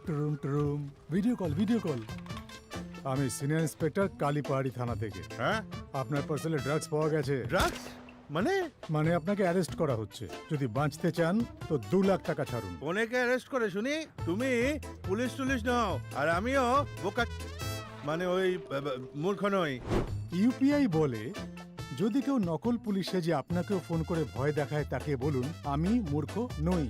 টুরুম টুরুম video call আমি senior inspector Kalipahari থানা থেকে। হ্যাঁ, আপনার পার্সেলে ড্রাগস পাওয়া গেছে। ড্রাগস মানে? মানে আপনাকে অ্যারেস্ট করা হচ্ছে। যদি বাঁচতে চান তো 2 লাখ টাকা ছাড়ুন। অনেকে অ্যারেস্ট করে শুনি। তুমি পুলিশ টুলিশ নাও, আর আমিও বোকা, মানে ওই মূর্খ নই। ইউপিআই বলে যদি কেউ নকল পুলিশে যে আপনাকেও ফোন করে ভয় দেখায় তাকে বলুন আমি মূর্খ নই।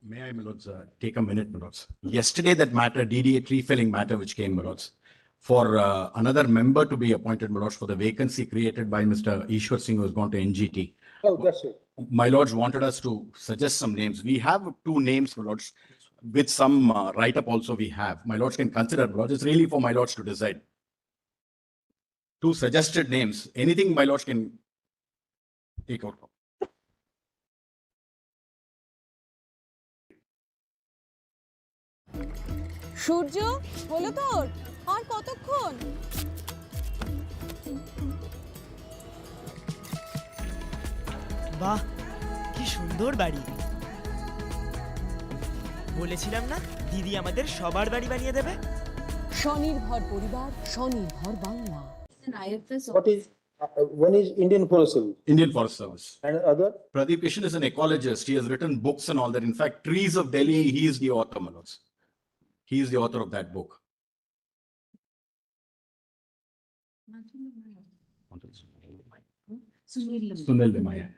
May I, my lords, take a minute, my lords? Yesterday, that matter, DDA tree felling matter, which came, my lords, for another member to be appointed, my lords, for the vacancy created by Mr. Ishwar Singh, who has gone to NGT. Oh, that's it. My lords wanted us to suggest some names. We have 2 names, my lords, with some write-up also we have. My lords can consider, my lords. It's really for my lords to decide. 2 suggested names. Anything my lords can take out. সূর্য হলো তোর আর কতক্ষণ? বাহ, কি সুন্দর বাড়ি। বলেছিলাম না দিদি আমাদের সবার বাড়ি বানিয়ে দেবে। স্বনির্ভর পরিবার, স্বনির্ভর Bangla. What is, one is Indian Forest Service Indian Forest Service. and other? Pradeep Kishan is an ecologist. He has written books and all that. In fact, Trees of Delhi, he is the author, my lords. He is the author of that book. Sunil Limaya.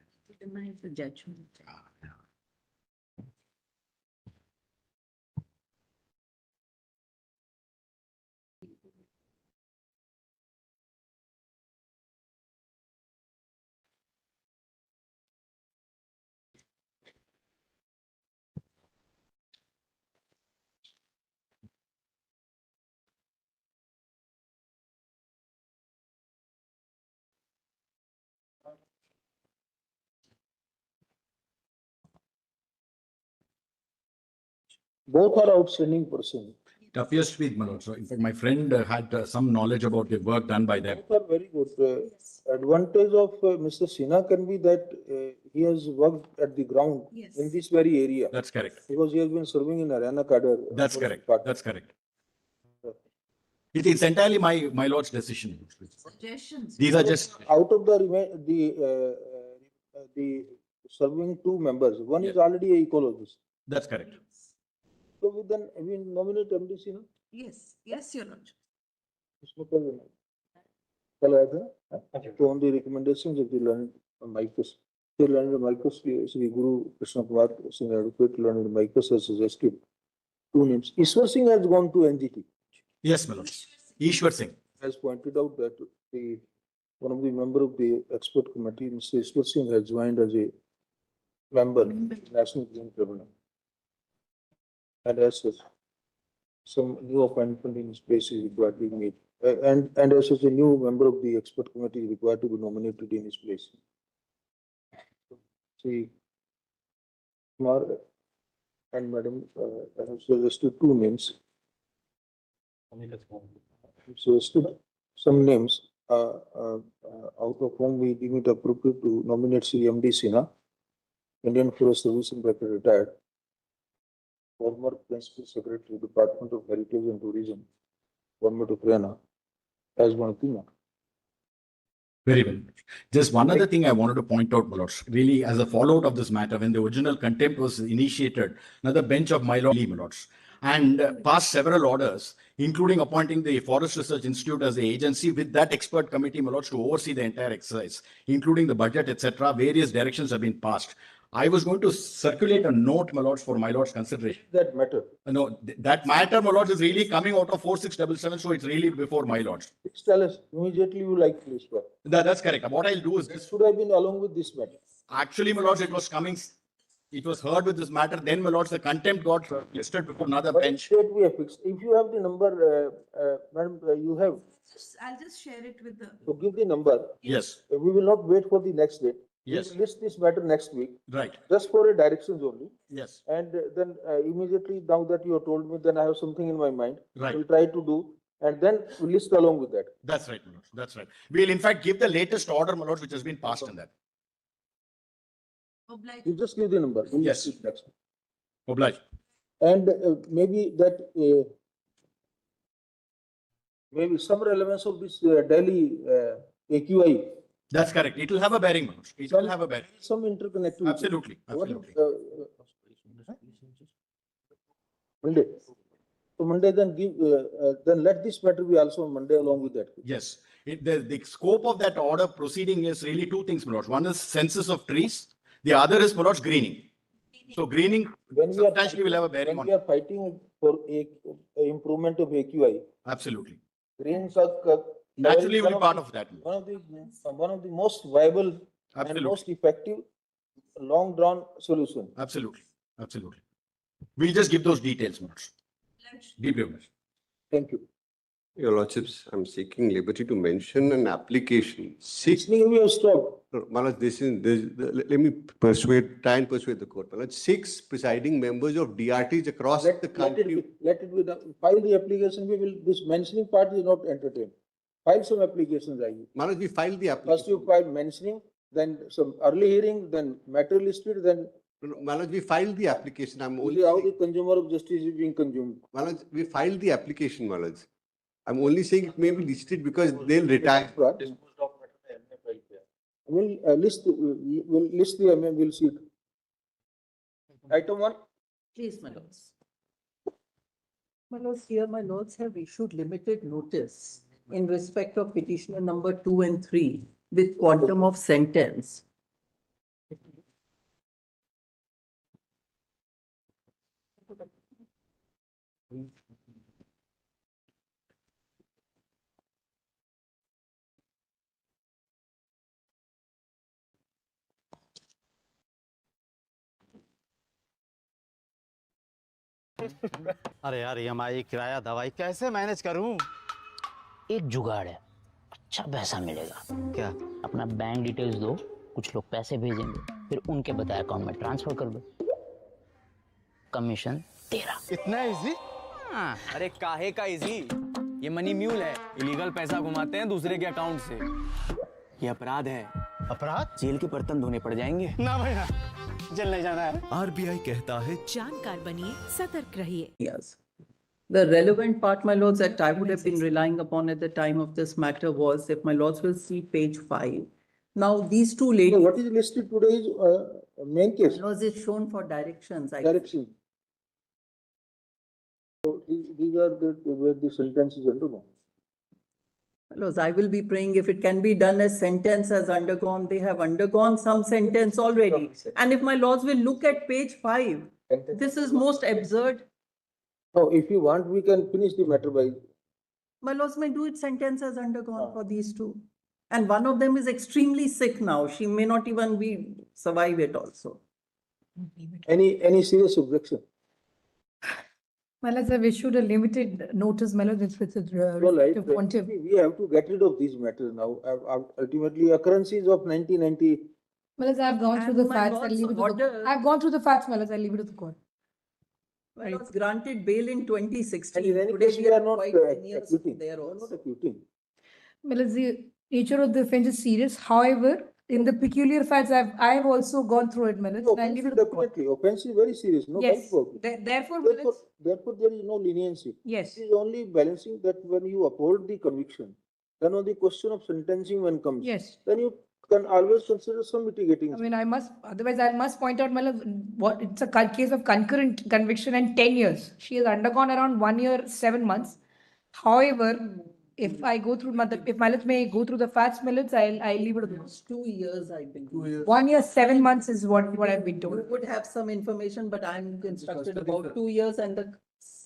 Both are outstanding person. It appears to be, my lord. So, in fact, my friend had some knowledge about the work done by them. Both are very good. Advantage of Mr. Sinha can be that he has worked at the ground in this very area. That's correct. Because he has been serving in Haryana cadre. That's for correct. part- That's correct. It is entirely my lord's decision. Suggestions. These are just, Out of the serving 2 members, one is Yeah. already a ecologist. that's correct. So we nominate MD Sinha. Yes, yes, your lordship. इसमें कल आया था ना? तो on the recommendations of the learned Micros, Sri Guru Krishna Kumar Singh, Advocate learned Micros has suggested 2 names. Ishwar Singh has gone to NGT, Yes, my lord. Ishwar Singh. has pointed out that one of the member of the expert committee, Mr. Ishwar Singh, has joined as a member in National Green Tribunal. And as such, some new appointment in his place is required to be made. And as such, a new member of the expert committee is required to be nominated in his place. See, Kumar and Madam have suggested 2 names. Suggested some names, out of whom we deem it appropriate to nominate Sri MD Sinha, Indian Forest Service Inspector retired, former Principal Secretary, Department of Heritage and Tourism, Government of Haryana, as one of the members. Very well. Just one other thing I wanted to point out, my lords. Really, as a fallout of this matter, when the original contempt was initiated, another bench of my lords, and passed several orders, including appointing the Forest Research Institute as the agency with that expert committee, my lords, to oversee the entire exercise, including the budget, etc. Various directions have been passed. I was going to circulate a note, my lords, for my lords' consideration. That matter. No, that matter, my lords, is really coming out of 4677, so it's really before my lords. Please tell us immediately you like this one. That's correct. What I'll do is This this. should have been along with this matter. Actually, my lords, it was coming, it was heard with this matter. Then, my lords, the contempt got listed before another But bench. date we have fixed. If you have the number, madam, you have, I'll just share it with the. to give the number. Yes, We will not wait for the next date. We Yes. will list this matter next week, right. just for a directions only. Yes, And then immediately, now that you have told me, then I have something in my mind. right. We'll try to do, and then we'll list along with that. That's right, my lords. That's right. We'll in fact give the latest order, my lords, which has been passed in that. Oblige. You just give the number. We'll Yes. list it next. Obliged. And maybe that, maybe some relevance of this Delhi AQI, That's correct. It will have a bearing, my lords. It will have a bearing. some interconnectivity. Absolutely, What is, absolutely. Monday. So Monday then give, then let this matter be also on Monday along with that. Yes. The scope of that order proceeding is really 2 things, my lords. One is census of trees. The other is, my lords, greening. So greening When we are substantially will have a bearing when on. we are fighting for a improvement of AQI, Absolutely. greens are Naturally will be one part of that. one of the most viable and Absolutely. most effective long drawn solution. Absolutely. Absolutely. We'll just give those details, Manoj. Deeply honest. Thank you. Your Lordships, I'm seeking liberty to mention an application. Six, Listening, we have stopped. Manoj, let me try and persuade the court. Manoj, 6 presiding members of DRTs across the country. Let it be done. File the application, we will, this mentioning part is not entertained. File some applications, I Manoj, we filed the First you application. file mentioning, then some early hearing, then matter listed, then Manoj, we filed the application. I'm see only, how the consumer of justice is being consumed. Manoj, we filed the application, Manoj. I'm only saying it may be listed because they'll retire. We'll list the, we'll see. Item 1. Please, my lords. My lords, here my lords have issued limited notice in respect of petitioner number 2 and 3 with quantum of sentence. अरे यार EMI किराया दवाई कैसे manage करूं? एक जुगाड़ है, अच्छा पैसा मिलेगा। क्या? अपना बैंक डिटेल्स दो, कुछ लोग पैसे भेजेंगे, फिर उनके बताए अकाउंट में ट्रांसफर कर दो। कमीशन तेरा। इतना इजी? हाँ, अरे काहे का इजी? ये मनी म्यूल है, इलीगल पैसा घुमाते हैं दूसरे के अकाउंट से। ये अपराध है। अपराध? जेल के बर्तन धोने पड़ जाएंगे। ना भाई ना, जेल नहीं जाना है। RBI कहता है जानकार बनिए, सतर्क रहिए। Yes. The relevant part, my lords, that I would have been relying upon at the time of this matter was, if my lords will see page 5. Now, these two No, ladies, what is listed today is main case, my lords, is shown for directions. direction. So these are the, where the sentence is undergone. My lords, I will be praying if it can be done as sentence has undergone, they have undergone some sentence already. And if my lords will look at page 5, this is most absurd. No, if you want, we can finish the matter by. My lords may do it sentence has undergone for these two. And one of them is extremely sick now. She may not even survive it also. Any serious objection? Well, as I've issued a limited notice, Melody, with Well, right, respect to quantum. we have to get rid of these matters now. Ultimately, occurrences of 1990. Well, as I've gone through the And my facts, I'll lord's leave it to the order- I've gone through the facts, Melody, I'll leave it to the court. My lords granted bail in 2016. And in any Today case, we we are are not uh, quite 10 years acquitting. there We are also. not acquitting. Well, as the nature of the offense is serious, however, in the peculiar facts, I have also gone through it, Melody, No, and I'll leave it to the court. definitely, offense is very serious, no doubt Yes, about it. therefore, Therefore, there is no leniency. yes, It is only balancing that when you uphold the conviction, then on the question of sentencing when comes, yes. then you can always consider some mitigating. I mean, otherwise I must point out, Melody, what, it's a case of concurrent conviction and 10 years. She has undergone around 1 year, 7 months. However, if I go through, if Melody may go through the facts, Melody, I'll leave it to the court. 2 years, I believe. 1 year, 7 months is what I've been We told. would have some information, but I'm instructed about 2 years and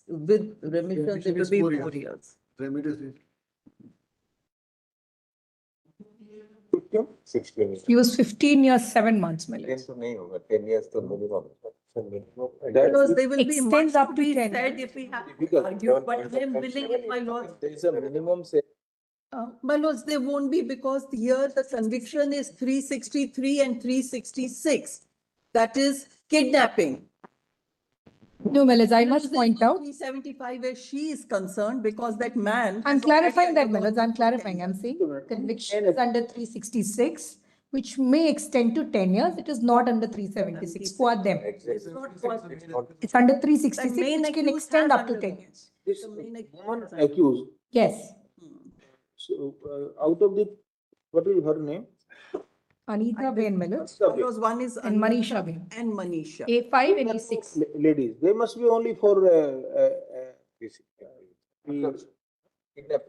with remission, it will be 4 years. He was 15 years, 7 months, Melody. 10 years to minimum. Because they will be Extends much up to to be 10. said if we have to Difficult. argue, but I am willing if my lords. There is a minimum say. My lords, they won't be because here the conviction is 363 and 366. That is kidnapping. No, Melody, I must point out, 375 where she is concerned because that man. I'm has clarifying that, already Melody, I'm undergone clarifying, I'm 10 saying years. conviction is under 366, which may extend to 10 years, it is not under 376 for them. It's not for- It's under That 366, main which can accused extend has up to 10 undergone. years. This The main woman accused has- accused, Yes, so out of the, what is her name? Anita Bain Melody Because one is. and Manisha Bain, And Manisha. A5 and A6. Ladies, they must be only for, kidnap.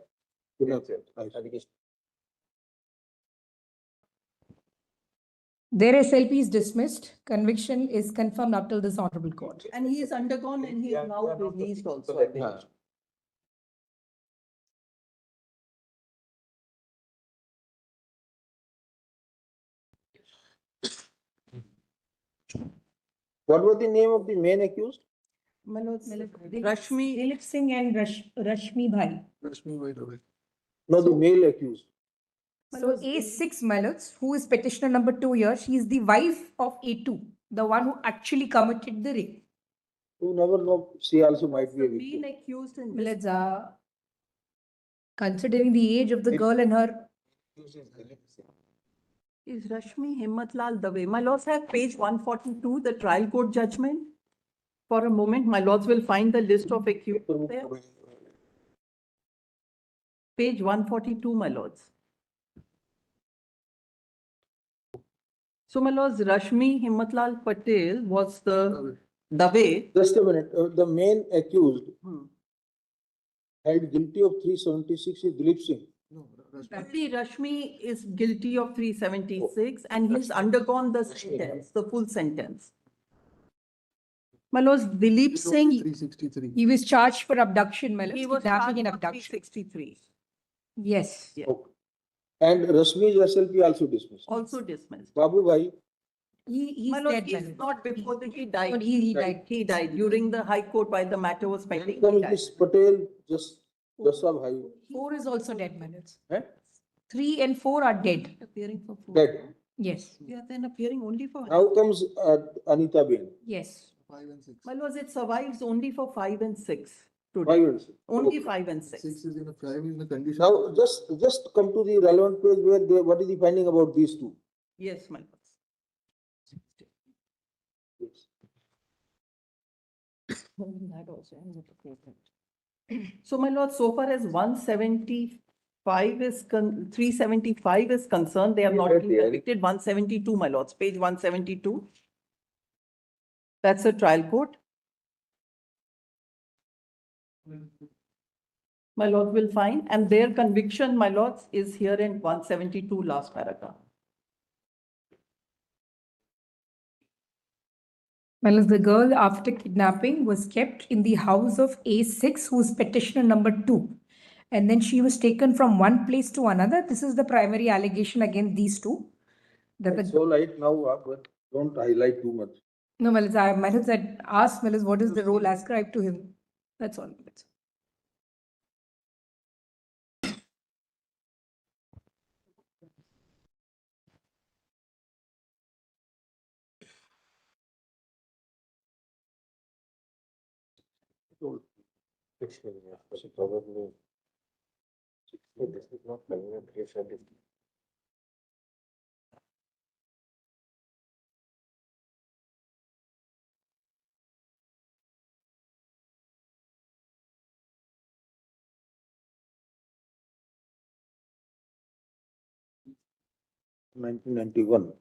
Their SLP is dismissed. Conviction is confirmed up till this honorable court. And he is undergone and he is now released also, I think. What was the name of the main accused? Rashmi, Dilip Singh and Rashmi Bhai. No, the male accused. So A6 Malots, who is petitioner number 2 here, she is the wife of A2, the one who actually committed the rape. You never know, she also might be a being victim. accused in this. Let's, considering the age of the girl and her, Is Rashmi Himmatlal Dave. My lords have page 142, the trial court judgment. For a moment, my lords will find the list of accused there. Page 142, my lords. So, my lords, Rashmi Himmatlal Patel was the Dave. Just a minute, the main accused Hmm. held guilty of 376 is Dilip Singh. See, Rashmi is guilty of 376 and he's undergone the sentence, the full sentence. My lords, Dilip Singh, he was charged for abduction, my lords, he was kidnapping charged and for abduction. 363, Yes. Yeah. Okay. And Rashmi's SLP also dismissed. also dismissed. Babu Bhai, He's My lord, dead, my he's lord. not before he died. No, he died. He died during the High Court while the matter was pending. come he is died. this Patel, just Bhai, 4 is also dead, my lords. eh? 3 and 4 are dead. Appearing for 4. Dead. Yes. Yeah, then appearing only for. Now comes Anita Bain, Yes. My lords, it survives only for 5 and 6 today. 5 and 6. Only Okay. 5 and 6. Now just come to the relevant page where they, what is the finding about these two? Yes, my lords. That also, I'm not appropriate. So, my lord, so far as 175 is 375 is concerned, they have not been convicted. 172, my lords, page 172. That's a trial court. My lord will find, and their conviction, my lords, is here in 172, last paragraph. Well, the girl after kidnapping was kept in the house of A6, who is petitioner number 2. And then she was taken from one place to another. This is the primary allegation against these two. That It's the, all right now, but don't highlight too much. no, Melis, I Melis had asked Melis what is the role ascribed to him. That's all. Melis. Nineteen 1991.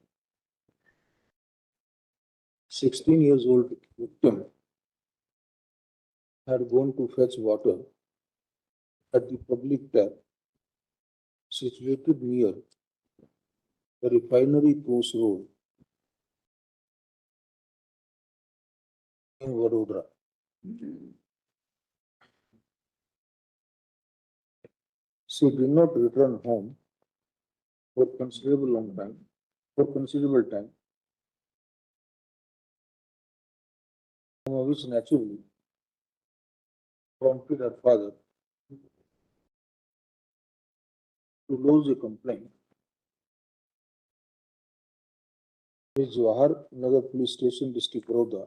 16 years old victim had gone to fetch water at the public tap situated near the refinery post road in Vadodara. She did not return home for considerable time, which naturally prompted her father to lodge a complaint with Jawahar Nagar Police Station, District Baroda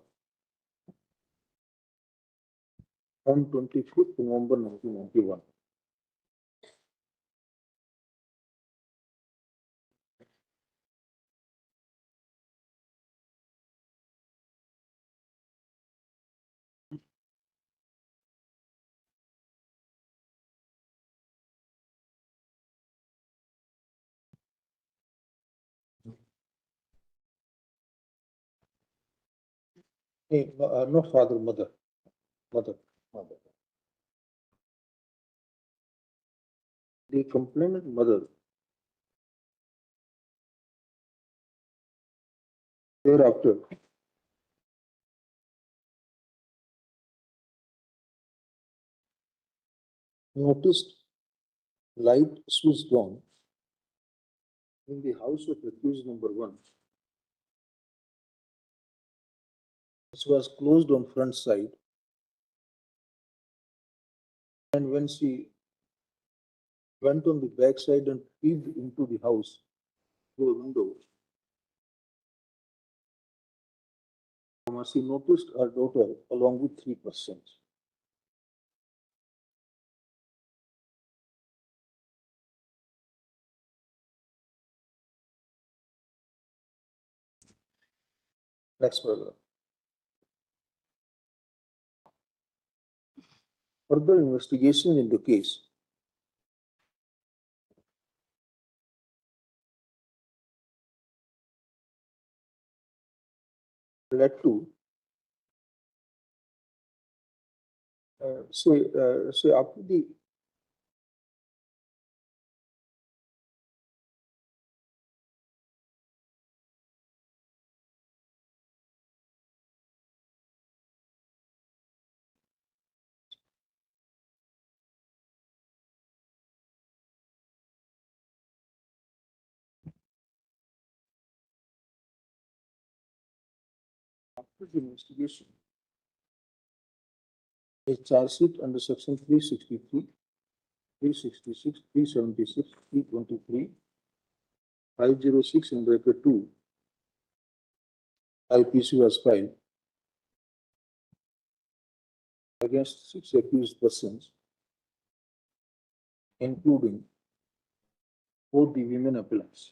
on 25th November 1991. Not father, mother. The complainant mother Thereafter, noticed light switched on in the house of accused number one. This was closed on front side. And when she went on the back side and peeped into the house through a window, she noticed her daughter along with 3 persons. Next paragraph. Further investigation in the case led to say after the investigation, a charge sheet under section 363, 366, 376, 323, 506 in bracket 2 IPC was filed against 6 accused persons, including both the women appellants.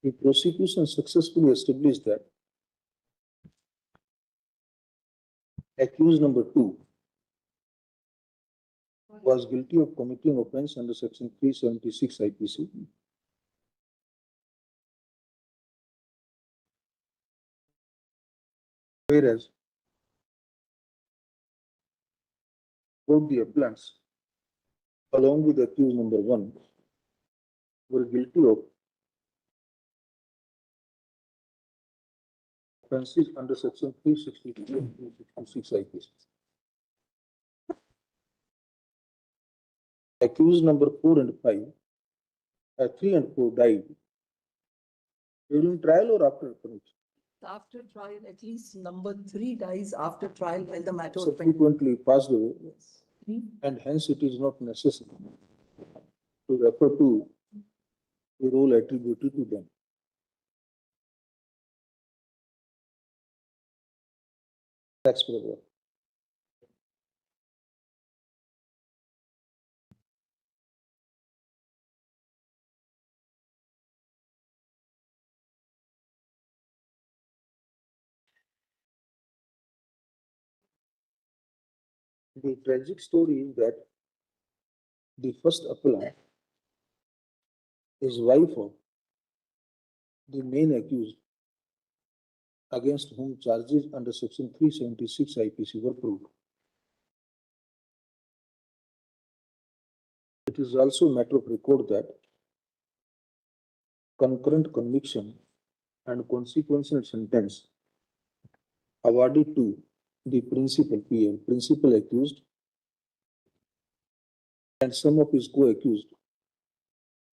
The prosecution successfully established that accused number 2 was guilty of committing offense under section 376 IPC. Whereas both the appellants, along with accused number 1, were guilty of offenses under section 362 and 366 IPC. Accused number 4 and 5, 3 and 4 died during trial or after conviction. After trial, at least number 3 dies after trial when the matter was Subsequently passed away, Yes. 3. and hence it is not necessary to refer to the role attributed to them. Next paragraph. The tragic story is that the first appellant is wife of the main accused against whom charges under section 376 IPC were proved. It is also a matter of record that concurrent conviction and consequential sentence awarded to the principal PL, principal accused, and some of his co-accused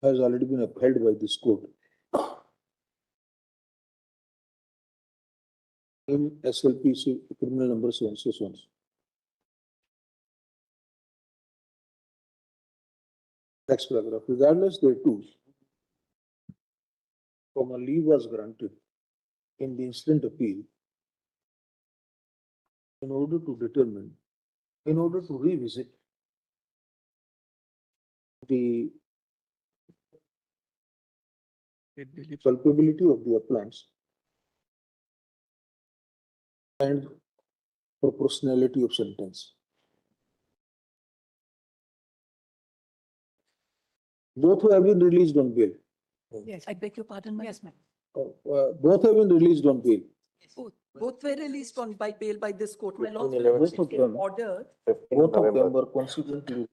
has already been upheld by this court in SLPC criminal number so and so. Next paragraph. Regardless thereto, a leave was granted in the incident appeal in order to revisit the culpability of the appellants and proportionality of sentence. Both have been released on bail. Yes, I beg your pardon, ma'am. Yes, ma'am. Both have been released on bail. Both were released on by bail by this court. My lords, 15, 11, both of 16. them ordered Both of them were consequently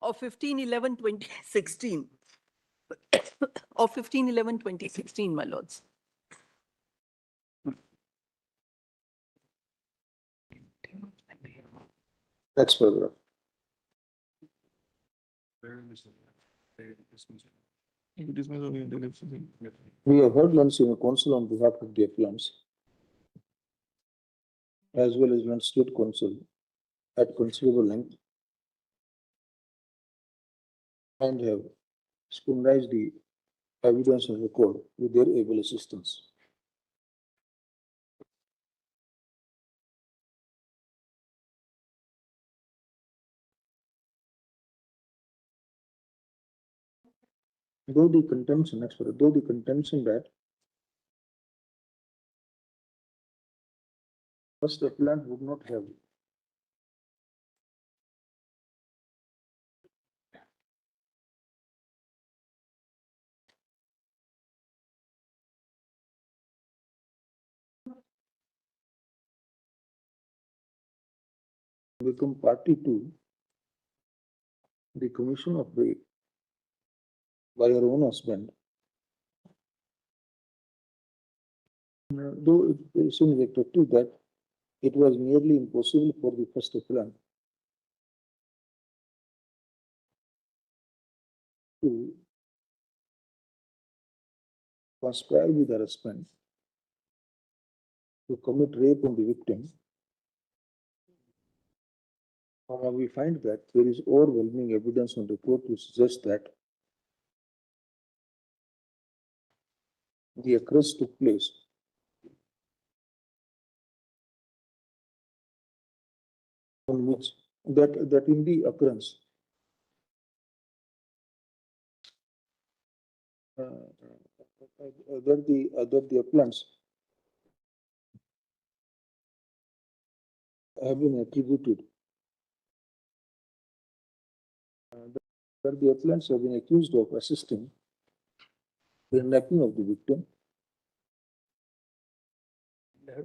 of 15/11/2016. Of 15/11/2016, my lords. Next paragraph. We have heard lunch in a council on behalf of the appellants, as well as one state council at considerable length, and have scrutinized the evidence of the court with their able assistance. Though the contention that first appellant would not have become party to the commission of rape by her own husband, though it seems attractive that it was nearly impossible for the first appellant to conspire with her husband to commit rape on the victim. We find that there is overwhelming evidence on the court to suggest that the occurrence took place on which that in the occurrence that the appellants have been attributed that the appellants have been accused of assisting the kidnapping of the victim. Her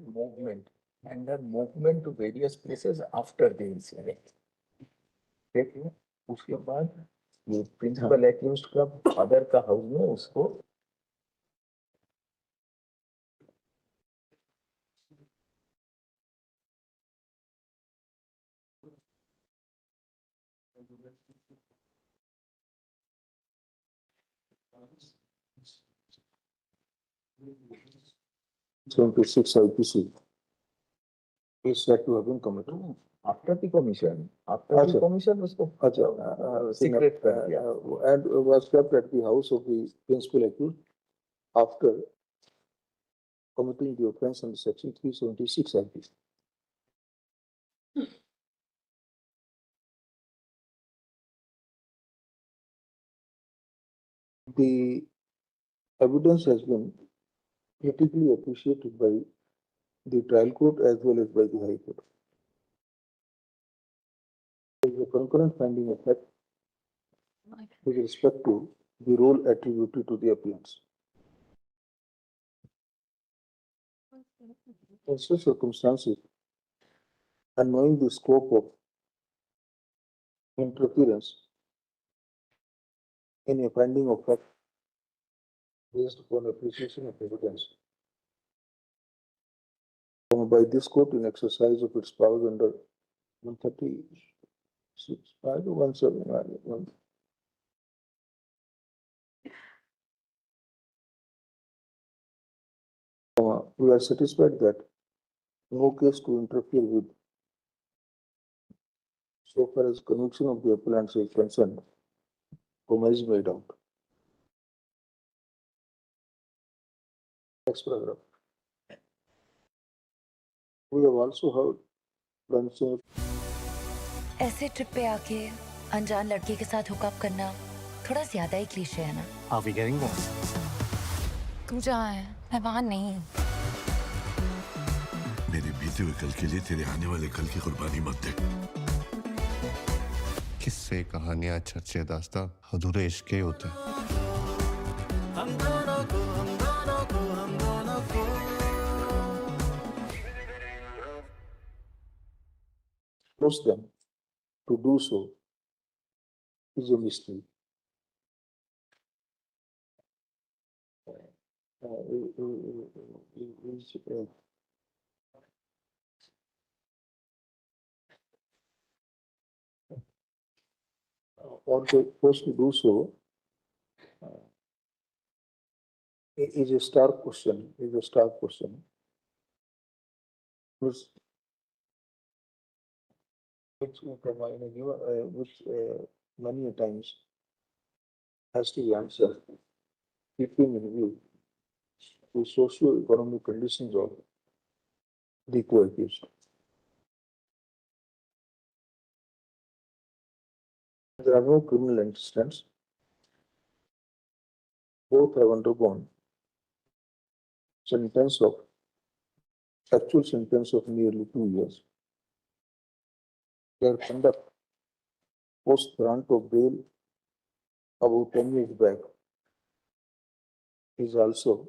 movement to various places after the incident. देखिए उसके बाद ये principal accused का father का house में उसको to 6 IPC is said to have been committed. After the commission उसको secret कर दिया and was kept at the house of the principal accused after committing the offence under section 376 IPC. The evidence has been critically appreciated by the trial court as well as by the High Court. There is a concurrent finding of fact with respect to the role attributed to the appellants. In such circumstances, and knowing the scope of interference in a finding of fact based upon appreciation of evidence by this court in exercise of its powers under 136(5)(171). We are satisfied that no case to interfere with so far as conviction of the appellants is concerned is made out. Next paragraph. We have also heard Pranchal ऐसे trip पे आके अनजान लड़के के साथ hookup करना थोड़ा ज्यादा ही क्लीशे है ना? Are we getting more? तू जहाँ है मैं वहाँ नहीं हूँ। मेरे बीते हुए कल के लिए तेरे आने वाले कल की कुर्बानी मत दे। किस्से कहानियां चर्चे दास्तां अधूरे इश्क के होते हैं। force them to do so is a mystery. Or they forced to do so is a star question. Is a star question. Which many a times has to be answered, keeping in view the socio-economic conditions of the co-accused. There are no criminal incidents. Both have undergone actual sentence of nearly 2 years. Their conduct post grant of bail about 10 years back is also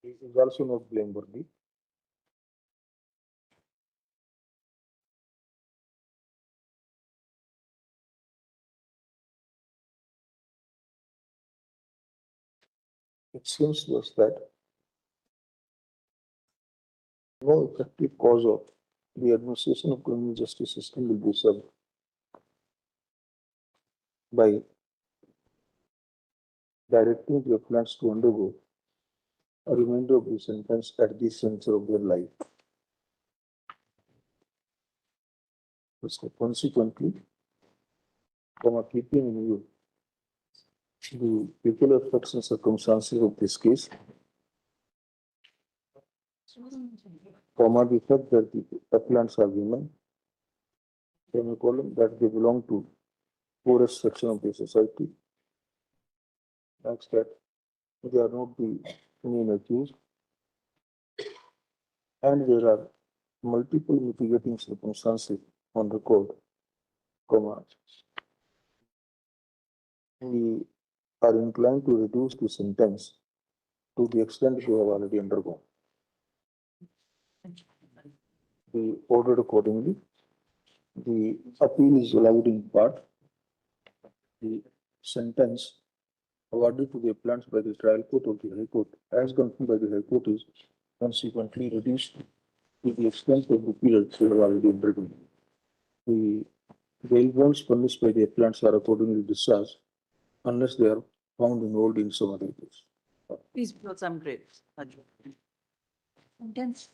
is also not blameworthy. It seems to us that no effective cause of the administration of criminal justice system will be served by directing the appellants to undergo a remainder of the sentence at the center of their life. So consequently, keeping in view the peculiar facts and circumstances of this case, the fact that the appellants are women, that they belong to poorest section of the society, next that they are not the main accused, and there are multiple mitigating circumstances on record, we are inclined to reduce the sentence to the extent they have already undergone. We ordered accordingly. The appeal is allowed in part. The sentence awarded to the appellants by the trial court of the High Court, as confirmed by the High Court, is consequently reduced to the extent of the period they have already undergone. The bail bonds punished by the appellants are accordingly discharged unless they are found involved in some other case. Please put some grades. Sentence.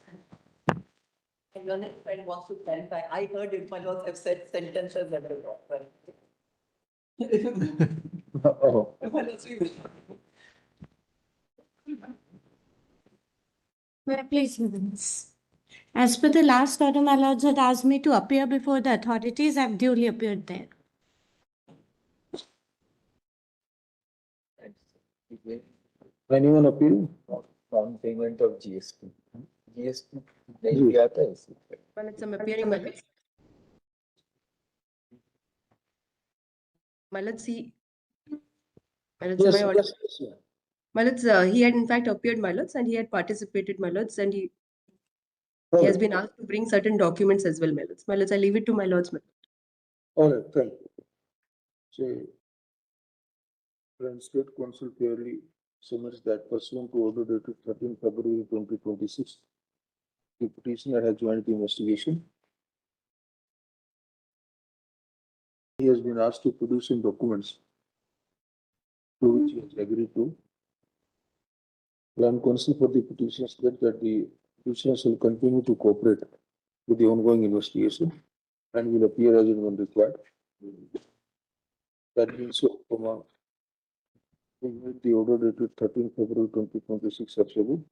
Your next friend wants to clarify. I heard it, my lords have said sentences that are wrong. Oh. Please, as per the last order, my lords had asked me to appear before the authorities. I've duly appeared there. Anyone appeal? Non-payment of GST. GST नहीं दिया था इसी पे. Well, it's appearing, my lords. My lords, my lords, he had in fact appeared, my lords, and he had participated, my lords, and he has been asked to bring certain documents as well, my lords. My lords, I leave it to my lords. All right, thank you. So, State Council clearly submits that pursuant to order dated 13 February 2026, the petitioner has joined the investigation. He has been asked to produce some documents to which he has agreed to. Land Council for the petitioner states that the petitioner shall continue to cooperate with the ongoing investigation and will appear as and when required. That being so, the order dated 13 February 2026 absolute.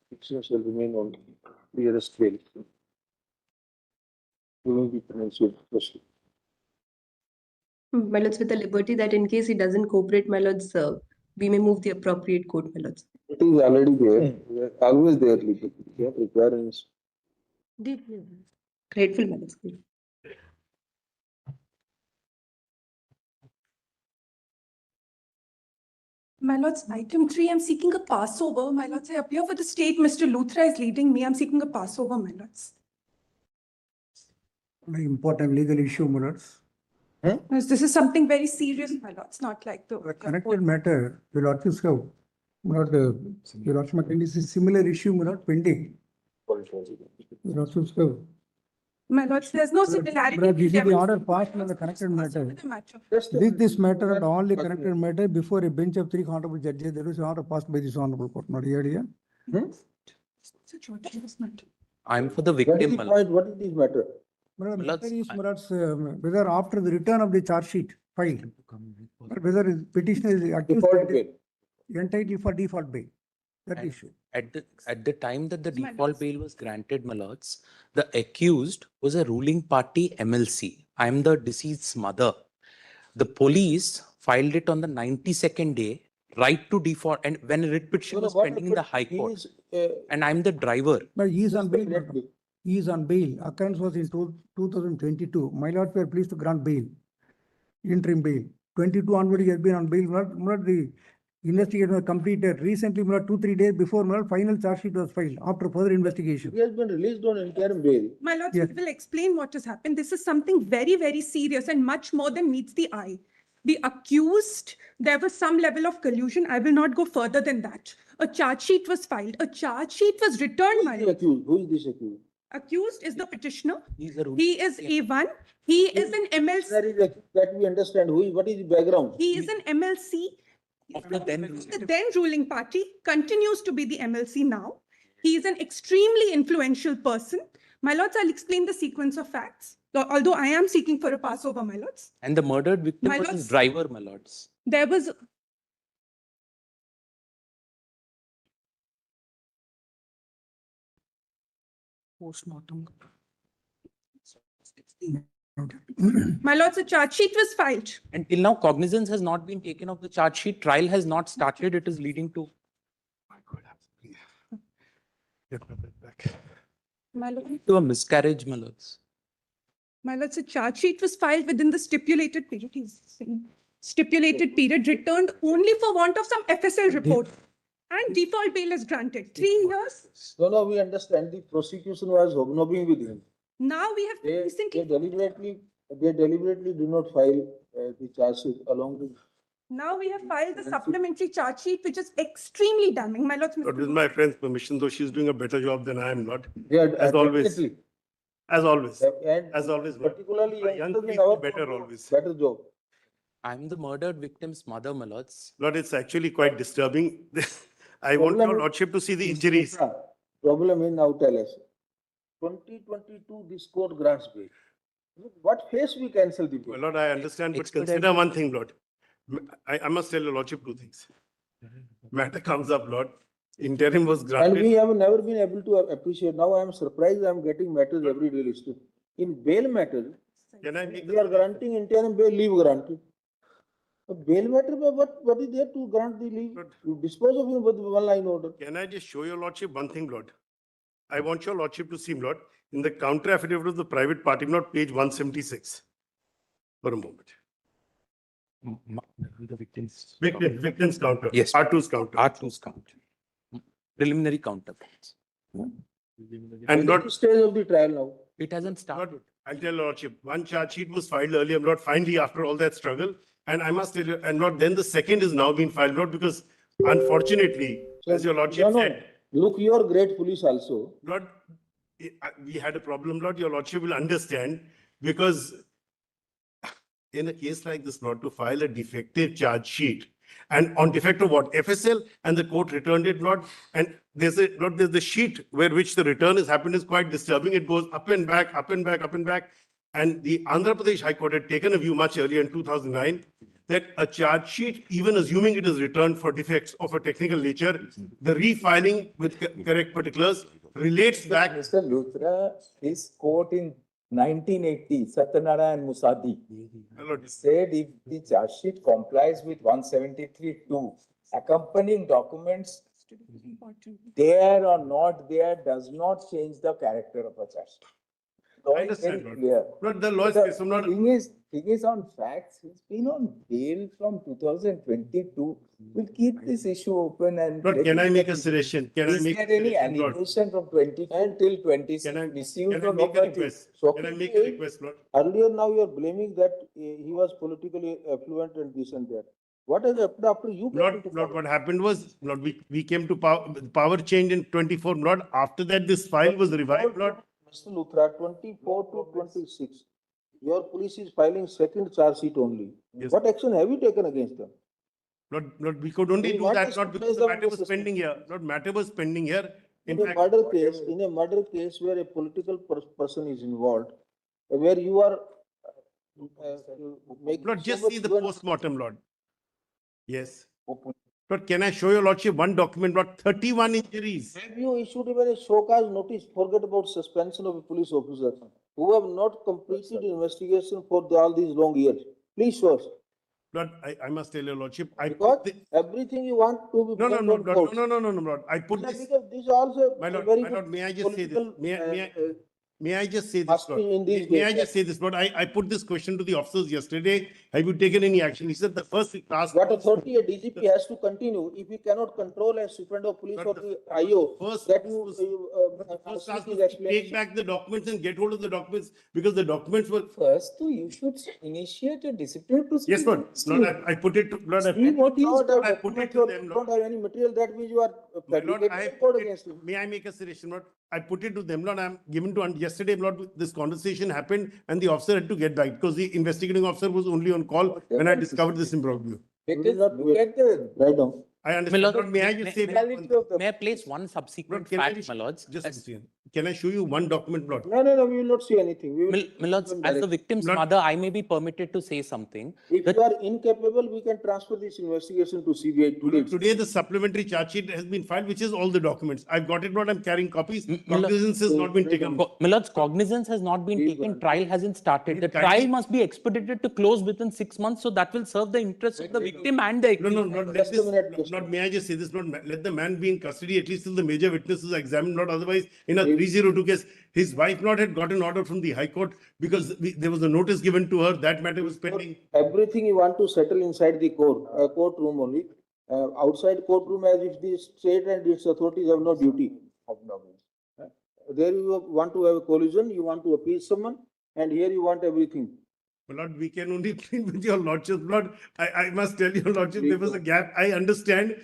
Petitioner shall remain on the arrest bail during the penalty question. My lords, with the liberty that in case he doesn't cooperate, my lords, we may move the appropriate court, my lords. It is already there. We are always there. We have requirements. Deeply grateful, my lords. My lords, item 3, I'm seeking a passover. My lords, I appear for the state. Mr. Luthra is leading me. I'm seeking a passover, my lords. Very important legal issue, my lords. Yes, this is something very serious, my lords, not like the. The connected matter, your lordships have, not, your lordship, this is similar issue, my lord, pending. Your lordships have. My lords, there's no similarity. But this is the Devil- order passed on the connected matter. The matter. This matter and only connected matter before a bench of 3 honorable judges, there is an order passed by this honorable court, not here, yeah? It's a judicious matter. I'm for the What is victim. the point? What is this matter? Madam, Well, matter is, whether after the return of the charge sheet filed, whether his petitioner is accused Default bail. entitled for default bail, that And- issue. At the time that the My default lords. bail was granted, my lords, the accused was a ruling party MLC. I am the deceased's mother. The police filed it on the 92nd day, right to default, and when a writ petition was pending in the High Court, and I'm the driver. But he is on bail, madam. Definitely. He is on bail. Occurrence was in 2022. My lords were pleased to grant bail, interim bail. 22 onward, he has been on bail. Not the investigation was completed. Recently, 2-3 days before, final charge sheet was filed after further investigation. He has been released on interim bail. My lords, Yes. we will explain what has happened. This is something very, very serious and much more than meets the eye. The accused, there was some level of collusion. I will not go further than that. A charge sheet was filed. A charge sheet was returned, my Who is the lords. accused? Who is this accused? Accused is the petitioner. He's a ruling He is A1. He is an MLC. That is that we understand. Who is, what is the background? He is an MLC. of the then The then ruling party continues to be the MLC now. He is an extremely influential person. My lords, I'll explain the sequence of facts. Although I am seeking for a passover, my lords. and the murdered victim My was his lords. driver, my lords. There was Postmortem. My lords, a charge sheet was filed. And till now, cognizance has not been taken of the charge sheet. Trial has not started. It is leading to. My lord, To a miscarriage, my lords. my lords, a charge sheet was filed within the stipulated period. He's saying stipulated period returned only for want of some FSL report. And default bail is granted. 3 years. No, we understand. The prosecution was hobnobbing with him. Now we have They recently, deliberately do not file the charge sheet along with. now we have filed the supplementary charge sheet, which is extremely damning. My lords, But Mr. with my friend's permission, though she's doing a better job than I am not. Yeah, As always. definitely. As always. And As always. Lord. particularly Young youngsters in people our better court do always. better job. I'm the murdered victim's mother, my lords. Lord, it's actually quite disturbing. I want your Problem is- lordship to see the injuries. Problem is, now tell us. 2022, this court grants bail. What face we cancel the Well, bail? Lord, I understand, but Expedite- consider one thing, Lord. I must tell your lordship 2 things. Matter comes up, Lord. Interim was And granted. we have never been able to appreciate. Now I am surprised I am getting matters every day listed. In bail matter, Can I make we are granting interim bail, leave granted. A bail matter, what is there to grant the leave? But- You dispose of him with one line order. Can I just show your lordship one thing, Lord? I want your lordship to see, Lord, in the counter affidavit of the private party, not page 176. For a moment. The victim's. Victim's counter. Yes. R2's counter. R2's count. Preliminary counter. And Lord, What stage of the trial now? It hasn't started. Lord, I'll tell your lordship, one charge sheet was filed earlier, Lord, finally after all that struggle. And I must tell you, and Lord, then the second is now being filed, Lord, because unfortunately, as your lordship No, no. said, Look, you are great police also. Lord, we had a problem, Lord, your lordship will understand, because in a case like this, Lord, to file a defective charge sheet, and on defect of what? FSL, and the court returned it, Lord, and there's the sheet where which the return has happened is quite disturbing. It goes up and back, up and back, up and back. And the Andhra Pradesh High Court had taken a view much earlier in 2009 that a charge sheet, even assuming it is returned for defects of a technical nature, the refiling with correct particulars relates back. Mr. Luthra, his court in 1980, Satyanarayan Musadi, said if the charge sheet complies with 173(2), accompanying documents there or not there does not change the character of a charge sheet. law I is very understand, Lord. clear. Lord, the law is The clear, so not, thing is on facts, he's been on bail from 2022. We'll keep this issue open and. Lord, let can it I make get- a suggestion? Can I Is make a there any suggestion, Lord? allegation from 20 until 26 Can I misuse make a property? request? So Can I make a request, Lord? earlier now you are blaming that he was politically affluent and this and that. What has happened after you? came Lord, into Lord, power? what happened was, Lord, we came to power change in 24, Lord. After that, this file was revived, Lord. Mr. Luthra, 24 to 26, your police is filing second charge sheet only. Yes. What action have you taken against them? Lord, we could only We do want that, us not to because place the them matter in was the system. pending here. Lord, matter was pending here. In In a fact, murder case where a political person is involved, where you are making. Lord, so just much see the good- post-mortem, Lord. Yes. Lord, can I show your lordship one document, Lord, 31 injuries? Have you issued even a show cause notice? Forget about suspension of a police officer who have not completed investigation for all these long years. Please show us. Lord, I must tell your lordship, I Because put the, everything you want to be. no, blamed on courts. no, Lord, I put Yeah, this, because this is also my a lord, very my good lord, may I just say this? political, May I just say this, Lord? asking in these May I days. just say this, Lord? I put this question to the officers yesterday. Have you taken any action? He said the first task. What authority a DGP has to continue if he cannot control a superintendent of police or the IO, First that task was- First seek task his was to take explanation. back the documents and get hold of the documents because the documents were. First, you should initiate a disciplinary proceeding. Yes, Lord. Lord, I put it to, Lord, I See what he is, Lord, I put it to them, don't Lord. have any material that which you are My Lord, fabricating I report put against him. it, may I make a suggestion, Lord? I put it to them, Lord. I'm given to, yesterday, Lord, this conversation happened and the officer had to get back because the investigating officer was only on call when I discovered this imbroglio. It is, look at the. Right now. I understand. Lord, may I just say. Reality of the. May I place one subsequent Lord, can I fact, my lords? just a second. Can I show you one document, Lord? No, we will not see anything. We will. My lords, as the victim's Lord- mother, I may be permitted to say something. If that- you are incapable, we can transfer this investigation to CBI today. Today, the supplementary charge sheet has been filed, which is all the documents. I've got it, Lord. I'm carrying copies. Lord- Cognizance has not been taken. My lords, cognizance has not been taken, trial hasn't started. The Kindly- trial must be expedited to close within 6 months, so that will serve the interests of the victim and the No, accused. not let Just a this, minute, just a not, may I just say this, not, let the man be in custody at least till the major witnesses are examined, not otherwise in a 302 case. His wife not had got an order from the High Court because there was a notice given to her, that matter was pending. Everything you want to settle inside the courtroom only. Outside courtroom, as if the state and its authorities have no duty. There you want to have a collision, you want to appease someone, and here you want everything. But Lord, we can only plead with your lordship, Lord. I must tell your lordship, there was a gap. I understand.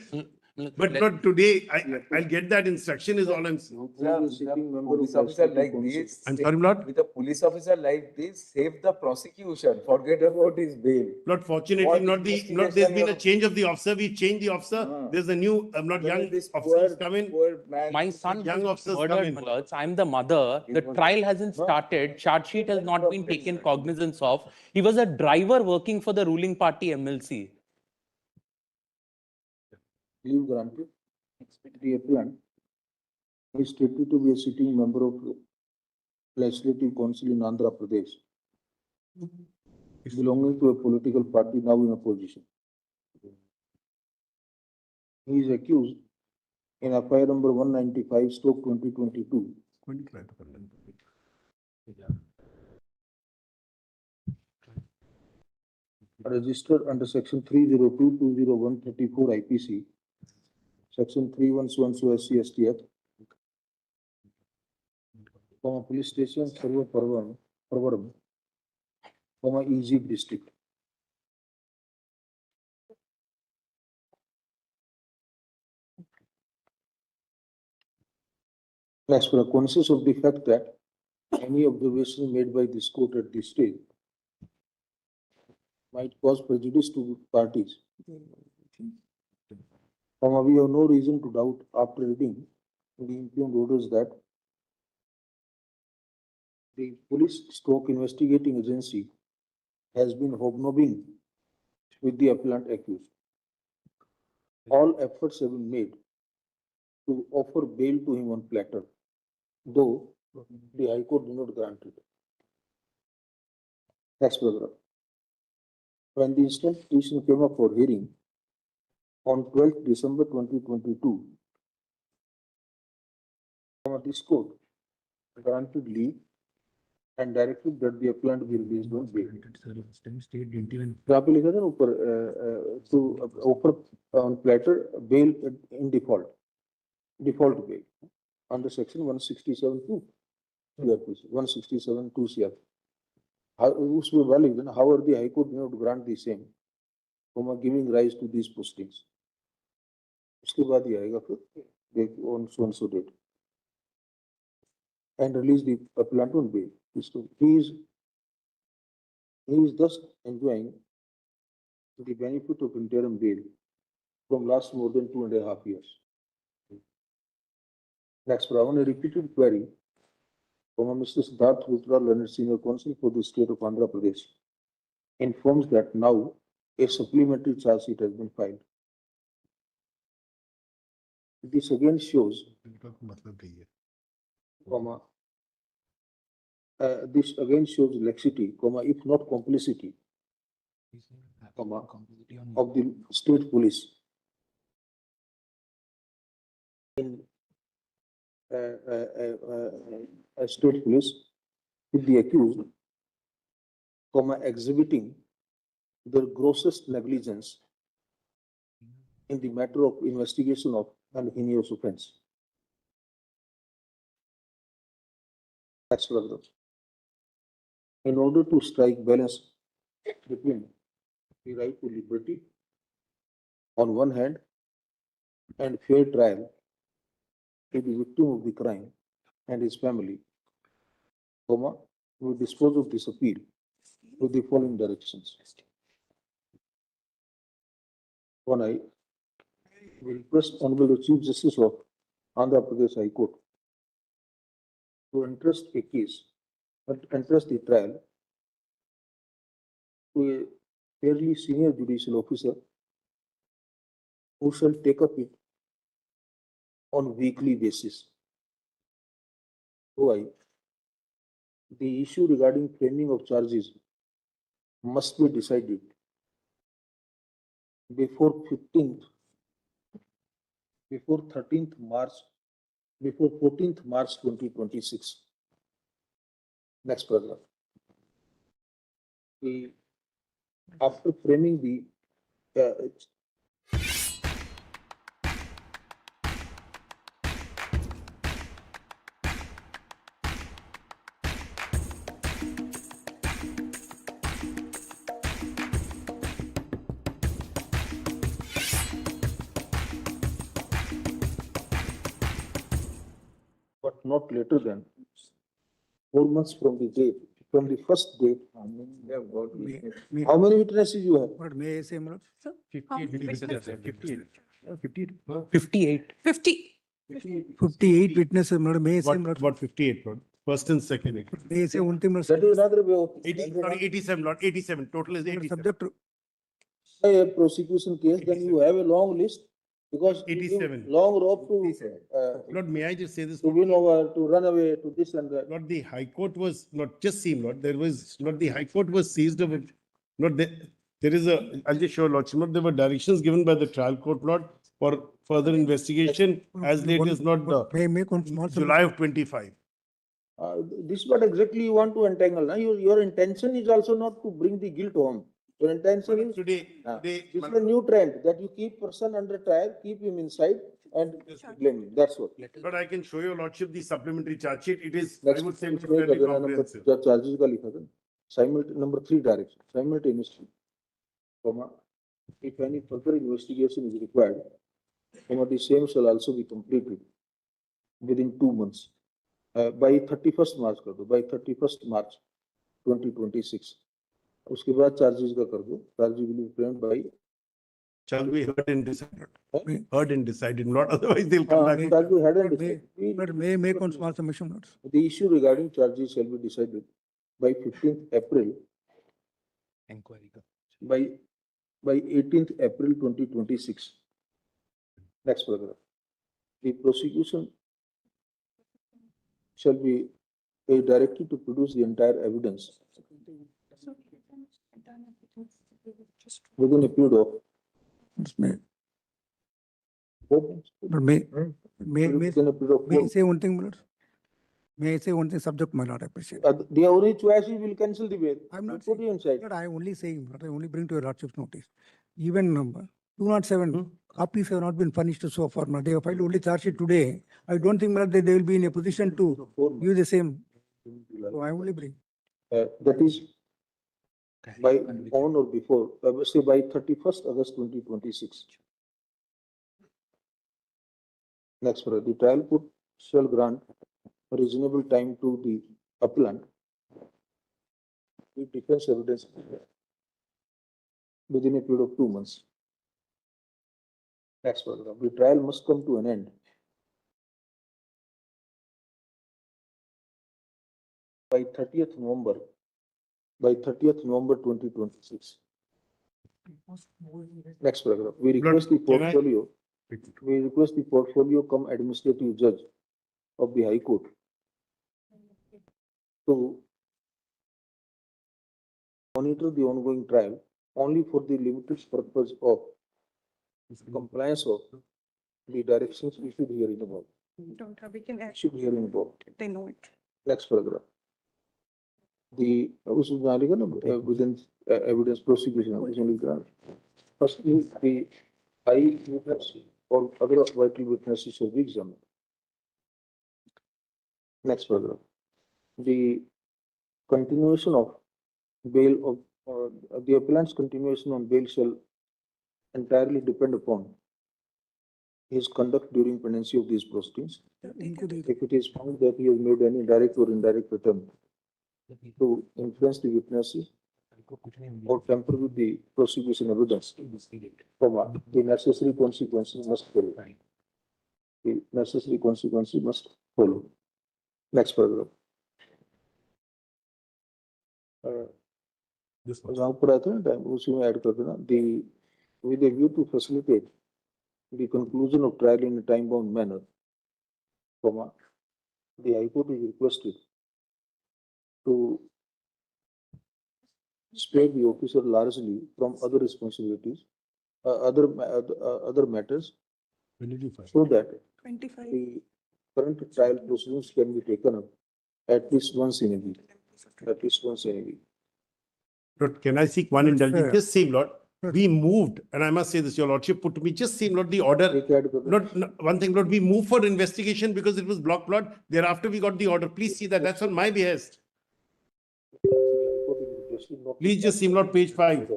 But not today. I'll get that instruction is all I'm saying. Police officer like this. I'm sorry, Lord. With a police officer like this, save the prosecution. Forget about his bail. Not fortunately, What not there's investigation been a you- change of the officer. We changed the officer. There's a new, not young This officers come in. poor man. My son Young has officers been come murdered, in. my lords. I'm the mother. The trial hasn't started. Charge sheet has not been taken cognizance of. He was a driver working for the ruling party MLC. Leave granted. The appellant is stated to be a sitting member of Legislative Council in Andhra Pradesh, belonging to a political party now in opposition. He is accused in FIR number 195/2022 registered under section 302(201)34 IPC, section 3112 SC Act, police station, Sarva Parvaram, EZ district. As per the consequence of the fact that any observation made by this court at this stage might cause prejudice to parties. We have no reason to doubt after reading the impugned orders that the police stroke investigating agency has been hobnobbing with the appellant accused. All efforts have been made to offer bail to him on platter, though the High Court did not grant it. Next paragraph. When the instant petition came up for hearing on 12th December 2022, this court granted leave and directed that the appellant be released on bail. State didn't even. यहाँ पे लिखा था ना ऊपर to offer on platter bail in default bail under section 167(2) CRPC 167(2) CRPC. उसमें वाले ना how are the High Court going to grant the same, giving rise to these postings. उसके बाद ही आएगा फिर on so and so date and release the appellant on bail. He is thus enjoying the benefit of interim bail from last more than 2.5 years. Next, on a repeated query from Mr. Siddharth Luthra, learned senior counsel for the state of Andhra Pradesh, informs that now a supplementary charge sheet has been filed. This again shows, this again shows laxity, if not complicity, of the state police in state police with the accused, exhibiting their grossest negligence in the matter of investigation of an heinous offense. Next paragraph. In order to strike balance between the right to liberty on one hand and fair trial to the victim of the crime and his family, we dispose of this appeal with the following directions. One, I request Honorable Chief Justice of Andhra Pradesh High Court to entrust the trial to a fairly senior judicial officer who shall take up it on weekly basis. Why? The issue regarding framing of charges must be decided before 14th March 2026. Next paragraph. After framing the but not later than 4 months from the first date. How many witnesses you have? But may I say, Malad? 58. 58 witnesses, Malad, may I say, Malad? What 58, Lord? First and second. May I say one thing, Malad? That is another way of. 87, Lord, 87. Total is 87. Subject to. A prosecution case, then you have a long list because you give 87. long rope to Lord, may I just say this? to win over, to run away, to this and that. Lord, the High Court was not just seen, Lord. There was not the High Court was seized of it. Not there is a, I'll just show Lordship, Lord, there were directions given by the trial court, Lord, for further investigation as late as not the May I make one small July of 25. This is what exactly you want to entangle. Now, your intention is also not to bring the guilt home. Your intention is Today, this is a new trend that you keep person under trial, keep him inside and blame him. That's what. But I can show your Lordship the supplementary charge sheet. It is, Next, I would say, इसमें fairly अगर number comprehensive. charges का लिखा था number 3 direction simultaneously, if any further investigation is required, the same shall also be completed within 2 months by 31st March कर दो, by 31st March 2026. उसके बाद charges का कर दो, charges will be framed by. Shall be heard and decided. Heard and decided, not otherwise they'll come back. Shall be heard and decided. But may I make one small submission, Malad? The issue regarding charges shall be decided by 15th April. Inquiry. By 18th April 2026. Next paragraph. The prosecution shall be directed to produce the entire evidence within a period of. May, 4 months. but may I say one thing, Malad? May I say one thing, subject, my lord, I appreciate. The only choice you will cancel the bail. I'm not Put you inside. But I only saying, but I only bring to your lordship's notice. Even 207 copies have not been furnished so far. They have filed only charge sheet today. I don't think that they will be in a position to use the same. So I only bring. That is by on or before, say by 31st August 2026. Next, for the trial court shall grant a reasonable time to the appellant with defense evidence within a period of 2 months. Next paragraph, the trial must come to an end by 30th November 2026. Next paragraph, we request the portfolio cum administrative judge of the High Court to monitor the ongoing trial only for the limited purpose of compliance of the directions issued herein above. Don't have, we can add, Issued herein above. they know it. Next paragraph. The within evidence prosecution. Firstly, the eye witness or other vital witnesses shall be examined. Next paragraph. The continuation of bail of the appellant's continuation on bail shall entirely depend upon his conduct during pendency of these proceedings. If it is found that he has made any direct or indirect attempt to influence the witnesses or tamper with the prosecution evidence, the necessary consequences must follow. The necessary consequences must follow. Next paragraph. जहाँ पर आता है time उसी में add कर देना the with a view to facilitate the conclusion of trial in a time bound manner, the High Court is requested to spare the officer largely from other responsibilities, other matters, so that 25. the current trial proceedings can be taken up at least once in a week. At least once in a week. Lord, can I seek one indulgence? Just same, Lord. We moved, and I must say this, Your Lordship put to me, just same, Lord, the order. One thing, Lord, we moved for investigation because it was blocked, Lord. Thereafter, we got the order. Please see that. That's on my behest. Please just see, Lord, page 5.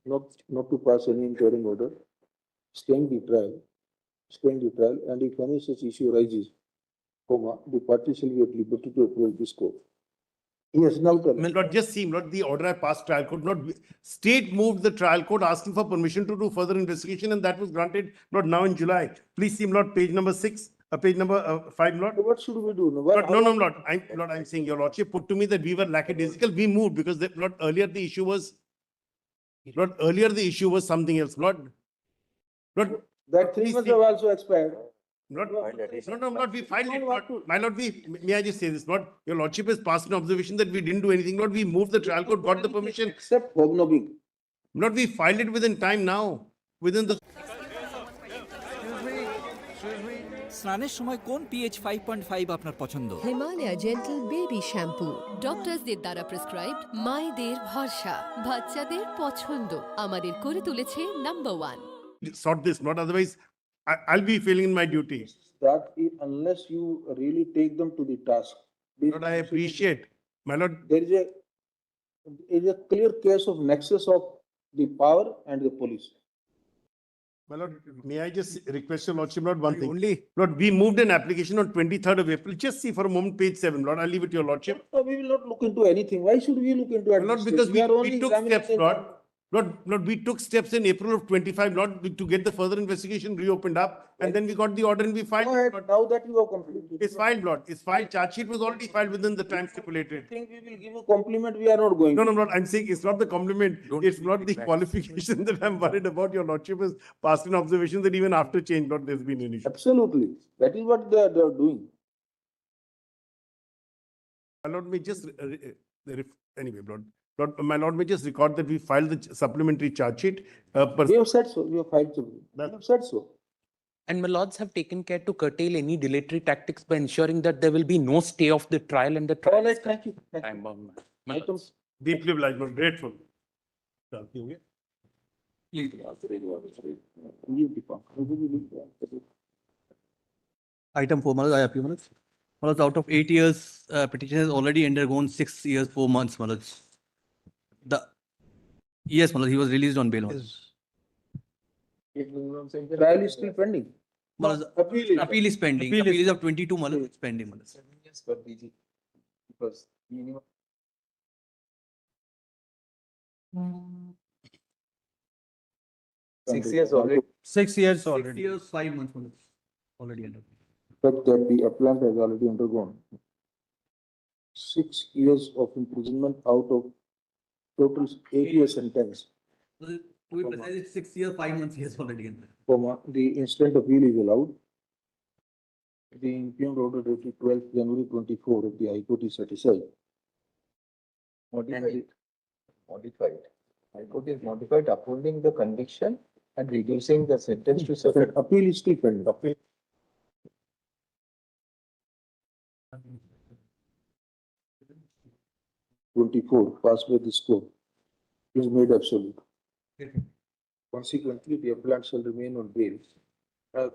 Not to pass any interim order, staying the trial, and if any such issue arises, the party shall be at liberty to approach this court. Yes, now tell me. Lord, just seem, Lord, the order I passed trial court, Lord, state moved the trial court asking for permission to do further investigation, and that was granted, Lord, now in July. Please see, Lord, page number 6, page number 5, Lord. What should we do? Lord, no, Lord, I'm saying, Your Lordship put to me that we were lackadaisical. We moved because, Lord, earlier the issue was something else, Lord. Lord, that 3 months have also expired. Lord, no, Lord, we filed it. Lord, my Lord, may I just say this, Lord, Your Lordship has passed an observation that we didn't do anything, Lord. We moved the trial court, got the permission. Except hobnobbing. Lord, we filed it within time now, within the. স্নানের সময় কোন pH 5.5 আপনার পছন্দ? Himalaya gentle baby shampoo, ডক্টরসদের দ্বারা prescribed, মায়েদের ভরসা, বাচ্চাদের পছন্দ, আমাদের করে তুলেছে number 1। Sort this, not otherwise I'll be failing in my duty. That is, unless you really take them to the task. Lord, I appreciate, my Lord. There is a clear case of nexus of the power and the police. My Lord, may I just request Your Lordship, Lord, one thing. Lord, we moved an application on 23rd of April. Just see for a moment, page 7, Lord. I'll leave it to Your Lordship. No, we will not look into anything. Why should we look into it? Lord, because we took steps, Lord. Lord, we took steps in April of 25, Lord, to get the further investigation reopened up, and then we got the order and we filed. Go ahead, now that you have completed. It's filed, Lord. It's filed. Charge sheet was already filed within the time stipulated. I think we will give a compliment. We are not going. No, Lord. I'm saying it's not the compliment. It's not the qualification that I'm worried about. Your Lordship has passed an observation that even after change, Lord, there's been an issue. Absolutely. That is what they are doing. My Lord, may just anyway, Lord. Lord, my Lord, may just record that we filed the supplementary charge sheet. We have said so. We have filed so. We have said so. And my lords have taken care to curtail any dilatory tactics by ensuring that there will be no stay of the trial and the trial. All right, thank you. Time bound, my Items lords. deeply obliged, but grateful. Item 4, Malad, I appeal, Malad. Malad, out of 8 years, petition has already undergone 6 years, 4 months, Malad. Yes, Malad, he was released on bail. Malad. Trial is still pending. Malad, appeal is pending. Appeal is of 22, Malad, it's pending, Malad. 7 years for BJP. Because minimum. Six years already. 6 years already. 6 years, 5 months, Malad. Already undergone. But that the appellant has already undergone 6 years of imprisonment out of total 8-year sentence. To be precise, it's 6 years, 5 months he has already undergone. The instant appeal is allowed. The impugned order dated 12th January 24 of the High Court is satisfied. Modified. Modified. High Court is modified, upholding the conviction and reducing the sentence to certain. Appeal is still pending. Appeal. Passed by this court is made absolute. Consequently, the appellant shall remain on bail.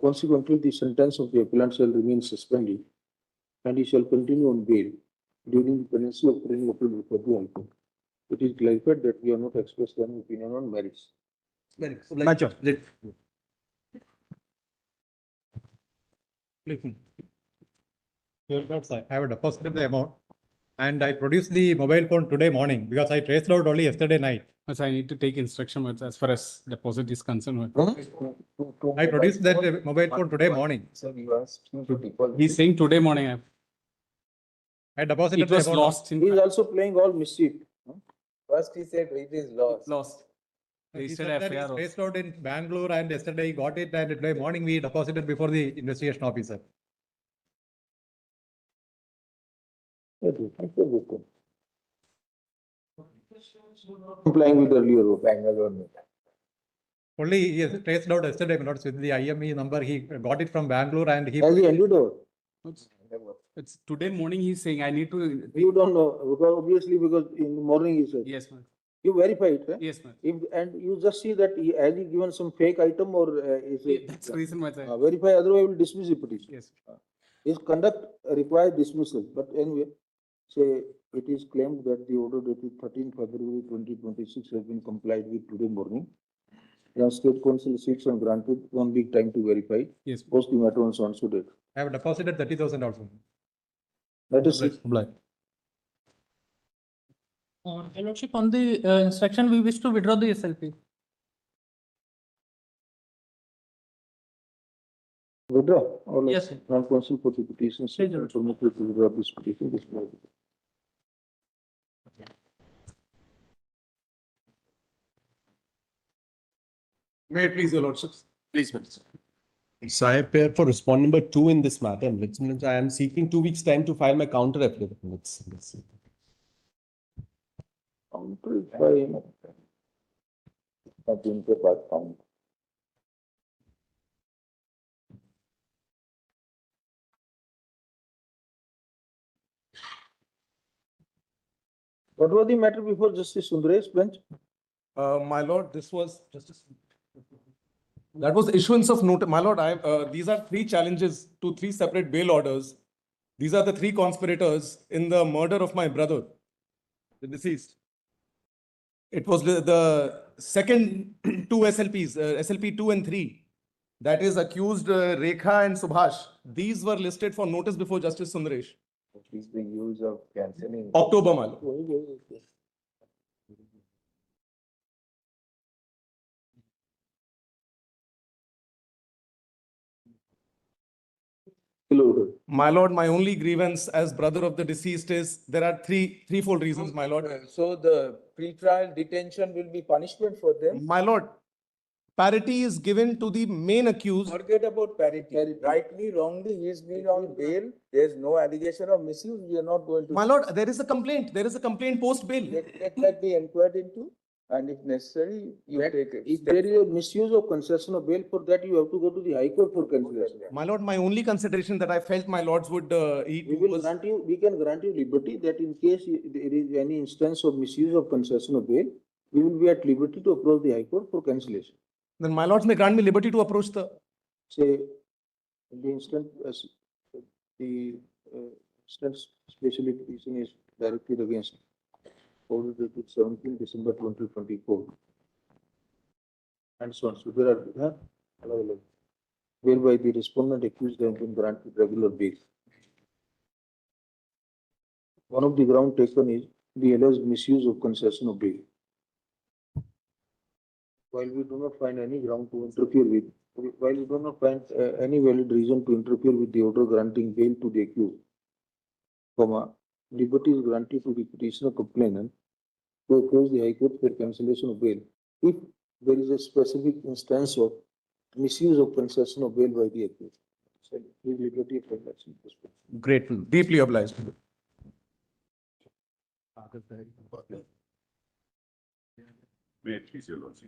Consequently, the sentence of the appellant shall remain suspended, and he shall continue on bail during the pendency of pending appeal before the High Court. It is clarified that we are not expressed any opinion on merits. Very good. Macho. Your Lords, I have deposited the amount and I produced the mobile phone today morning because I traced out only yesterday night. So I need to take instruction as far as deposit is concerned. I produced that mobile phone today morning. So you asked him to deposit. He's saying today morning. I deposited It was the amount. lost. He is also playing all mischief. First he said it is lost. Lost. He said that he traced out in Bangalore and yesterday he got it and today morning we deposited before the investigation officer. Complying with earlier Bangalore. Only he has traced out yesterday, not with the IME number. He got it from Bangalore and he. Has he ended or? It's today morning he's saying I need to. You don't know because obviously because in the morning he said. Yes, ma'am. You verify it, right? Yes, ma'am. And you just see that he has he given some fake item or is it? That's the reason why. Verify, otherwise will dismiss the petition. Yes. His conduct requires dismissal, but anyway, say it is claimed that the order dated 13 February 2026 has been complied with today morning. The State Council seats and granted 1 week time to verify. Yes. Post the matter on so date. I have deposited 30,000 also. Let us see. Your Lordship, on the instruction, we wish to withdraw the SLP. Withdraw all Yes, sir. non-counsel for the petition. Permitted to withdraw this petition. May it please your Lordship. Please, Minister. So I appear for respondent number 2 in this matter, in which means I am seeking 2 weeks' time to file my counter affidavit. Counter is by not in the past count. What was the matter before Justice Sundaresh bench? My lord, this was justice. That was issuance of notice. My lord, these are 3 challenges to 3 separate bail orders. These are the 3 conspirators in the murder of my brother, the deceased. It was the second 2 SLPs, SLP 2 and 3, that is accused Rekha and Subhash. These were listed for notice before Justice Sundaresh. What is the use of cancelling? October, my lord. My lord, my only grievance as brother of the deceased is there are threefold reasons, my lord. So the pre-trial detention will be punishment for them? My lord, parity is given to the main accused. Forget about parity. Rightly, wrongly, he is being on bail. There is no allegation of misuse. We are not going to. My lord, there is a complaint. There is a complaint post bail. Let that be inquired into. And if necessary, you That take. if there is a misuse of concession of bail, for that you have to go to the High Court for cancellation. My lord, my only consideration that I felt my lords would heed We will was. grant you, we can grant you liberty that in case there is any instance of misuse of concession of bail, we will be at liberty to approach the High Court for cancellation. Then my lords may grant me liberty to approach the. Say, in the instant, the instance specially petition is directed against order dated 17 December 2024. And so on. So there are, whereby the respondent accused have been granted regular bail. One of the ground taken is the alleged misuse of concession of bail. While we do not find any ground to interfere with, while we do not find any valid reason to interfere with the order granting bail to the accused, liberty is granted to the petitioner complainant to approach the High Court for cancellation of bail if there is a specific instance of misuse of concession of bail by the accused. So, with liberty of transaction. Grateful, deeply obliged.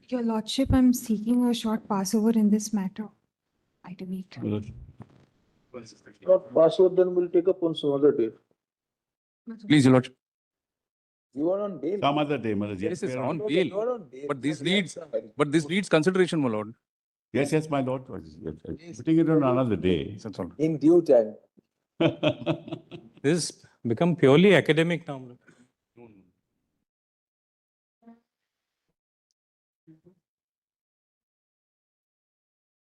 Your Lordship, I'm seeking a short passover in this matter. Item 8. Not password, then we'll take up on some other date. Please, your lordship. You are on bail. Some other day, Madam. Yes, it's on No, bail. you are on bail. But this needs consideration, my lord. Yes, yes, my lord. Putting it on another day. That's all. In due time. This become purely academic now.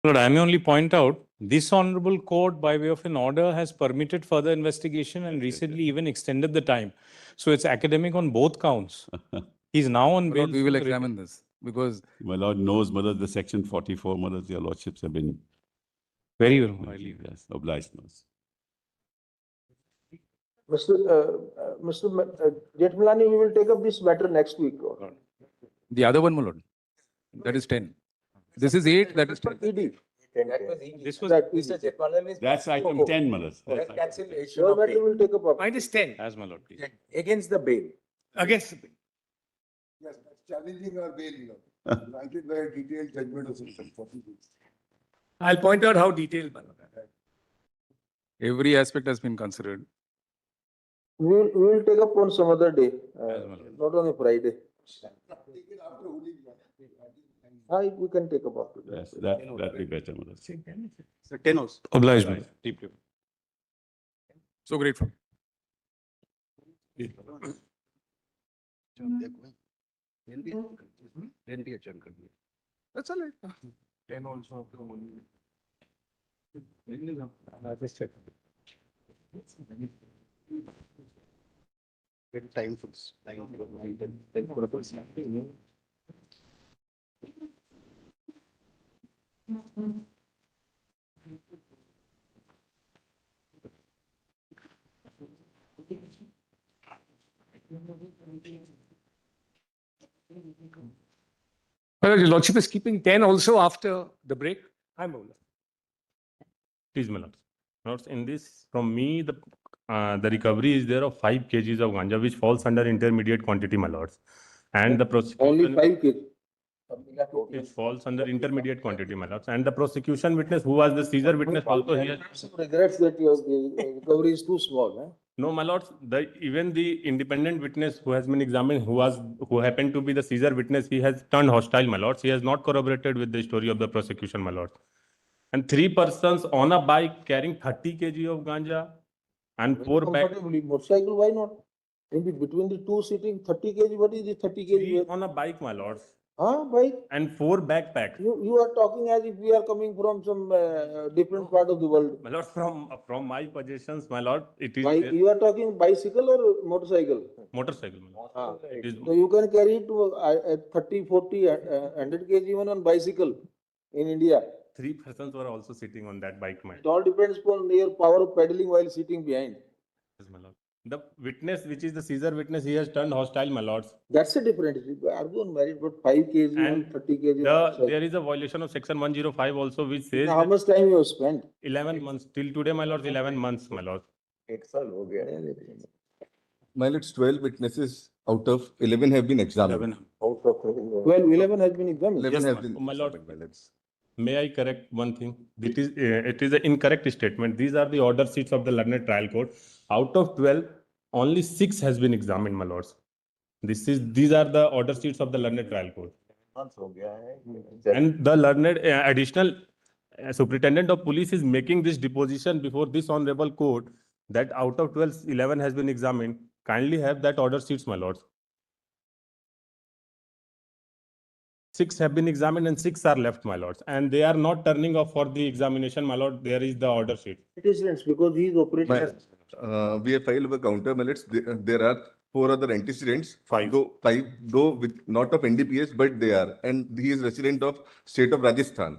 Lord, I may only point out, this honorable court by way of an order has permitted further investigation and recently even extended the time. So it's academic on both counts. He's now on bail. We will examine this because. My lord knows, Mother, the section 44, Mother, your lordships have been Very well. yes, obliged knows. Mr. Jetmalani, we will take up this matter next week. The other one, my lord. That is 10. This is 8, that is 10. This was Mr. Jetmalani's. That's item 10, Mother. That cancellation Your of matter bail. will take up. Mine is 10. As my lord, please. Against the bail. Against the bail. Yes, that's challenging our bail, granted by a detailed judgment of section 42. I'll point out how detailed. Every aspect has been considered. We will take up on some other day, not on a Friday. We can take up after that. Yes, that'd be better, Mother. So 10 also. Obliged, my lord. Deeply. So grateful. That's all right. 10 also after the morning. Get time for this. Well, your lordship is keeping 10 also after the break. I'm over. Please, my lord. Lords, in this, from me, the recovery is there of 5 kgs of ganja, which falls under intermediate quantity, my lords. And the prosecution. Only 5 kg. It falls under intermediate quantity, my lords. And the prosecution witness, who was the Caesar witness, also here. Regrets that your recovery is too small. No, my lords, even the independent witness who has been examined, who happened to be the Caesar witness, he has turned hostile, my lords. He has not corroborated with the story of the prosecution, my lords. And 3 persons on a bike carrying 30 kg of ganja and 4 bags. Motorcycle, why not? Between the two sitting, 30 kg, what is the 30 kg? 3 on a bike, my lords. Bike? And 4 backpacks. You are talking as if we are coming from some different part of the world. My lord, from my possessions, my lord, it is. You are talking bicycle or motorcycle? Motorcycle, my lord. So you can carry it to 30, 40, 100 kg even on bicycle in India. 3 persons were also sitting on that bike, my lord. It all depends upon your power of pedaling while sitting behind. Yes, my lord. The witness, which is the Caesar witness, he has turned hostile, my lords. That's a different issue. Argue on merit, but 5 kg and 30 kg. There is a violation of section 105 also, which says. How much time you have spent? 11 months. Till today, my lords, 11 months, my lord. एक साल हो गया. My lords, 12 witnesses out of 11 have been examined. Out of 11 has been examined. 11 have been. My lord. examined. Let's- May I correct one thing? It is an incorrect statement. These are the order sheets of the learned trial court. Out of 12, only 6 has been examined, my lords. These are the order sheets of the learned trial court. And the learned additional superintendent of police is making this deposition before this honorable court that out of 12, 11 has been examined. Kindly have that order sheets, my lords. 6 have been examined and 6 are left, my lords. And they are not turning up for the examination, my lord. There is the order sheet. Antecedents, because he is operating. we have filed a counter millets. There are 4 other antecedents. 5 though with not of NDPS, but they are. And he is resident of state of Rajasthan.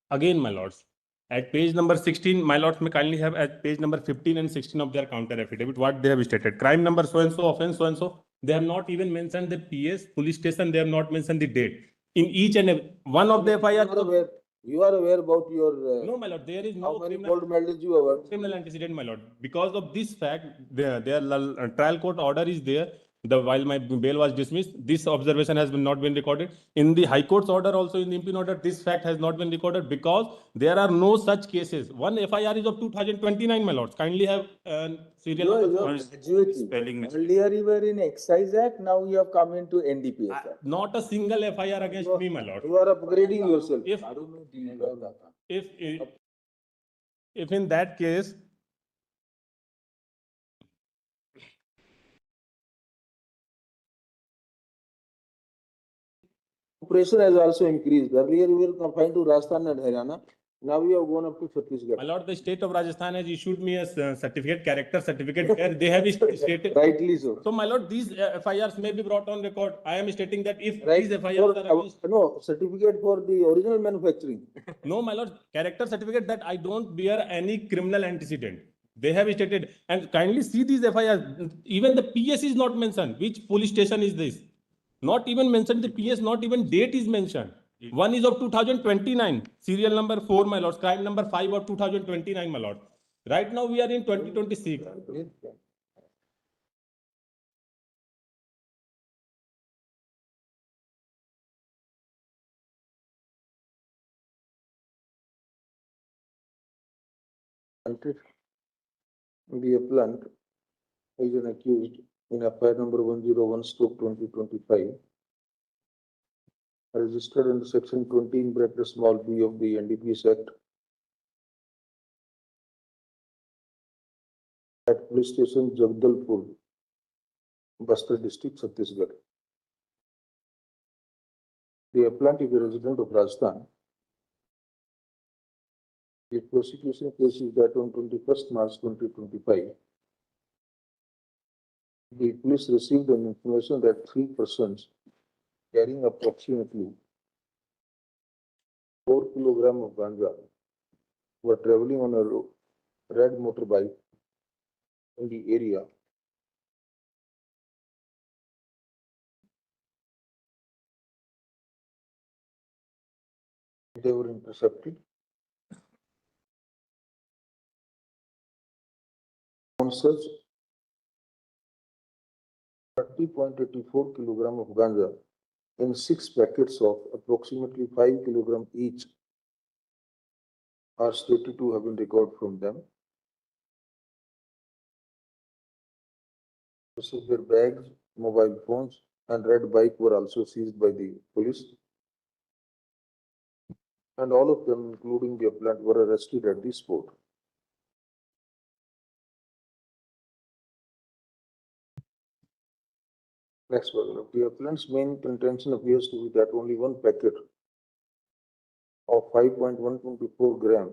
Again, my lords, at page number 16, my lords may kindly have at page number 15 and 16 of their counter affidavit, what they have stated. Crime number so-and-so, offense so-and-so. They have not even mentioned the PS, police station. They have not mentioned the date. In each and every one of the FIR. You are aware about your. No, my lord, there is no how many criminal, gold medals you have? criminal antecedent, my lord. Because of this fact, their trial court order is there. While my bail was dismissed, this observation has not been recorded. In the High Court's order, also in the impugn order, this fact has not been recorded because there are no such cases. One FIR is of 2029, my lords. Kindly have serial number. Spelling earlier you were in Excise Act, now you have come into NDPS Act. Not a single FIR against me, my lord. You are upgrading yourself. If in that case, Operation has also increased. Earlier you were confined to Rajasthan and Haryana. Now we have gone up to Chhattisgarh. my lord, the state of Rajasthan has issued me a certificate, character certificate, where they have stated. Rightly so. So, my lord, these FIRs may be brought on record. I am stating that if Right. these FIRs are against. No, certificate for the original manufacturing. No, my lord, character certificate that I don't bear any criminal antecedent. They have stated, and kindly see these FIRs. Even the PS is not mentioned. Which police station is this? Not even mentioned the PS, not even date is mentioned. One is of 2029, serial number 4, my lord, crime number 5 of 2029, my lord. Right now we are in 2026. The appellant is an accused in FIR number 101/2025, registered under section 20 in bracket small b of the NDPS Act at police station Jagdalpur, Bastar district, Chhattisgarh. The appellant is a resident of Rajasthan. The prosecution case is that on 21st March 2025, the police received an information that 3 persons carrying approximately 4 kilograms of ganja were traveling on a red motorbike in the area. They were intercepted. On such 30.84 kilograms of ganja in 6 packets of approximately 5 kilograms each are stated to have been recovered from them. Their bags, mobile phones, and red bike were also seized by the police. And all of them, including the appellant, were arrested at the spot. Next paragraph. The appellant's main contention appears to be that only one packet of 5.124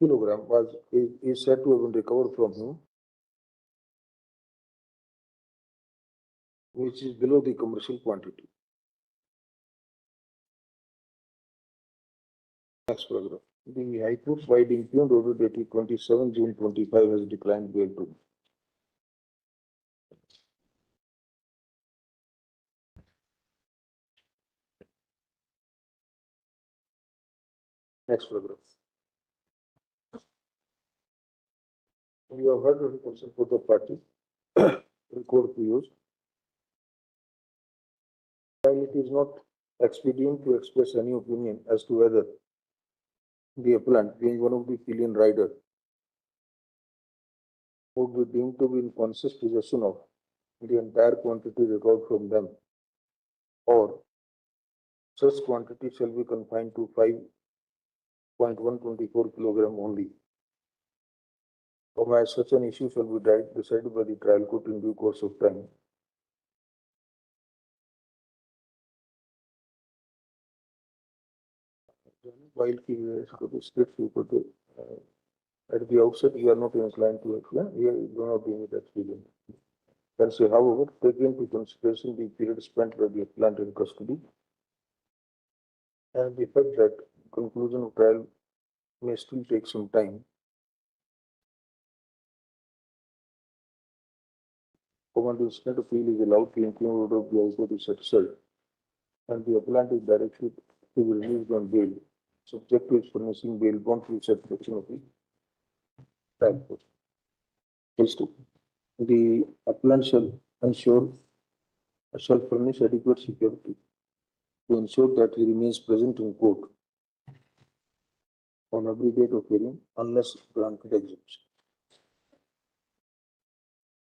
kilogram is said to have been recovered from him, which is below the commercial quantity. Next paragraph. The High Court, by the impugned order dated 27 June 25, has declined bail to. Next paragraph. We have heard the request for the party, record to use. While it is not expedient to express any opinion as to whether the appellant, being one of the pillion rider, would be deemed to be in conscious possession of the entire quantity recovered from them, or such quantity shall be confined to 5.124 kilogram only. Or as such an issue shall be decided by the trial court in due course of time. While at the outset, we are not inclined to explain, we do not deem it expedient. Can say, however, take into consideration the period spent by the appellant in custody and the fact that conclusion of trial may still take some time. Command instant appeal is allowed to include order of the High Court is satisfied, and the appellant is directed to be released on bail, subject to his furnishing bail bond to the satisfaction of the trial court. Case 2. The appellant shall furnish adequate security to ensure that he remains present in court on every date of hearing unless granted exemption.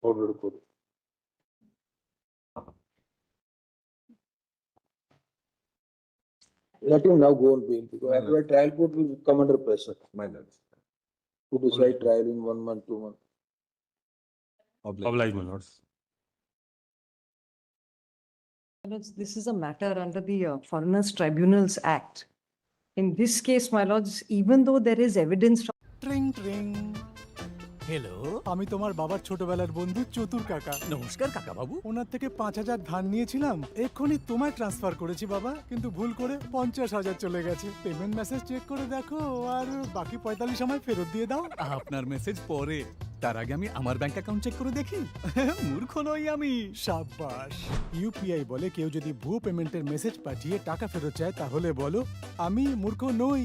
Order recorded. Let him now go on bail because after trial court will come under pressure. My lord. To decide trial in 1 month, 2 months. Oblige, my lords. My lords, this is a matter under the Foreigners Tribunals Act. In this case, my lords, even though there is evidence from ট্রিং ট্রিং hello আমি তোমার বাবার ছোটবেলার বন্ধু চতুর কাকা নমস্কার কাকা বাবু ওনার থেকে 5,000 ধার নিয়েছিলাম এক্ষুনি তোমায় ট্রান্সফার করেছি বাবা কিন্তু ভুল করে 50,000 চলে গেছে পেমেন্ট মেসেজ চেক করে দেখো আর বাকি 45 সময় ফেরত দিয়ে দাও আপনার মেসেজ পরে তার আগে আমি আমার ব্যাংক অ্যাকাউন্ট চেক করে দেখি মূর্খ নই আমি শাবাশ ইউপিআই বলে কেউ যদি ভুয়ো পেমেন্টের মেসেজ পাঠিয়ে টাকা ফেরত চায় তাহলে বলো আমি মূর্খ নই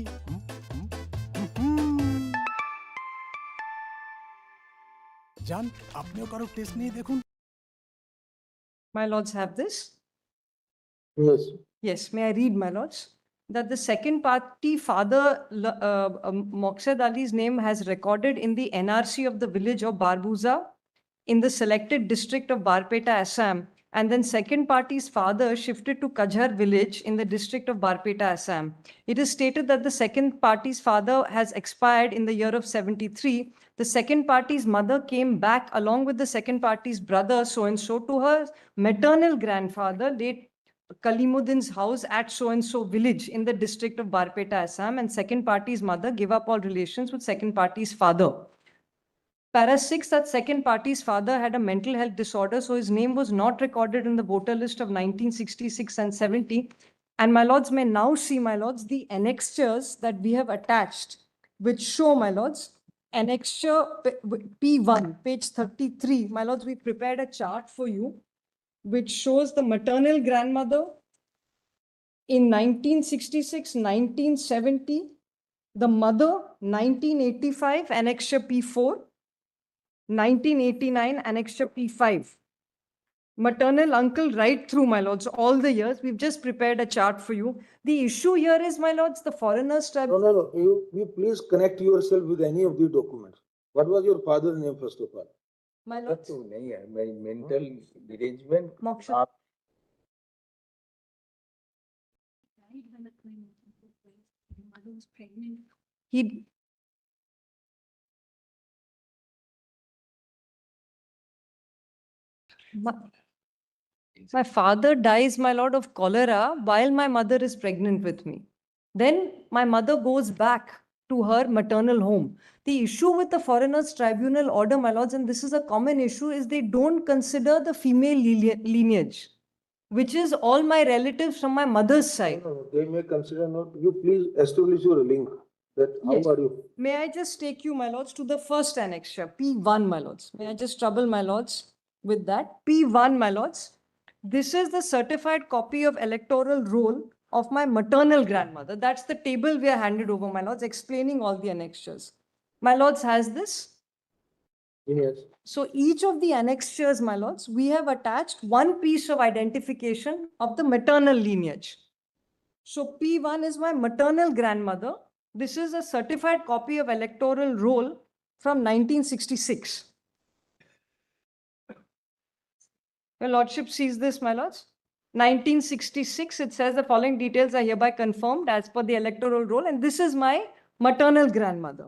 জান আপনিও কারো টেস্ট নিয়ে দেখুন my lords have this. Yes. Yes, may I read, my lords? That the second party father, Moqsed Ali's name has recorded in the NRC of the village of Barbuza in the selected district of Barpeta, Assam. And then second party's father shifted to Kajhar village in the district of Barpeta, Assam. It is stated that the second party's father has expired in the year of 73. The second party's mother came back along with the second party's brother, so-and-so, to her maternal grandfather, late Kalimuddin's house at so-and-so village in the district of Barpeta, Assam. And second party's mother gave up all relations with second party's father. Para 6, that second party's father had a mental health disorder, so his name was not recorded in the voter list of 1966 and 70. And my lords may now see, my lords, the annexures that we have attached, which show, my lords, annexure P1, page 33. My lords, we prepared a chart for you, which shows the maternal grandmother in 1966, 1970, the mother, 1985, annexure P4, 1989, annexure P5. Maternal uncle right through, my lords, all the years. We've just prepared a chart for you. The issue here is, my lords, the foreigners tribunal. No. You please connect yourself with any of the documents. What was your father's name, first of all? My lords. तो नहीं है my mental derangement Moksha. He My father dies, my lord, of cholera while my mother is pregnant with me. Then my mother goes back to her maternal home. The issue with the Foreigners Tribunal order, my lords, and this is a common issue, is they don't consider the female lineage, which is all my relatives from my mother's side. No, they may consider not. You please establish your link. That Yes. how are you? May I just take you, my lords, to the first annexure, P1, my lords. May I just trouble my lords with that? P1, my lords. This is the certified copy of electoral roll of my maternal grandmother. That's the table we are handed over, my lords, explaining all the annexures. My lords has this. Yes. So each of the annexures, my lords, we have attached one piece of identification of the maternal lineage. So P1 is my maternal grandmother. This is a certified copy of electoral roll from 1966. Your lordship sees this, my lords. 1966, it says the following details are hereby confirmed as per the electoral roll, and this is my maternal grandmother.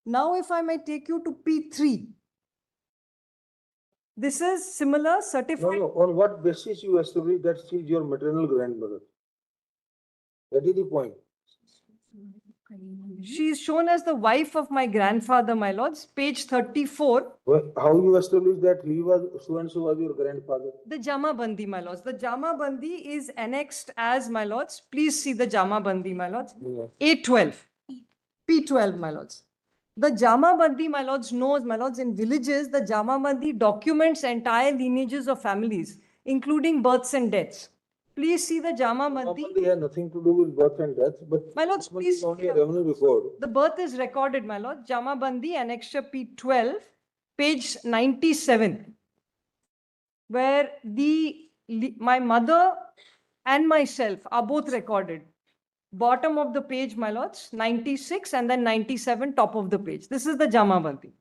Now, if I may take you to P3. This is similar No, certified. no, on what basis you establish that she is your maternal grandmother? That is the point. She is shown as the wife of my grandfather, my lords, page 34. How you establish that he was, so and so was your grandfather? The Jama Bandi, my lords. The Jama Bandi is annexed as, my lords. Please see the Jama Bandi, my lords. A12. P12, my lords. The Jama Bandi, my lords, knows, my lords, in villages, the Jama Bandi documents entire lineages of families, including births and deaths. Please see the Jama Bandi. They have nothing to do with birth and death, but My lords, please. only a revenue record. The birth is recorded, my lord. Jama Bandi, annexure P12, page 97, where my mother and myself are both recorded. Bottom of the page, my lords, 96, and then 97, top of the page. This is the Jama Bandi.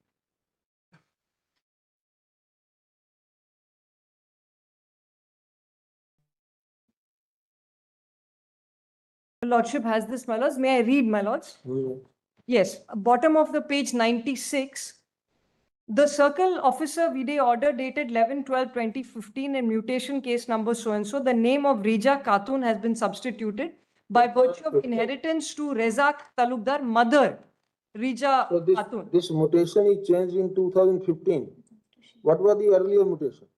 Your lordship has this, my lords. May I read, my lords? Yes, bottom of the page 96. The circle officer vide order dated 11/12/2015 in mutation case number so and so. The name of Rija Khatun has been substituted by virtue of inheritance to Rezak Talukdar, mother Rija So Khatun. this mutation is changed in 2015. What was the earlier mutation?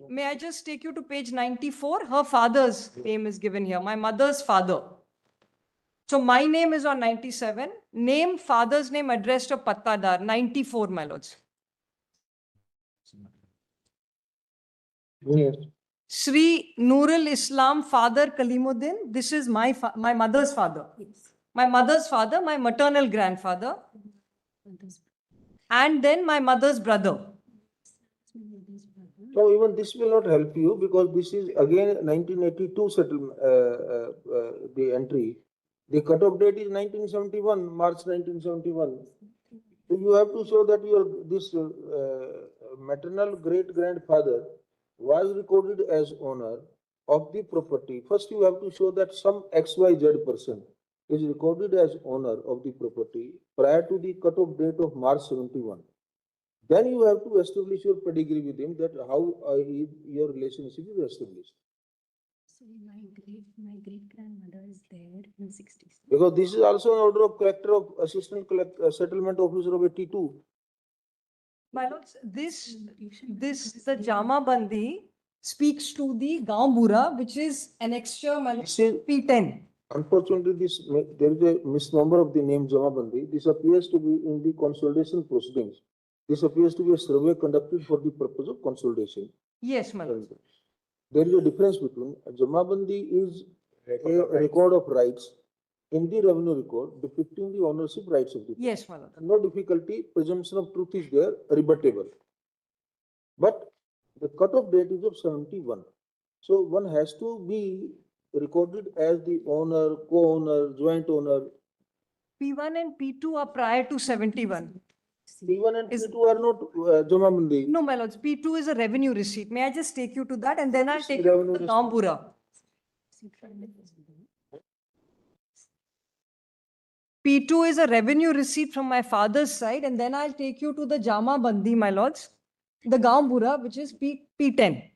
May I just take you to page 94? Her father's name is given here, my mother's father. So my name is on 97. Name, father's name, address to Pattadar, 94, my lords. Yes. Sri Nurul Islam, father Kalimuddin. This is my mother's father. My mother's father, my maternal grandfather. And then my mother's brother. So even this will not help you because this is again 1982 settlement, the entry. The cutoff date is 1971, March 1971. So you have to show that this maternal great grandfather was recorded as owner of the property. First, you have to show that some XYZ person is recorded as owner of the property prior to the cutoff date of March 71. Then you have to establish your pedigree with him, that how your relationship is established. So my great grandmother is there in 60s. Because this is also an order of collector of assistant settlement officer of 82. My lords, the Jama Bandi speaks to the Gaumbura, which is annexure, my lords, P10. Unfortunately, there is a misnomer of the name Jama Bandi. This appears to be in the consolidation proceedings. This appears to be a survey conducted for the purpose of consolidation. Yes, my lord. There is a difference between Jama Bandi is a record of rights in the revenue record depicting the ownership rights of the person. Yes, my lord. No difficulty, presumption of truth is there, rebuttable. But the cutoff date is of 71. So one has to be recorded as the owner, co-owner, joint owner. P1 and P2 are prior to 71. P1 and P2 are not Jama Bandi. No, my lords, P2 is a revenue receipt. May I just take you to that and then I'll take you to the Gaumbura. P2 is a revenue receipt from my father's side and then I'll take you to the Jama Bandi, my lords. The Gaumbura, which is P10.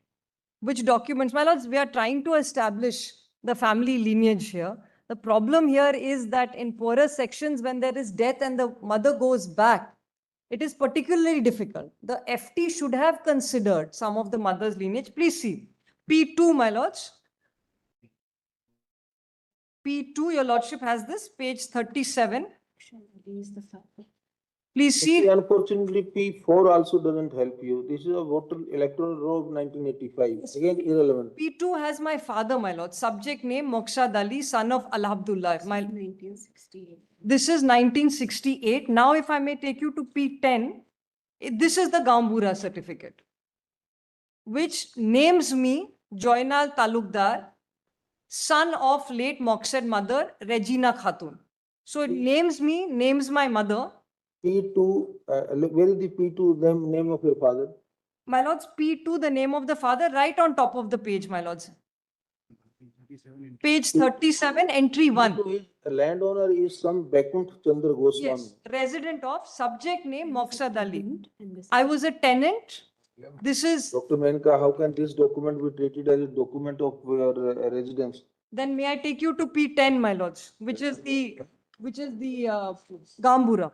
Which documents, my lords, we are trying to establish the family lineage here. The problem here is that in poorer sections, when there is death and the mother goes back, it is particularly difficult. The FT should have considered some of the mother's lineage. Please see. P2, my lords. P2, your lordship has this, page 37. Please see. Unfortunately, P4 also doesn't help you. This is a voter electoral roll of 1985. Yes. Again, irrelevant. P2 has my father, my lord. Subject name, Moqshad Ali, son of Alhamdulillah. 1968. This is 1968. Now, if I may take you to P10, This is the Gambura certificate, which names me Joynal Talukdar, son of late Moksed mother, Regina Khatun. So it names me, names my mother. P2, where is the P2 name of your father? My lords, P2, the name of the father, right on top of the page, my lords. Page 37, entry 1. The landowner is some Bekunt Chandra Goswami. Yes, resident of, subject name Moksad Ali. I was a tenant. This is. Dr. Menka, how can this document be treated as a document of your residence? Then may I take you to P10, my lords, which is the Gambura.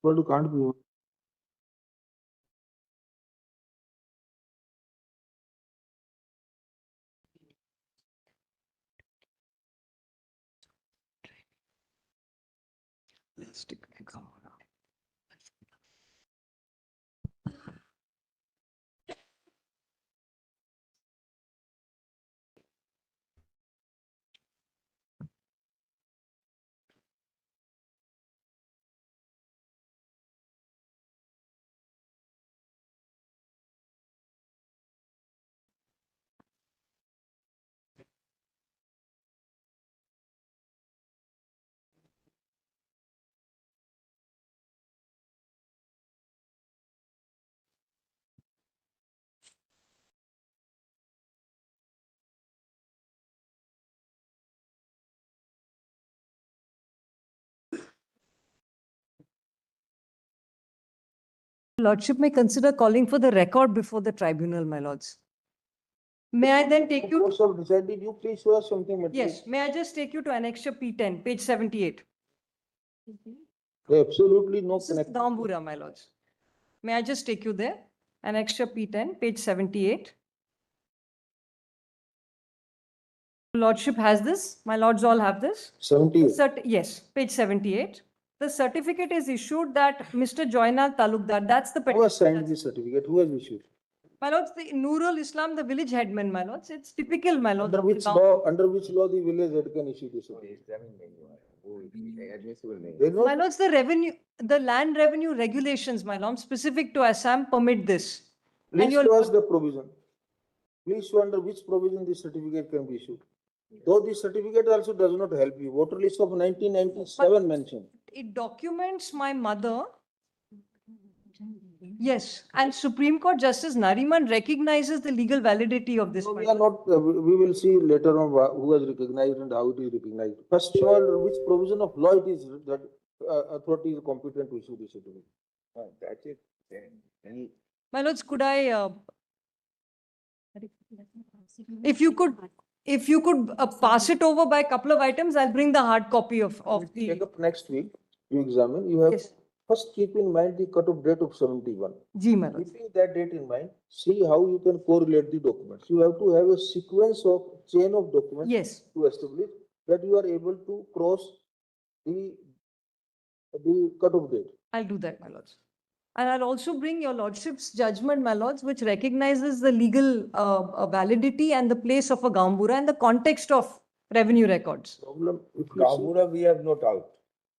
But you can't be. Let's take a Gambura. Lordship may consider calling for the record before the tribunal, my lords. May I then take you? Of decided you please show us something material. Yes, may I just take you to annexure P10, page 78? Absolutely no This is connection. Gambura, my lords. May I just take you there? Annexure P10, page 78. Lordship has this. My lords all have this. 78. Yes, page 78. The certificate is issued that Mr. Joynal Talukdar, that's the Who has petition. signed this certificate? Who has issued? My lords, the Nurul Islam, the village headman, my lords. It's typical, my lords. Under which law? Under which law the village head can issue this certificate? They know. My lords, the land revenue regulations, my lords, specific to Assam permit this. Please show us the provision. Please show under which provision this certificate can be issued. Though this certificate also does not help you. Voter list of 1997 mentioned. It documents my mother. Yes, and Supreme Court Justice Nariman recognizes the legal validity of this. No, we are not, we will see later on who has recognized and how it is recognized. First show under which provision of law it is that authority is competent to issue this certificate. That's it. Then My lords, could I, if you could pass it over by a couple of items, I'll bring the hard copy of the. Take up next week, you examine, you have Yes. first keep in mind the cut-off date of 71. Ji, my lords. Keeping that date in mind, see how you can correlate the documents. You have to have a sequence of chain of documents. Yes. To establish that you are able to cross the cut-off date. I'll do that, my lords. And I'll also bring your lordship's judgment, my lords, which recognizes the legal validity and the place of a Gambura and the context of revenue records. Problem. Gambura, we have no doubt.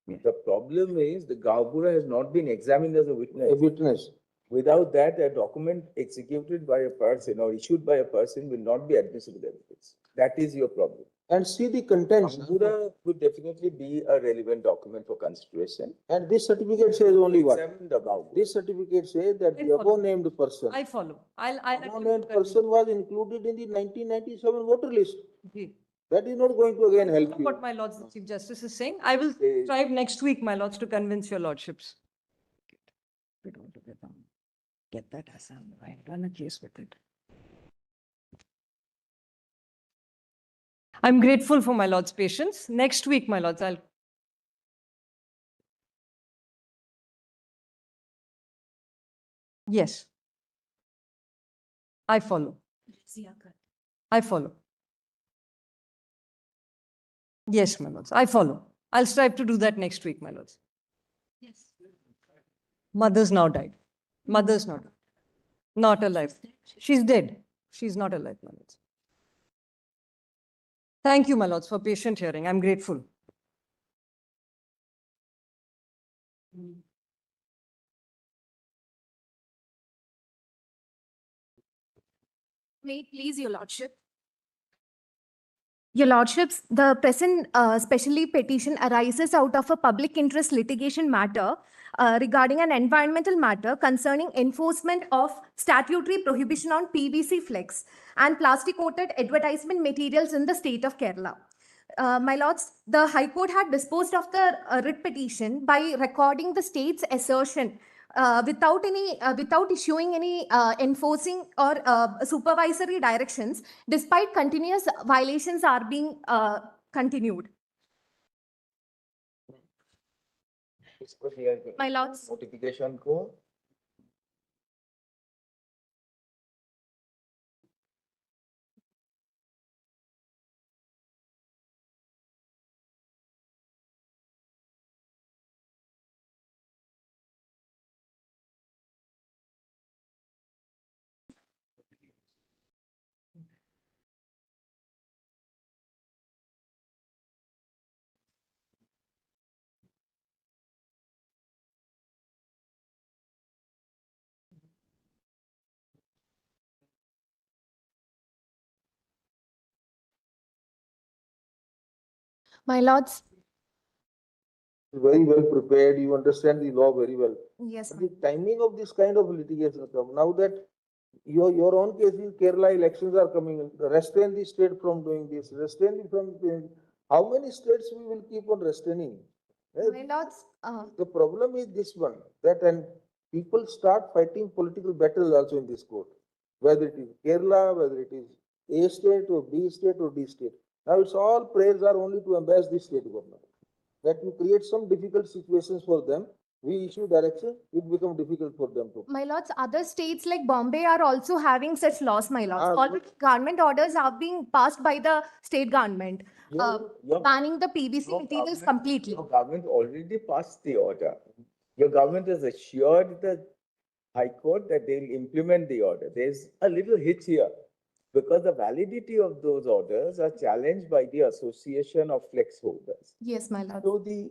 The problem is the Gambura has not been examined as a witness. A witness. Without that, a document executed by a person or issued by a person will not be admissible evidence. That is your problem. And see the contents. Gambura would definitely be a relevant document for consideration. And this certificate says only what? Examined about. This certificate says that the above named person. I follow. I'll Above named person was included in the 1997 voter list. Ji. That is not going to again help you. What my lords, the Chief Justice is saying. I will strive next week, my lords, to convince your lordships. We don't get that Assam, right? Run a case with it. I'm grateful for my lord's patience. Next week, my lords, I'll. Yes. I follow. I follow. Yes, my lords, I follow. I'll strive to do that next week, my lords. Yes. Mother's now died. Mother's not. Not alive. She's dead. She's not alive, my lords. Thank you, my lords, for patient hearing. I'm grateful. Wait, please, Your Lordship. Your Lordships, the present specially petition arises out of a public interest litigation matter regarding an environmental matter concerning enforcement of statutory prohibition on PVC flex and plastic coated advertisement materials in the state of Kerala. My lords, the High Court had disposed of the writ petition by recording the state's assertion without issuing any enforcing or supervisory directions, despite continuous violations are being continued. My lords. Notification को My lords. Very well prepared, you understand the law very well. Yes. The timing of this kind of litigation come now that your own case is Kerala elections are coming, restrain the state from doing this, restrain it from doing. How many states we will keep on restraining? My lords. The problem is this one, that and people start fighting political battles also in this court, whether it is Kerala, whether it is A state or B state or D state. Now it's all prayers are only to embarrass the state government. That you create some difficult situations for them, we issue direction, it becomes difficult for them to. My lords, other states like Bombay are also having such laws, my lords. Already government orders are being passed by the state government, banning the PVC materials completely. Your government already passed the order. Your government has assured the High Court that they will implement the order. There's a little hitch here because the validity of those orders are challenged by the Association of Flex Holders. Yes, my lord. So the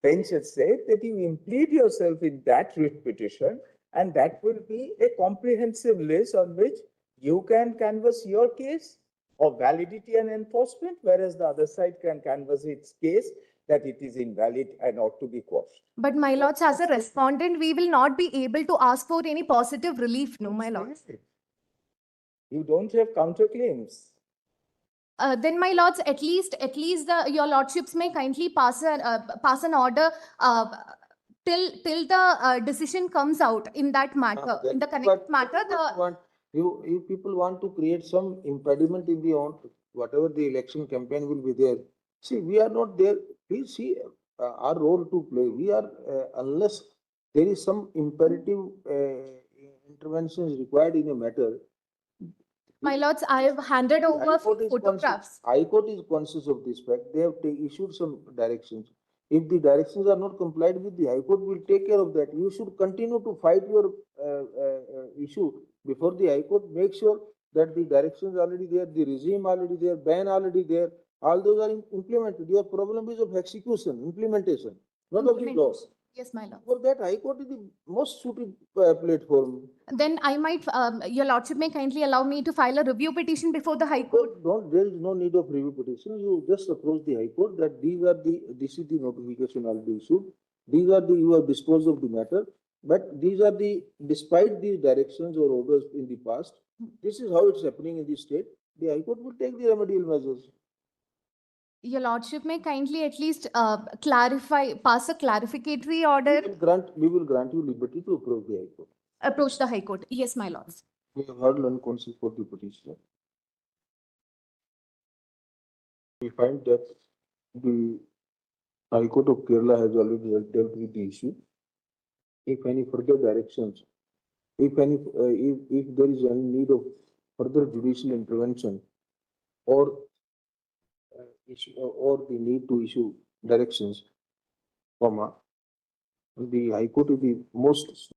bench has said that you implead yourself in that writ petition, and that will be a comprehensive list on which you can canvass your case of validity and enforcement, whereas the other side can canvass its case that it is invalid and ought to be quashed. But my lords, as a respondent, we will not be able to ask for any positive relief, no, my lords. You don't have counterclaims. Then, my lords, at least your lordships may kindly pass an order till the decision comes out in that matter, in the connected matter. You people want to create some impediment in the own, whatever the election campaign will be there. See, we are not there. Please see our role to play. We are, unless there is some imperative interventions required in a matter. My lords, I have handed over photographs. High Court is conscious of this fact. They have issued some directions. If the directions are not complied with, the High Court will take care of that. You should continue to fight your issue before the High Court. Make sure that the directions already there, the regime already there, ban already there. All those are implemented. Your problem is of execution, implementation, not of the laws. Yes, my lord. For that, High Court is the most suited platform. Then I might, your lordship may kindly allow me to file a review petition before the High Court. There is no need of review petition. You just approach the High Court that this is the notification already issued. You have disposed of the matter. But these are despite these directions or orders in the past, this is how it's happening in the state. The High Court will take the remedial measures. Your lordship may kindly at least pass a clarificatory order. We will grant you liberty to approach the High Court. Approach the High Court. Yes, my lords. We have heard one counsel for the petitioner. We find that the High Court of Kerala has already dealt with the issue. If any further directions, if there is any need of further judicial intervention or the need to issue directions, the High Court is the most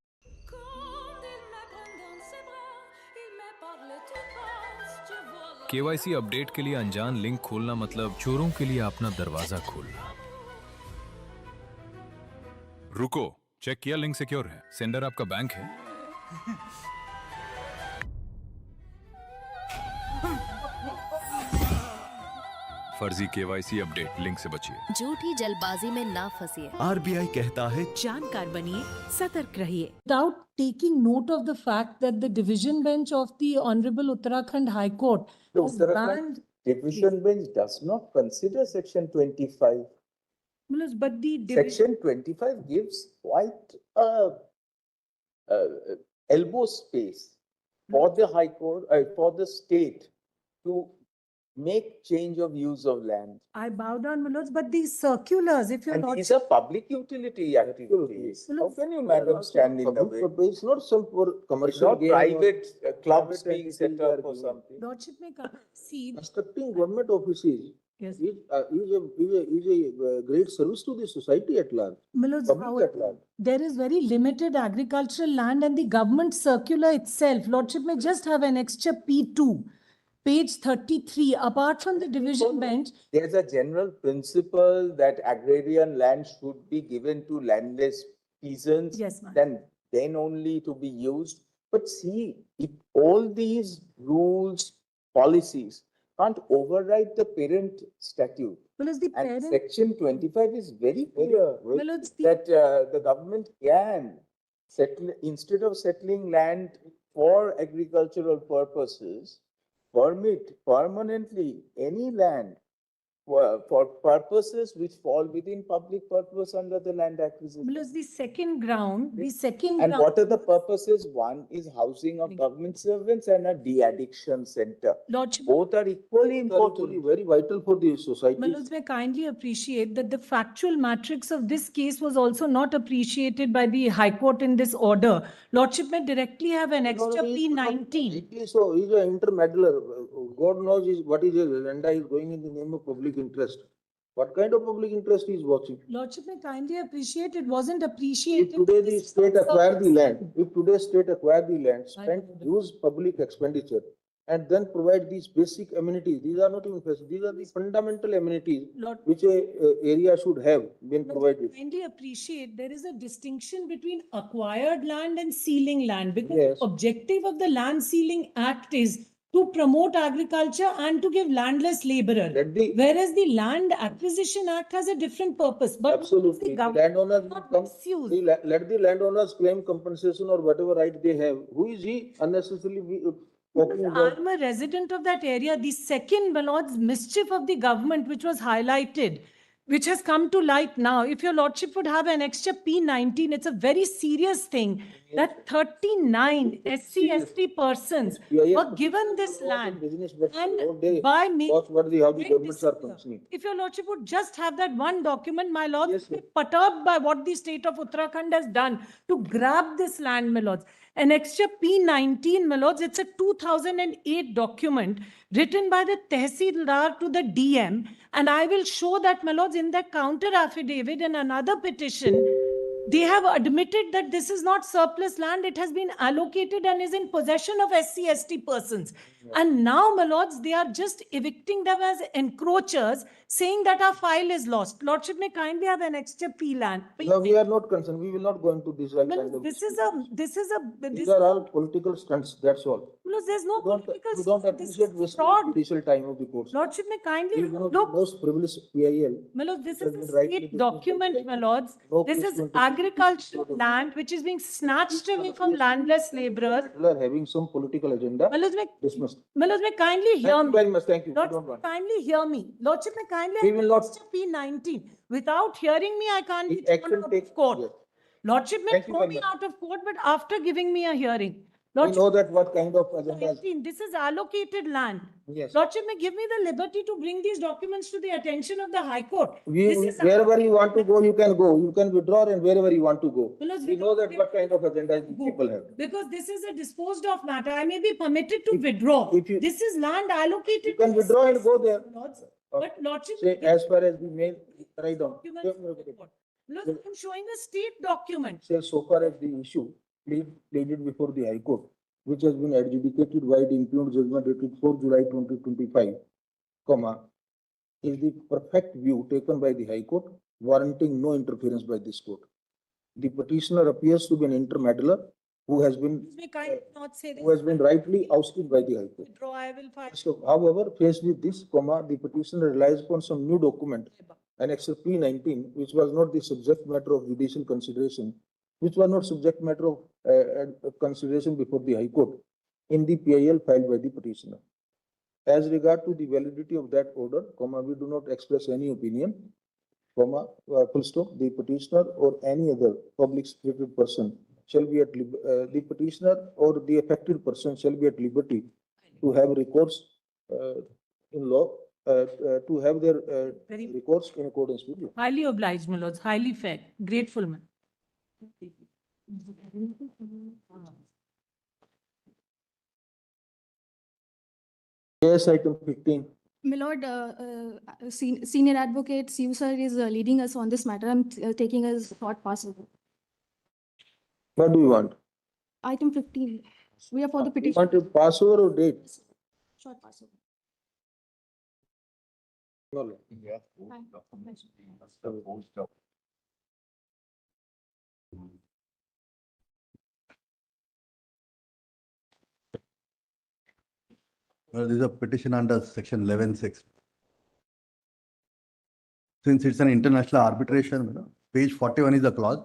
KYC update के लिए अनजान link खोलना मतलब चोरों के लिए अपना दरवाजा खोलना। रुको, चेक किया लिंक सिक्योर है? सेंडर आपका बैंक है? फर्जी केवाईसी अपडेट लिंक से बचिए। झूठी जल्दबाजी में ना फंसिए। आरबीआई कहता है जानकार बनिए, सतर्क रहिए। Without taking note of the fact that the division bench of the Honorable Uttarakhand High Court The has Uttarakhand banned. Division bench does not consider section 25. But the division, Section 25 gives quite a elbow space for the High Court, for the state to make change of use of land. I bow down, my lords, but these circulars, if you're And not. these are public utility activities. How can you, madam, stand in the way? It's not some for It's commercial not gain. private clubs private being entities set are up or doing. something. Lordship may see. Constructing government offices Yes. is a great service to the society at large. My lords, Public however, at large. there is very limited agricultural land and the government circular itself, Lordship may just have an extra P2, page 33, apart from the division bench. There's a general principle that agrarian land should be given to landless peasants. Yes, ma'am. Then only to be used. But see, if all these rules, policies can't override the parent statute. Well, as the And parent, section 25 is very clear well, it's the, that the government can settle, instead of settling land for agricultural purposes, permit permanently any land for purposes which fall within public purpose under the land acquisition. well, as the second ground, And what are the purposes? One is housing of government servants and a de-addiction center. Lordship, Both are equally important. Very vital for the society. my lords may kindly appreciate that the factual matrix of this case was also not appreciated by the High Court in this order. Lordship may directly have an extra P19. So he's an intermeddler. God knows what is his agenda is going in the name of public interest. What kind of public interest he is watching? Lordship may kindly appreciate it wasn't If appreciated. today by the the state sponsor. acquire the land, if today state acquire the land, spend I- use public expenditure and then provide these basic amenities. These are not even facilities. These are the fundamental amenities Lord, which a area should have been provided. kindly appreciate there is a distinction between acquired land and sealing land because Yes. the objective of the Land Sealing Act is to promote agriculture and to give landless laborer. Let the Whereas the Land Acquisition Act has a different purpose, but absolutely the the government landowners will not come. misuse. Let the landowners claim compensation or whatever right they have. Who is he unnecessarily talking about? I'm a resident of that area. The second, my lords, mischief of the government, which was highlighted, which has come to light now. If your lordship would have an extra P19, it's a very serious thing that 39 SC, ST persons were given this land. And by me, That's what how the Great governments are December. functioning. If your lordship would just have that one document, my lords, Yes, be perturbed by what the state of Uttarakhand has done to grab this land, my lords. An extra P19, my lords, it's a 2008 document written by the Tehsildar to the DM. And I will show that, my lords, in the counter affidavit and another petition, they have admitted that this is not surplus land. It has been allocated and is in possession of SC, ST persons. And now, my lords, they are just evicting them as encroachers, saying that our file is lost. Lordship may kindly have an extra P land. No, we are not concerned. We will not go into this kind of. This is a, These are all political stunts, that's all. there's no We don't political. This appreciate is wasting fraud. judicial time of the courts. Lordship may kindly This is one of the look. most privileged PIL. My lords, this has is been a rightly state dismissed. document, my lords. No This case is going to- agricultural land which is being snatched away from landless laborers. People are having some political agenda, My lords, dismissed. my lords, may kindly hear Thank you me. very much, thank you. We Lordship, don't want. kindly hear me. Lordship, may kindly We have will not- extra P19. Without hearing me, I can't be The thrown action out take- of court. yes. Lordship may Thank you throw very me much. out of court, but after giving me a hearing. We Lordship, know that what kind of agenda. 19, this is allocated land. Yes. Lordship may give me the liberty to bring these documents to the attention of the High Court. We, This is wherever you want to go, you can go. You can withdraw and wherever you want to go. Well, let's We know that what kind of agenda people have. Because this is a disposed of matter. I may be permitted to withdraw. if you- This is land allocated. You can to withdraw and go there. Lords, But Lordship. Say as far as the mail, write down. documents to the court. Look, I'm showing a state document. Say so far as the issue pleaded before the High Court. which has been adjudicated by the impugned judgment dated 4 July 2025, is the perfect view taken by the High Court, warranting no interference by this court. The petitioner appears to be an intermeddler who has been rightly ousted by the High Court. Withdraw, I will file. So, however, faced with this, the petitioner relies upon some new document, Annexure P19, which was not the subject matter of judicial consideration, which was not subject matter of consideration before the High Court in the PIL filed by the petitioner. As regard to the validity of that order, we do not express any opinion, full stop, the petitioner or any other public spirited person shall be at the petitioner or the affected person shall be at liberty to have recourse in law, to have their recourse in accordance with law. Highly obliged, my lords, highly fair, grateful, man. Yes, item 15. My lord, senior advocate Siu sir is leading us on this matter. I'm taking as short pass over. What do you want? Item 15. We are for the You petition. want a pass over or date? Short pass over. No. Well, this is a petition under section 11(6). Since it's an international arbitration, page 41 is the clause.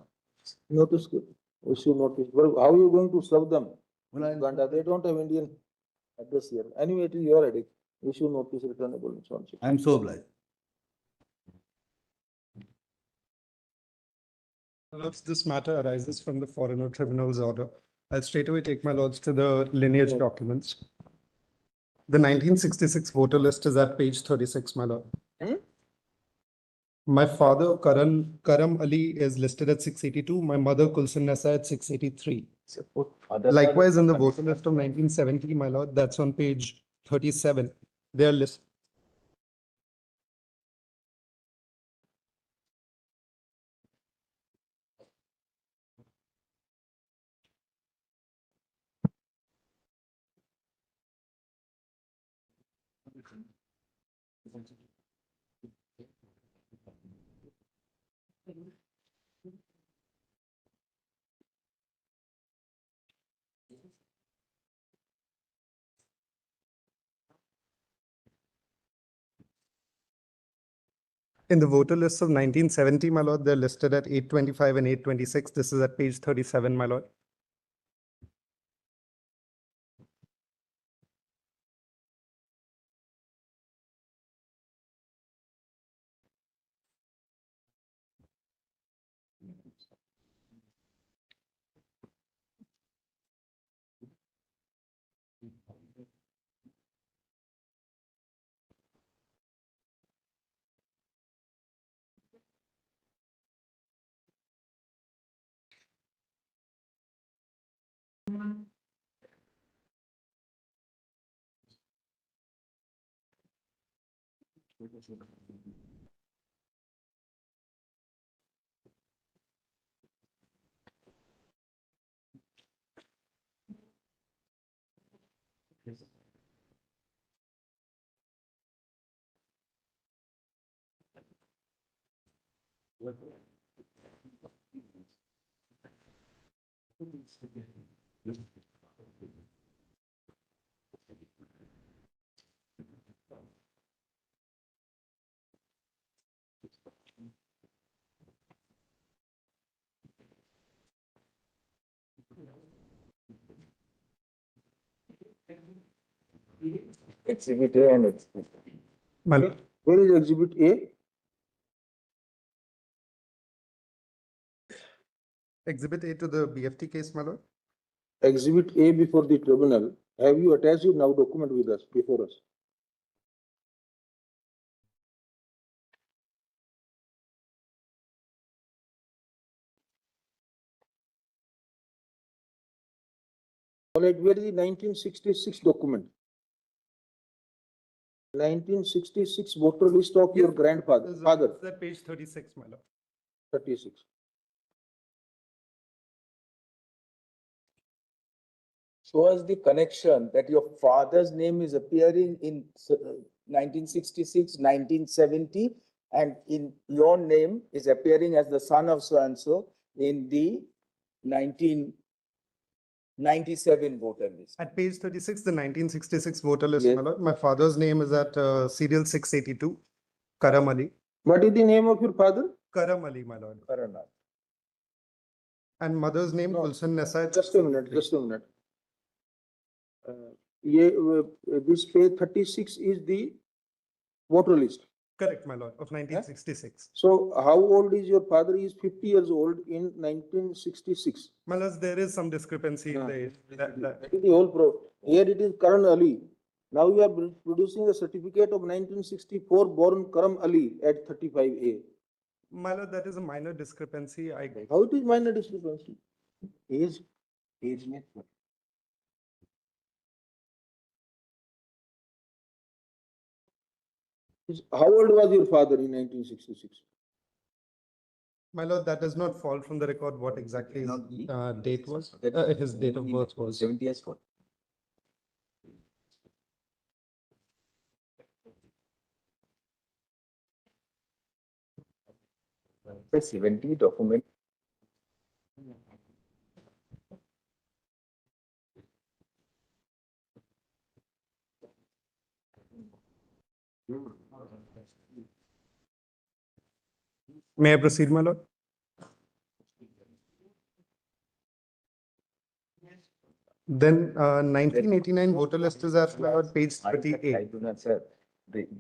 Notice, issue notice. Well, how are you going to serve them? Well, Uganda, they don't have Indian address here. Anyway, it is your edict. Issue notice returnable and so on. I'm so obliged. Lords, this matter arises from the Foreigner Tribunal's order. I'll straightaway take my lords to the lineage documents. The 1966 voter list is at page 36, my lord. My father, Karam Ali, is listed at 682. My mother, Kulsun Nessa, at 683. Likewise, in the voter list of 1970, my lord, that's on page 37. They are listed. In the voter list of 1970, my lord, they're listed at 825 and 826. This is at page 37, my lord. Exhibit A and Exhibit B. Where is Exhibit A? Exhibit A to the BFT case, my lord. Exhibit A before the tribunal. Have you attached it now document with us, before us? All right, where is the 1966 document? 1966 voter list of your grandfather, father, It's at page 36, my lord. 36. show us the connection that your father's name is appearing in 1966, 1970, and in your name is appearing as the son of so-and-so in the 1997 voter list. At page 36, the 1966 voter list, Yes. my lord. My father's name is at serial 682, Karam Ali. What is the name of your father? Karam Ali, my lord. Karanal. And mother's name, Kulsun Nessa. Just a minute, just a minute. This page 36 is the voter list. Correct, my lord, of 1966. So how old is your father? He is 50 years old in 1966. My lord, there is some discrepancy in the age. That is the whole here it is Karan Ali. Now you are producing a certificate of 1964 born Karam Ali at 35A. My lord, that is a minor discrepancy. How it is minor discrepancy? Age में How old was your father in 1966? My lord, that does not fall from the record what exactly his date was. His date of birth was. 70 years old. The 70 document. May I proceed, my lord? Then 1989 voter list is at page 38. I do not, sir.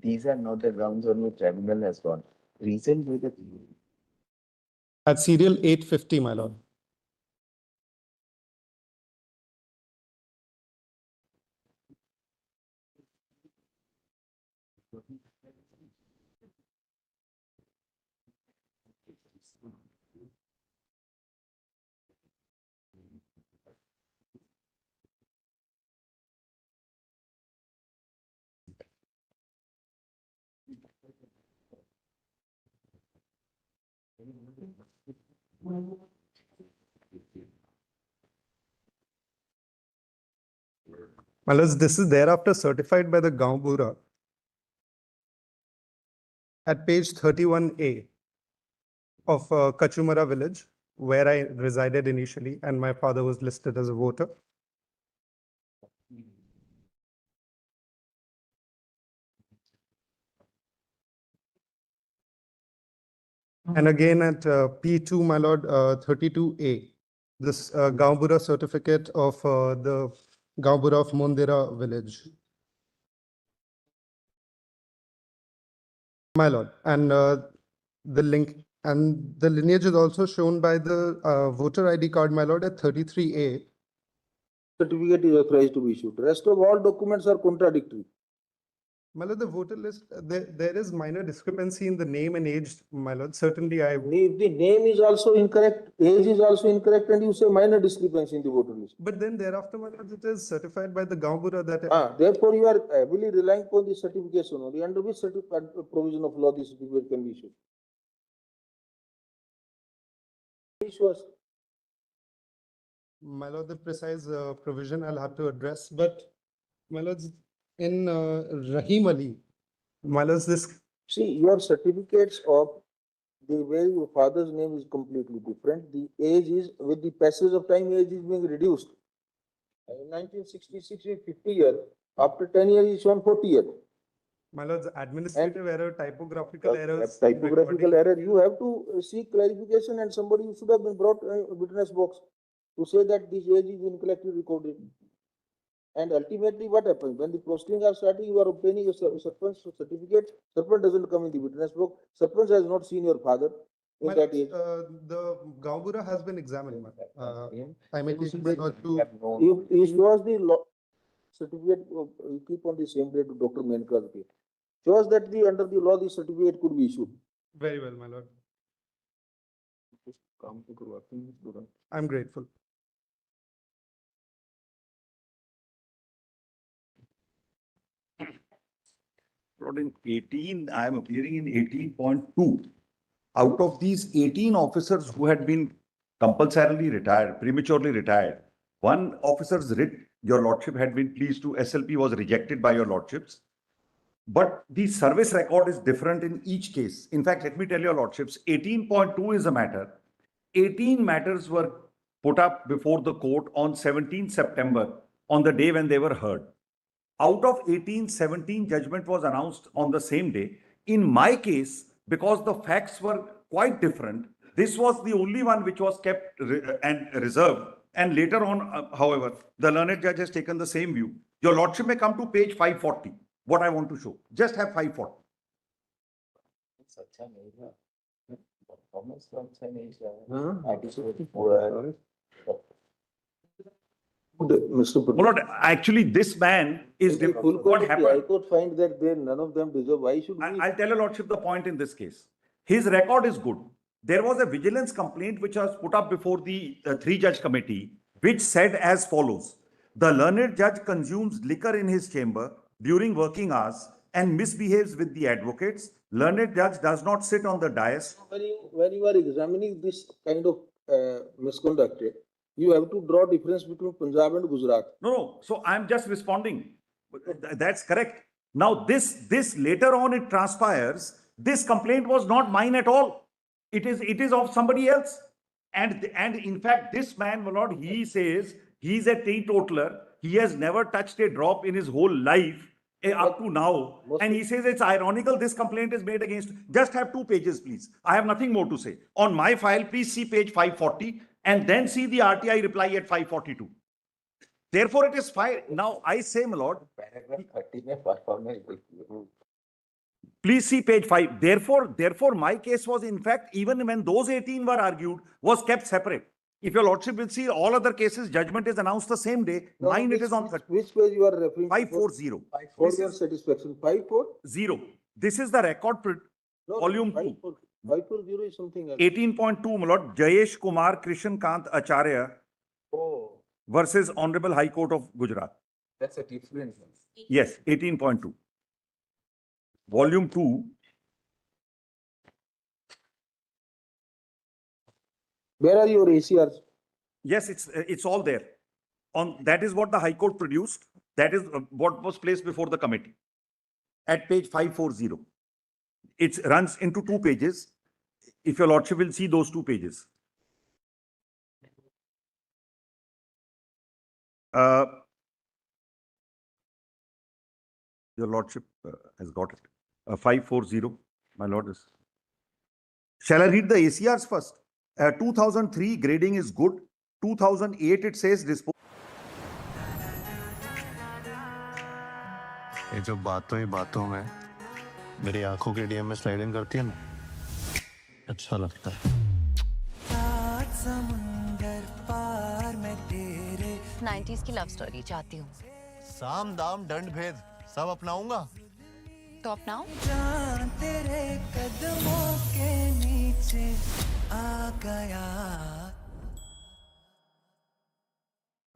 These are not the grounds on which tribunal has gone. Reason with the At serial 850, my lord. My lords, this is thereafter certified by the Gaon Bura at page 31A of Kachumara village, where I resided initially, and my father was listed as a voter. And again at P2, my lord, 32A, this Gaon Bura certificate of the Gaon Bura of Mondera village. My lord, and the link and the lineage is also shown by the voter ID card, my lord, at 33A. Certificate is authorized to be issued. Rest of all documents are contradictory. My lord, the voter list, there is minor discrepancy in the name and age, my lord. Certainly, If the name is also incorrect, age is also incorrect, and you say minor discrepancy in the voter list. But then thereafter, my lord, it is certified by the Gaon Bura that. Therefore, you are heavily relying upon the certification only. Under which provision of law the certificate can be issued? My lord, the precise provision I'll have to address, but my lords, in Rahim Ali, my lords, this. See, your certificates of the way your father's name is completely different. The age is, with the passage of time, age is being reduced. In 1966, is 50 years. After 10 years, it's 140 years. My lords, administrative error, typographical errors. Typographical error, you have to seek clarification, and somebody should have been brought a witness box to say that this age is incorrectly recorded. And ultimately, what happens? When the proceedings are starting, you are obtaining a serpent certificate. Serpent doesn't come in the witness book. Serpent has not seen your father in that age. The Gaon Bura has been examined. I may take You show us the law certificate, you keep on the same day to Dr. Menka's case. Show us that under the law, the certificate could be issued. Very well, my lord. I'm grateful. In 18, I am appearing in 18.2. Out of these 18 officers who had been compulsorily retired, prematurely retired, one officer's writ your lordship had been pleased to, SLP was rejected by your lordships. But the service record is different in each case. In fact, let me tell your lordships, 18.2 is a matter. 18 matters were put up before the court on 17 September, on the day when they were heard. Out of 18, 17 judgment was announced on the same day. In my case, because the facts were quite different, this was the only one which was kept and reserved. And later on, however, the learned judge has taken the same view. Your lordship may come to page 540, what I want to show. Just have 540. Mr. Well, not, actually, this man is what happened. I could find that none of them deserve. Why should we? I'll tell your lordship the point in this case. His record is good. There was a vigilance complaint which was put up before the three-judge committee, which said as follows: the learned judge consumes liquor in his chamber during working hours and misbehaves with the advocates. Learned judge does not sit on the dais. When you are examining this kind of misconduct, you have to draw difference between Punjab and Gujarat. No. So I'm just responding. That's correct. Now this later on it transpires. This complaint was not mine at all. It is of somebody else. And in fact, this man, my lord, he says he's a teetotaler. He has never touched a drop in his whole life up to now. And he says it's ironical this complaint is made against. Just have 2 pages, please. I have nothing more to say. On my file, please see page 540 and then see the RTI reply at 542. Therefore, it is fine. Now, I say, my lord, Paragraph 30 में performance please see page 5. Therefore, my case was, in fact, even when those 18 were argued, was kept separate. If your lordship will see all other cases, judgment is announced the same day. No, Mine, it is on which page you are referring 540. For your satisfaction, 540. This is the record, volume 2. 540 is something else. 18.2, my lord, Jayesh Kumar Krishan Kant Acharya versus Honorable High Court of Gujarat. That's a different one. Yes, 18.2. Volume 2. Where are your ACRs? Yes, it's all there. That is what the High Court produced. That is what was placed before the committee at page 540. It runs into 2 pages. If your lordship will see those 2 pages. Your lordship has got it. 540, my lord is. Shall I read the ACRs first? 2003 grading is good. 2008 it says disposal. ये जो बातों ही बातों में मेरी आंखों के DM में sliding करती है ना, अच्छा लगता है। 90s की लव स्टोरी चाहती हूँ। साम दाम दंड भेद सब अपनाऊंगा। तो अपनाओ। तेरे कदमों के नीचे आ गया।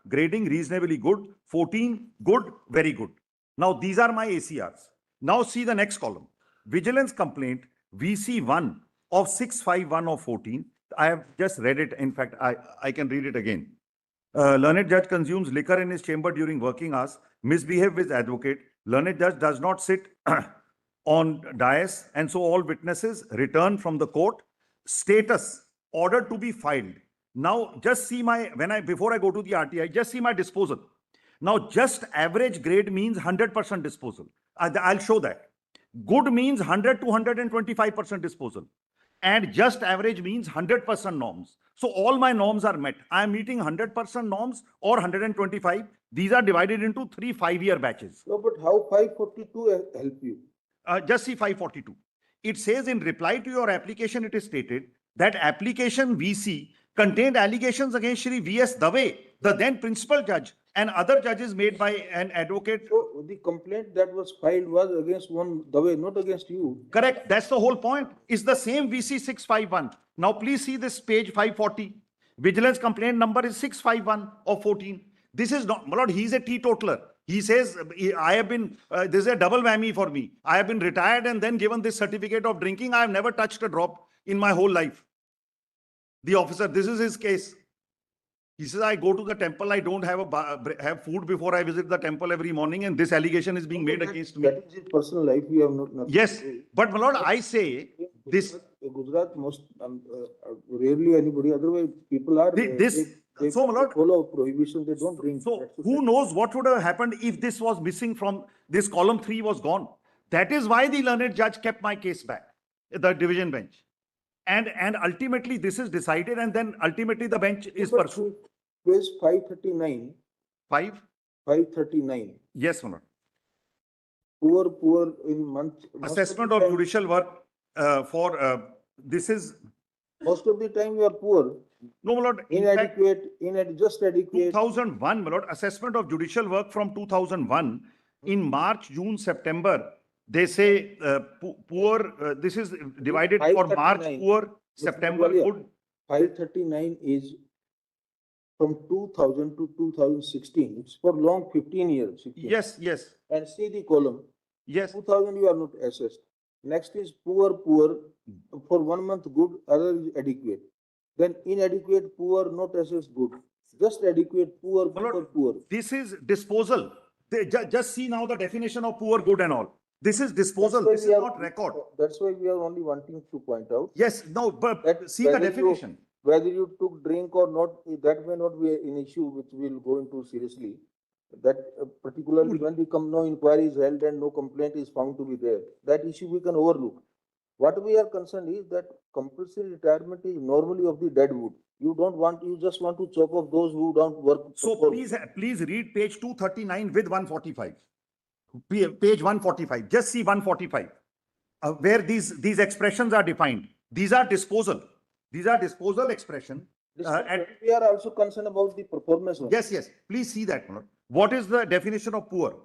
Grading reasonably good. 14 good, very good. Now these are my ACRs. Now see the next column. Vigilance complaint VC1 of 651 of 14. I have just read it. In fact, I can read it again. Learned judge consumes liquor in his chamber during working hours, misbehave with advocate. Learned judge does not sit on dais, and so all witnesses return from the court. Status, order to be filed. Now just see my, before I go to the RTI, just see my disposal. Now just average grade means 100% disposal. I'll show that. Good means 100 to 125% disposal. And just average means 100% norms. So all my norms are met. I am meeting 100% norms or 125. These are divided into 3 5-year batches. No, but how 542 help you? Just see 542. It says in reply to your application, it is stated that application VC contained allegations against Shri V.S. Dave, the then principal judge, and other judges made by an advocate. So the complaint that was filed was against one Dave, not against you. Correct. That's the whole point. It's the same VC 651. Now please see this page 540. Vigilance complaint number is 651 of 14. This is not, my lord, he's a teetotaler. He says, I have been, this is a double whammy for me. I have been retired and then given this certificate of drinking. I have never touched a drop in my whole life. The officer, this is his case. He says, I go to the temple, I don't have have food before I visit the temple every morning, and this allegation is being made against me. That is his personal life. We have not. Yes, but my lord, I say this. Gujarat most rarely anybody. Otherwise, people are So, my lord, follow prohibition. They don't drink. So who knows what would have happened if this was missing from this column 3 was gone. That is why the learned judge kept my case back, the division bench. And ultimately this is decided, and then ultimately the bench is pursued. Page 539. 539. Yes, my lord. Poor in month. Assessment of judicial work this is. Most of the time you are poor. No, my lord. Inadequate, just adequate. 2001, my lord. Assessment of judicial work from 2001 in March, June, September. They say poor. This is divided for March poor, September good. 539 is from 2000 to 2016. It's for long 15 years. 16. Yes, yes. And see the column. Yes. 2000 you are not assessed. Next is poor for 1 month good, other is adequate. Then inadequate, poor, not assessed good. Just adequate, poor. This is disposal. Just see now the definition of poor, good and all. This is disposal. This is not record. That's why we are only wanting to point out. Yes, no, but see the definition. Whether you took drink or not, that may not be an issue which we will go into seriously. That particularly when no inquiry is held and no complaint is found to be there, that issue we can overlook. What we are concerned is that compulsory retirement is normally of the dead wood. You just want to chop off those who don't work. So please read page 239 with 145. Page 145. Just see 145, where these expressions are defined. These are disposal. These are disposal expression. And we are also concerned about the performance. Yes. Please see that. What is the definition of poor?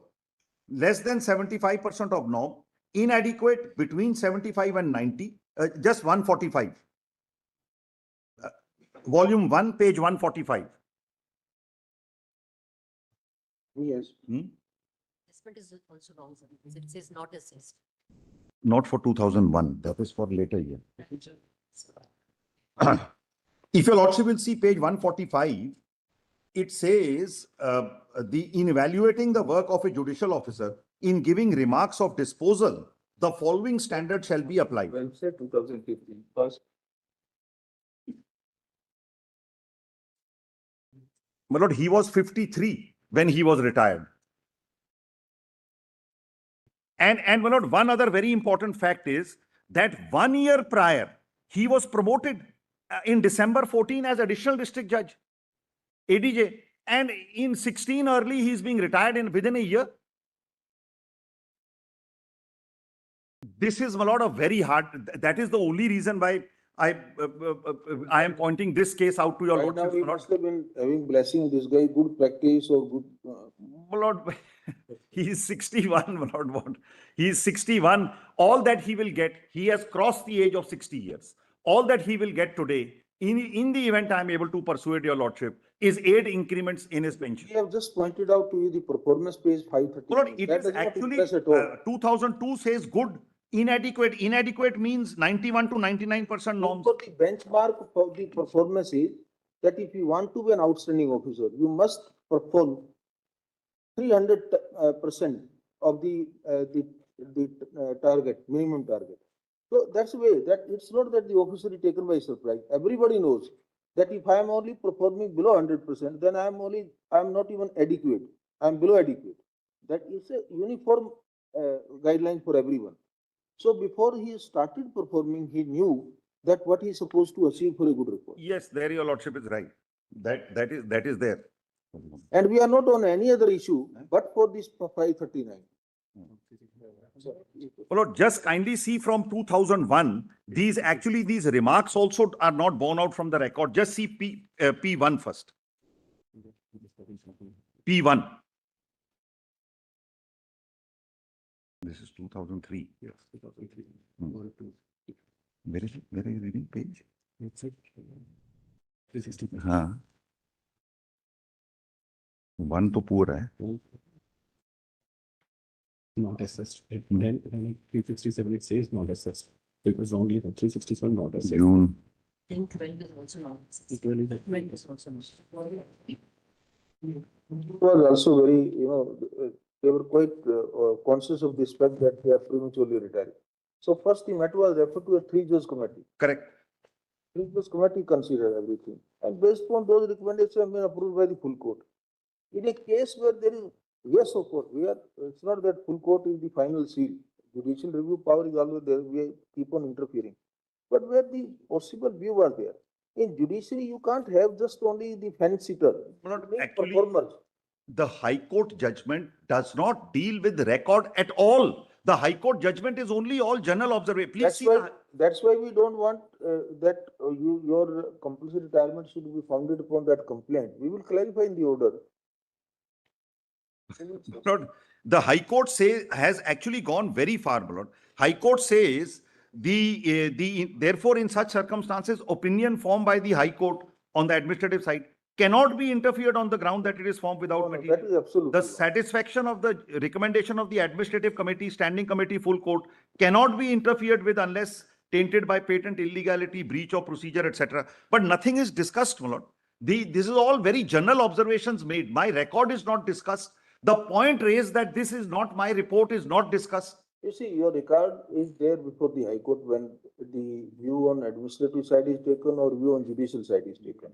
Less than 75% of norm. Inadequate between 75 and 90. Just 145. Volume 1, page 145. Yes. Assessment is also wrong, sir, because it says not assessed. Not for 2001. That is for later year. If your lordship will see page 145, it says in evaluating the work of a judicial officer, in giving remarks of disposal, the following standard shall be applied. Well, say 2015 first. My lord, he was 53 when he was retired. And my lord, one other very important fact is that 1 year prior, he was promoted in December 14 as additional district judge, ADJ. And in 16 early, he is being retired within a year. This is, my lord, a very hard. That is the only reason why I am pointing this case out to your lordship. Now he must have been having blessing this guy, good practice or good. My lord, he is 61. My lord, what? He is 61. All that he will get, he has crossed the age of 60 years. All that he will get today, in the event I am able to persuade your lordship, is 8 increments in his pension. We have just pointed out to you the performance page 530. Lord, it is actually 2002 says good. Inadequate. Inadequate means 91 to 99% norms. So the benchmark for the performance is that if you want to be an outstanding officer, you must perform 300% of the target, minimum target. So that's the way that it's not that the officer is taken by surprise. Everybody knows that if I am only performing below 100%, then I am not even adequate. I am below adequate. That is a uniform guideline for everyone. So before he started performing, he knew that what he is supposed to achieve for a good report. Yes, there your lordship is right. That is there. And we are not on any other issue, but for this 539. Lord, just kindly see from 2001, these remarks also are not borne out from the record. Just see P1 first. P1. This is 2003. Yes, 2003. Where are you reading page? It's 360. हाँ. 1 तो पूरा है. Not assessed. Then 367 it says not assessed. It was only the 367 not assessed. June. think 12 is also not. 12 is also not. It was also very, they were quite conscious of this fact that they are prematurely retiring. So first the matter was referred to a three-judge committee. Correct. Three-judge committee considered everything. And based upon those recommendations have been approved by the full court. In a case where there is, yes, of course, it's not that full court is the final seal. Judicial review power is always there, we keep on interfering. But where the possible view was there, in judiciary, you can't have just only the fence sitter. Actually, Performers. the High Court judgment does not deal with record at all. The High Court judgment is only all general observation. Please That's why we don't want that your compulsory retirement should be founded upon that complaint. We will clarify in the order. The High Court has actually gone very far, my lord. High Court says therefore in such circumstances opinion formed by the High Court on the administrative side cannot be interfered on the ground that it is formed without material. That is absolutely the satisfaction of the recommendation of the administrative committee, standing committee, full court cannot be interfered with unless tainted by patent illegality, breach of procedure, etc. But nothing is discussed, my lord. This is all very general observations made. My record is not discussed. The point raised that this is not my report is not discussed. You see, your record is there before the High Court when the view on administrative side is taken or view on judicial side is taken.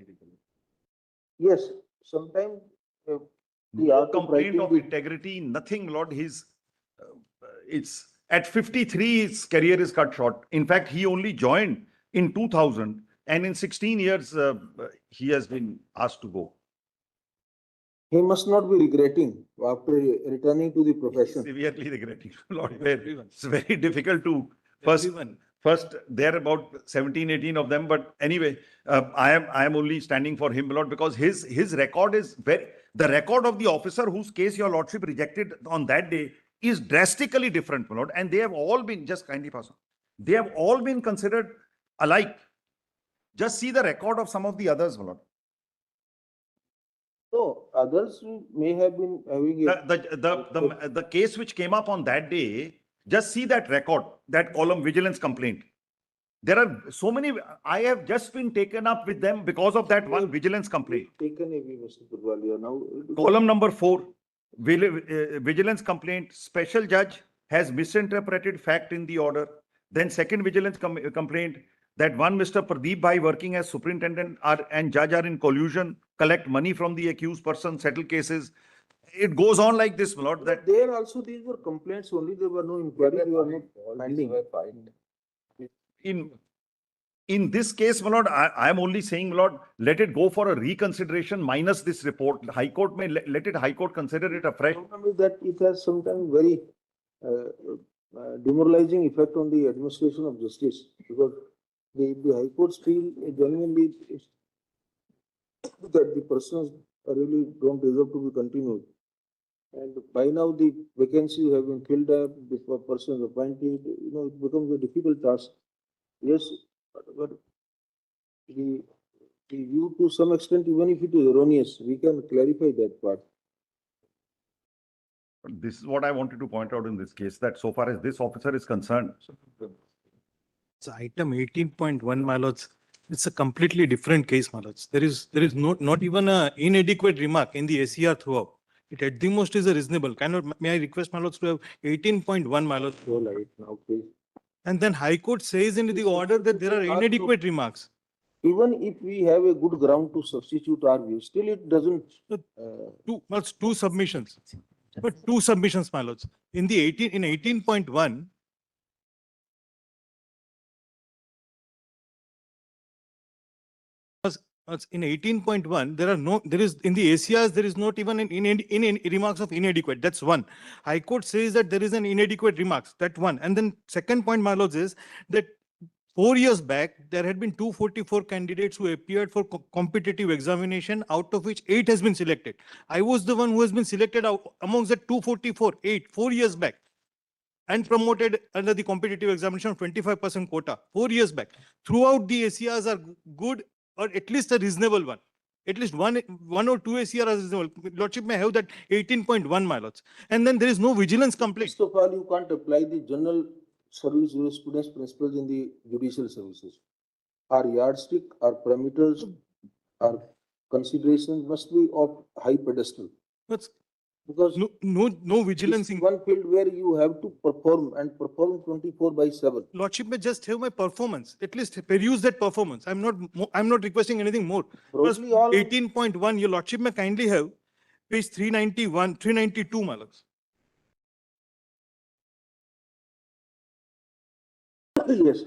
Yes, sometimes No complaint of integrity, nothing, Lord. It's at 53, his career is cut short. In fact, he only joined in 2000, and in 16 years, he has been asked to go. He must not be regretting after returning to the profession. Severely regretting, Lord. It's very difficult to first there are about 17, 18 of them. But anyway, I am only standing for him, Lord, because his record is the record of the officer whose case your lordship rejected on that day is drastically different, Lord. And they have all been, just kindly pass on. They have all been considered alike. Just see the record of some of the others, Lord. So others may have been having the case which came up on that day, just see that record, that column vigilance complaint. There are so many, I have just been taken up with them because of that one vigilance complaint. Column number 4, vigilance complaint, special judge has misinterpreted fact in the order. Then second vigilance complaint, that one Mr. Pradeep Bhai working as superintendent and judge are in collusion, collect money from the accused person, settle cases. It goes on like this, my lord. That there also these were complaints only. There were no inquiries. They were not finding. In this case, my lord, I am only saying, my lord, let it go for a reconsideration minus this report. High Court may let High Court consider it afresh. The problem is that it has sometimes very demoralizing effect on the administration of justice, because the High Courts feel genuinely that the persons really don't deserve to be continued. And by now the vacancies have been filled up, the persons appointed, it becomes a difficult task. Yes, but the view to some extent, even if it is erroneous, we can clarify that part. This is what I wanted to point out in this case, that so far as this officer is concerned. So item 18.1, my lords, it's a completely different case, my lords. There is not even an inadequate remark in the SCR throughout. It at the most is a reasonable. May I request my lords to have 18.1, my lords? Now, please. And then High Court says in the order that there are inadequate remarks. Even if we have a good ground to substitute our view, still it doesn't. Two submissions. But two submissions, my lords. In 18.1, in 18.1, there is in the ACRs, there is not even in remarks of inadequate. That's one. High Court says that there is an inadequate remarks. That one. And then second point, my lords, is that 4 years back, there had been 244 candidates who appeared for competitive examination, out of which 8 has been selected. I was the one who has been selected out amongst the 244, 4 years back, and promoted under the competitive examination of 25% quota 4 years back. Throughout the ACRs are good, or at least a reasonable one. At least one or two ACR are reasonable. Lordship may have that 18.1, my lords. And then there is no vigilance complaint. First of all, you can't apply the general service jurisprudence principles in the judicial services. our yardstick, our parameters, our considerations must be of high pedestal. But Because no vigilance. this is one field where you have to perform and perform 24/7. Lordship may just have my performance. At least peruse that performance. I'm not requesting anything more. Plus Broadly, all 18.1, your Lordship may kindly have page 391, 392, my lords. yes.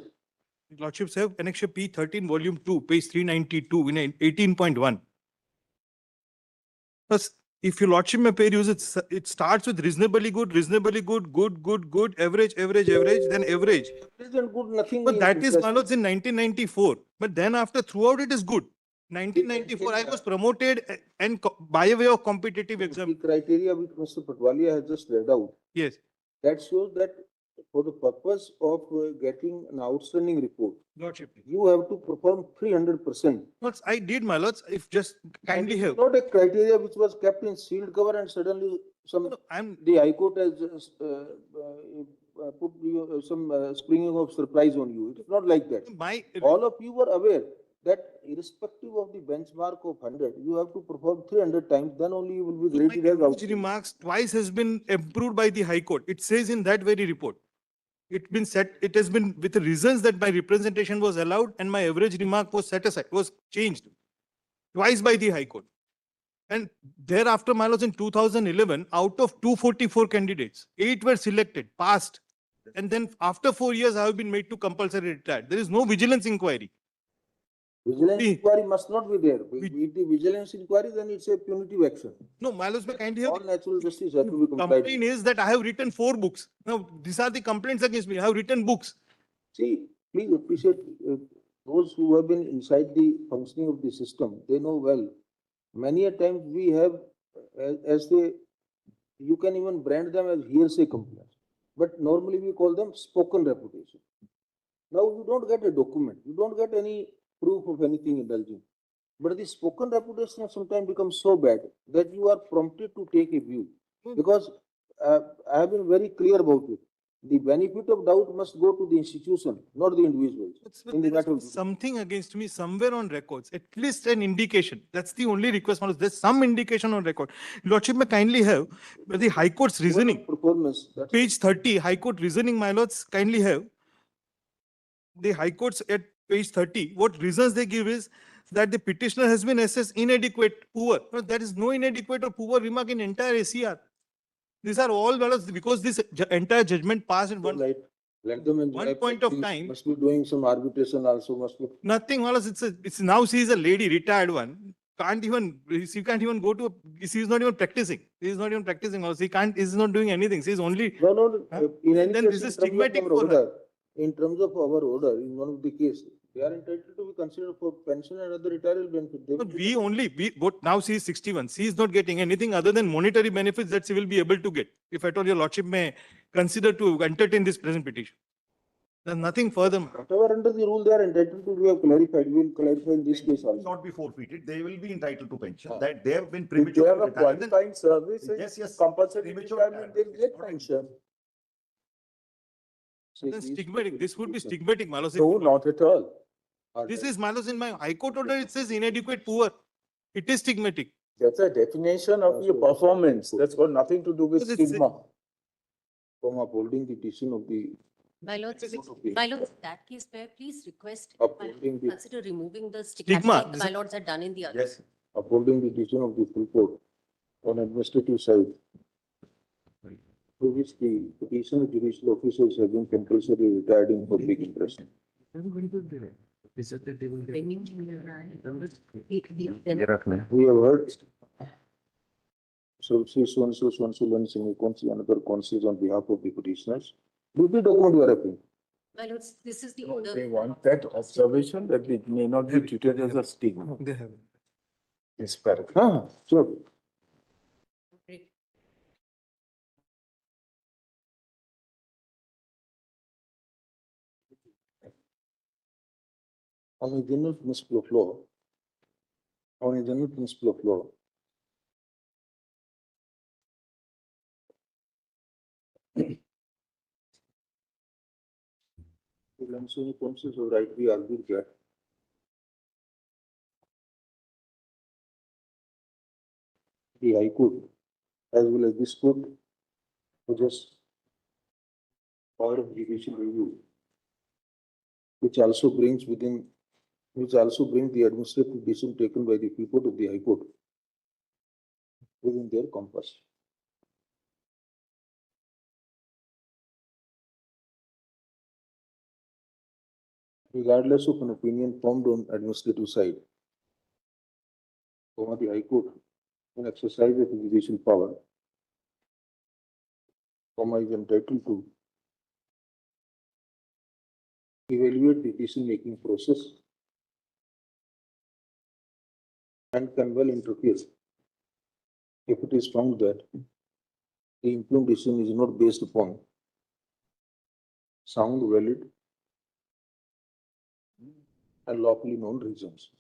Lordships have Annexure P13, Volume 2, page 392, in 18.1. Plus, if your Lordship may peruse, it starts with reasonably good, good, average, then average. Isn't good, nothing. But that is, my interesting. lords, in 1994. But then after, throughout it is good. 1994, I was promoted and by way of competitive The exam. criteria which Mr. Patwalia has just read out, Yes. that shows that for the purpose of getting an outstanding report, Lordship. you have to perform 300%. Lords, I did, my lords, if just kindly And it is have. not a criteria which was kept in sealed cover and suddenly the High Court has put some springing of surprise on you. It is not like that. All of you were aware that irrespective of the benchmark of 100, you have to perform 300 times, then only you will be graded as My outstanding. remarks twice has been approved by the High Court. It says in that very report. It has been with the reasons that my representation was allowed and my average remark was set aside, was changed twice by the High Court. And thereafter, my lords, in 2011, out of 244 candidates, 8 were selected, passed. And then after 4 years, I have been made to compulsory retire. There is no vigilance inquiry. Vigilance inquiry must not be there. If the vigilance inquiry, then it's a punitive action. No, my lords, may kindly have. All natural justice has to be complied with. Complaint is that I have written 4 books. Now, these are the complaints against me. I have written books. See, please appreciate those who have been inside the functioning of the system. They know well. Many a times we have, you can even brand them as hearsay complaints. But normally we call them spoken reputation. Now you don't get a document. You don't get any proof of anything indulging. But the spoken reputation sometimes becomes so bad that you are prompted to take a view. Because I have been very clear about it. The benefit of doubt must go to the institution, not the individuals. In the matter of Something against me somewhere on records, at least an indication. That's the only request, my lords. There's some indication on record. Lordship may kindly have the High Court's reasoning. performance. Page 30, High Court reasoning, my lords, kindly have. The High Court's at page 30, what reasons they give is that the petitioner has been assessed inadequate, poor. No, there is no inadequate or poor remark in entire ACR. These are all, my lords, because this entire judgment passed in one point of time. Must be doing some arbitration also, must be. Nothing, my lords, it's now she is a lady, retired one. She can't even go to, she is not even practicing. She is not even practicing also. Is not doing anything. She is only. No. In any Then case, this is in terms of stigmatic our for her. order, in terms of our order, in one of the cases, they are entitled to be considered for pension and other retirement benefit. They will be Now she is 61. She is not getting anything other than monetary benefits that she will be able to get. If at all your lordship may consider to entertain this present petition. There's nothing further. Whatever under the rule they are entitled to, we have clarified. We will clarify in this case also. Not be forfeited, they will be entitled to pension. That they have been If premature. they have to a retire, then- qualifying service, Yes. compulsory Premature retirement, they retirement. get pension. Then stigmatic. This would be stigmatic, my lords. No, not at all. This is, my lords, in my High Court order, it says inadequate, poor. It is stigmatic. That's a definition of your performance. That's got nothing to do with But it's- stigma. From upholding the decision of the. My lords, in that case, where please request, Upholding the. consider removing the Stigma. stigma like my lords had done in the other. Yes. Upholding the decision of the full court on administrative side, through which the petitioner judicial officers have been compulsorily retired in public interest. We have heard. So say so and so learns in another counsels on behalf of the petitioners. Do the document you are referring. My lords, this is the order. They want that observation that it may not be treated as a stigma. They have. This paragraph. Sure. On a general principle of law, the counsels have rightly argued that the High Court as well as this court possess power of judicial review, which also brings the administrative decision taken by the people of the High Court within their compass. Regardless of an opinion formed on administrative side, the High Court, in exercise of judicial power, is entitled to evaluate the decision-making process and can well interfere if it is found that the impugned decision is not based upon sound, valid, and lawfully known reasons.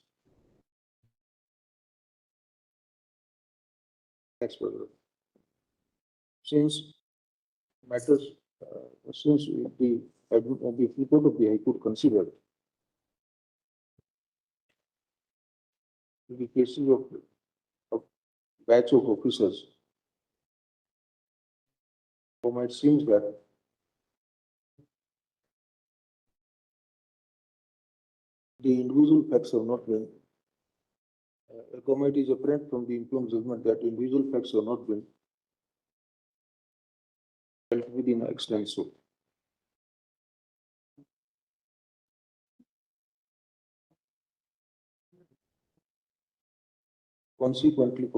Next paragraph. Since the report of the High Court considered the cases of batch of officers, it seems that the individual facts have not been, it is apparent from the impugned judgment that individual facts have not been dealt with in extent so. Consequently,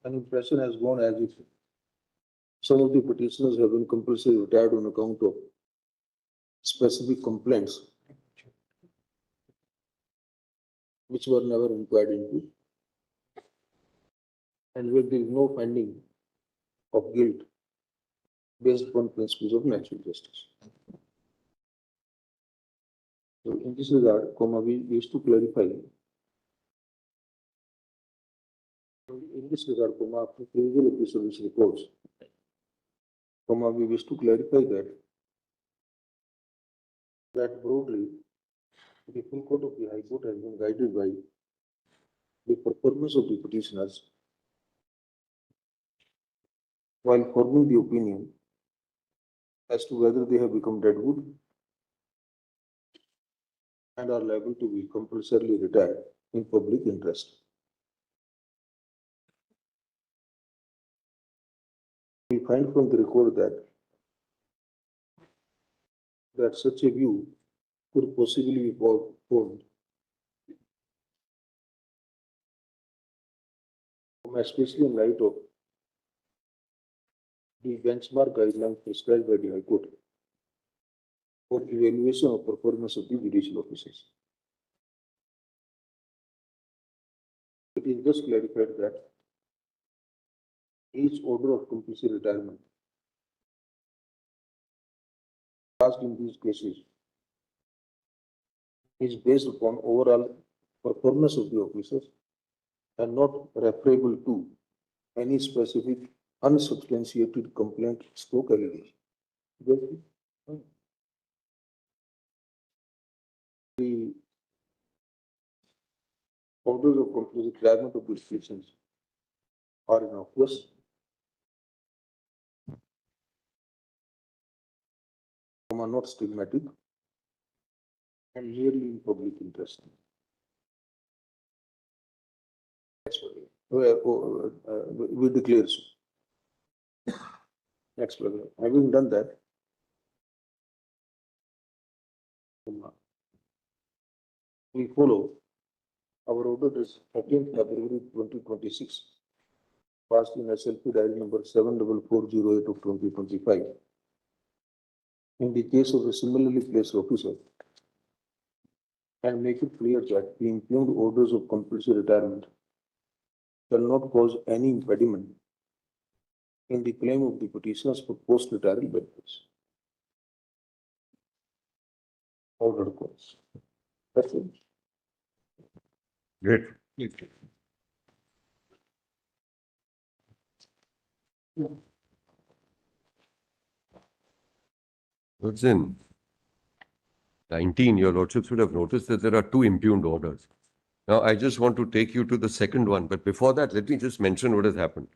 an impression has gone as if some of the petitioners have been compulsory retired on account of specific complaints which were never inquired into, and where there is no finding of guilt based upon principles of natural justice. So in this regard, we wish to clarify. In this regard, after approval of the service reports, we wish to clarify that broadly, the full court of the High Court has been guided by the performance of the petitioners while forming the opinion as to whether they have become deadwood and are liable to be compulsorily retired in public interest. We find from the record that such a view could possibly be formed, especially in light of the benchmark guidelines prescribed by the High Court for evaluation of performance of the judicial officers. It is just clarified that each order of compulsory retirement passed in these cases is based upon overall performance of the officers and not referable to any specific unsubstantiated complaint stroke allegation. The orders of compulsory retirement of these cases are innocuous, are not stigmatic, and merely in public interest. We declare so. Next paragraph. Having done that, we follow our order is 14th February 2026, passed in SLP diary number 74408 of 2025. In the case of a similarly placed officer, and make it clear that the impugned orders of compulsory retirement shall not cause any impediment in the claim of the petitioners for post-retirement benefits. Order course. That's it. Great. What's in 19, your lordships would have noticed that there are two impugned orders. Now, I just want to take you to the second one, but before that, let me just mention what has happened.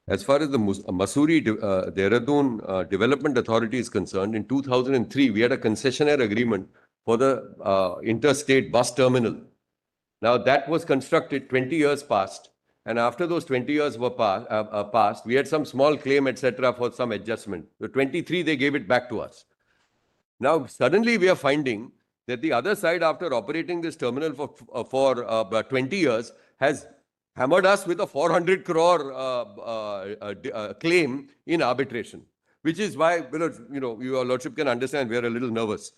As far as the Mussoorie Dehradun Development Authority is concerned, in 2003, we had a concessionaire agreement for the interstate bus terminal. Now, that was constructed, 20 years passed, and after those 20 years were passed, we had some small claim, etc., for some adjustment. The 23, they gave it back to us. Now, suddenly we are finding that the other side, after operating this terminal for 20 years, has hammered us with a 400 crore claim in arbitration, which is why, your lordship can understand we are a little nervous.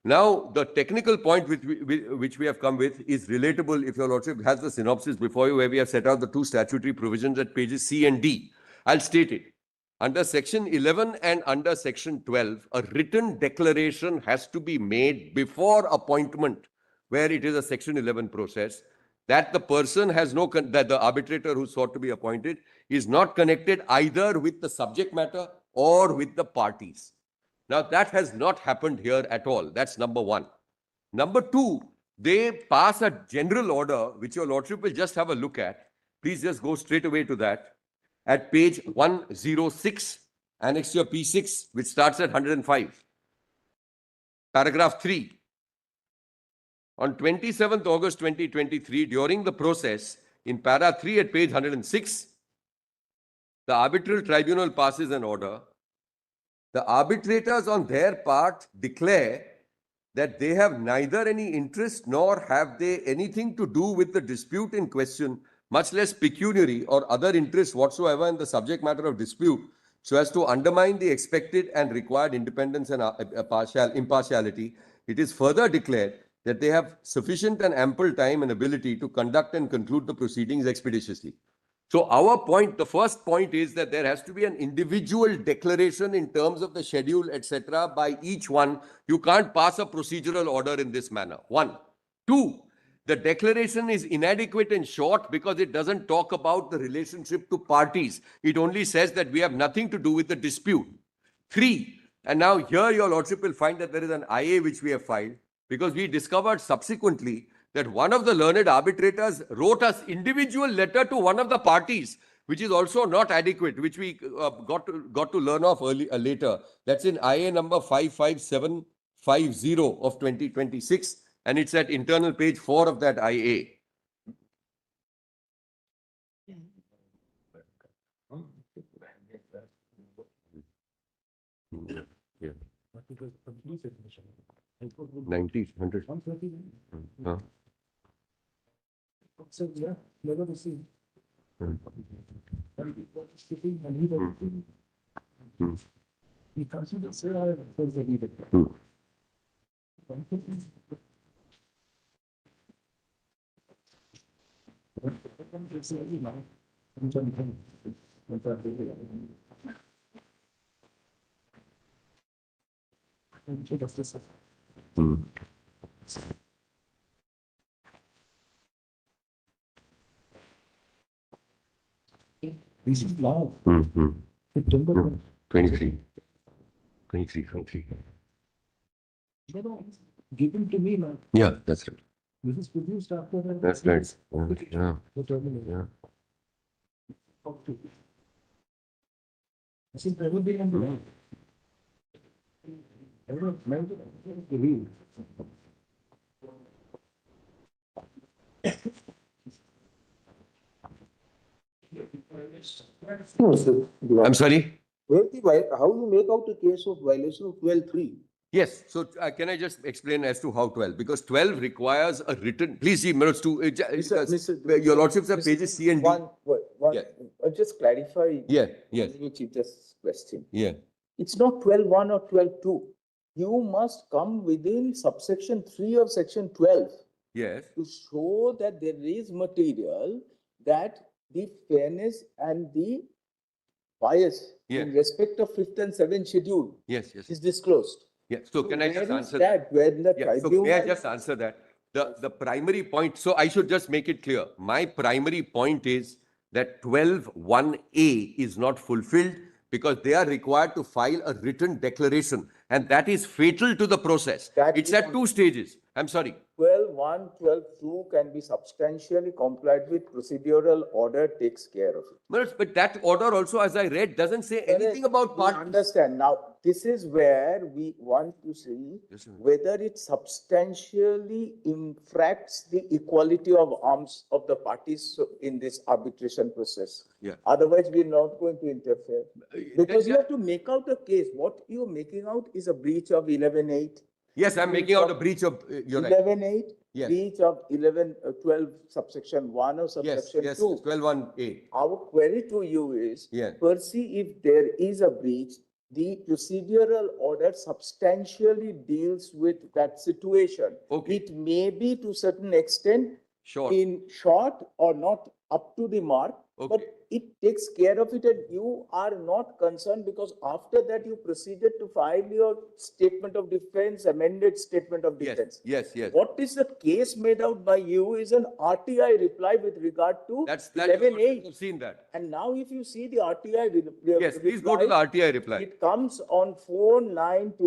Now, the technical point which we have come with is relatable if your lordship has the synopsis before you, where we have set out the two statutory provisions at pages C and D. I'll state it. Under section 11 and under section 12, a written declaration has to be made before appointment, where it is a section 11 process, that the person has that the arbitrator who sought to be appointed is not connected either with the subject matter or with the parties. Now, that has not happened here at all. That's number one. Number two, they pass a general order, which your lordship will just have a look at. Please just go straight away to that. At page 106, annex to your P6, which starts at 105. Paragraph 3. On 27th August 2023, during the process, in para 3 at page 106, the arbitral tribunal passes an order. The arbitrators on their part declare that they have neither any interest nor have they anything to do with the dispute in question, much less pecuniary or other interest whatsoever in the subject matter of dispute, so as to undermine the expected and required independence and impartiality. It is further declared that they have sufficient and ample time and ability to conduct and conclude the proceedings expeditiously. So our point, the first point is that there has to be an individual declaration in terms of the schedule, etc. by each one. You can't pass a procedural order in this manner. One. Two, the declaration is inadequate and short because it doesn't talk about the relationship to parties. It only says that we have nothing to do with the dispute. Three, and now here your lordship will find that there is an IA which we have filed, because we discovered subsequently that one of the learned arbitrators wrote us individual letter to one of the parties, which is also not adequate, which we got to learn of later. That's in IA number 55750 of 2026, and it's at internal page 4 of that IA. Yeah. 90, 100. Huh? So, yeah, never received. He considered say I was the leader. This is law. September 23. Given to me, man. Yeah, that's right. This is produced after. That's right. Yeah. Yeah. I think there will be an. I'm sorry? How you make out a case of violation of 12.3? Yes. So can I just explain as to how 12? Because 12 requires a written. Please see minutes to your lordships have pages C and D. Just clarify. Yeah. Yes. Chief Justice's question. Yeah. It's not 12.1 or 12.2. You must come within subsection 3 of section 12. Yes. To show that there is material that the fairness and the bias in respect of 5th and 7th schedule is disclosed. Yes. So can I just answer that? When the so may I just answer that? The primary point, so I should just make it clear. My primary point is that 12.1A is not fulfilled because they are required to file a written declaration, and that is fatal to the process. It's at 2 stages. I'm sorry. 12.1, 12.2 can be substantially complied with, procedural order takes care of it. But that order also, as I read, doesn't say anything about We part. understand. Now, this is where we want to see whether it substantially infracts the equality of arms of the parties in this arbitration process. Yeah. Otherwise, we're not going to interfere. Because you have to make out a case. What you're making out is a breach of 11.8. Yes, I'm making out a breach of, you're right. 11.8, Yes. breach of 12 subsection 1 or subsection Yes, 2. 12.1A. Our query to you is, Yeah. Percy, if there is a breach, the procedural order substantially deals with that situation. Okay. It may be to certain extent Short. in short or not up to the mark, but Okay. it takes care of it and you are not concerned because after that you proceeded to file your statement of defense, amended statement of Yes, defense. yes, yes. What is the case made out by you is an RTI reply with regard to That's, that, 11.8. I've seen that. And now if you see the RTI Yes, please go to the RTI reply. It comes on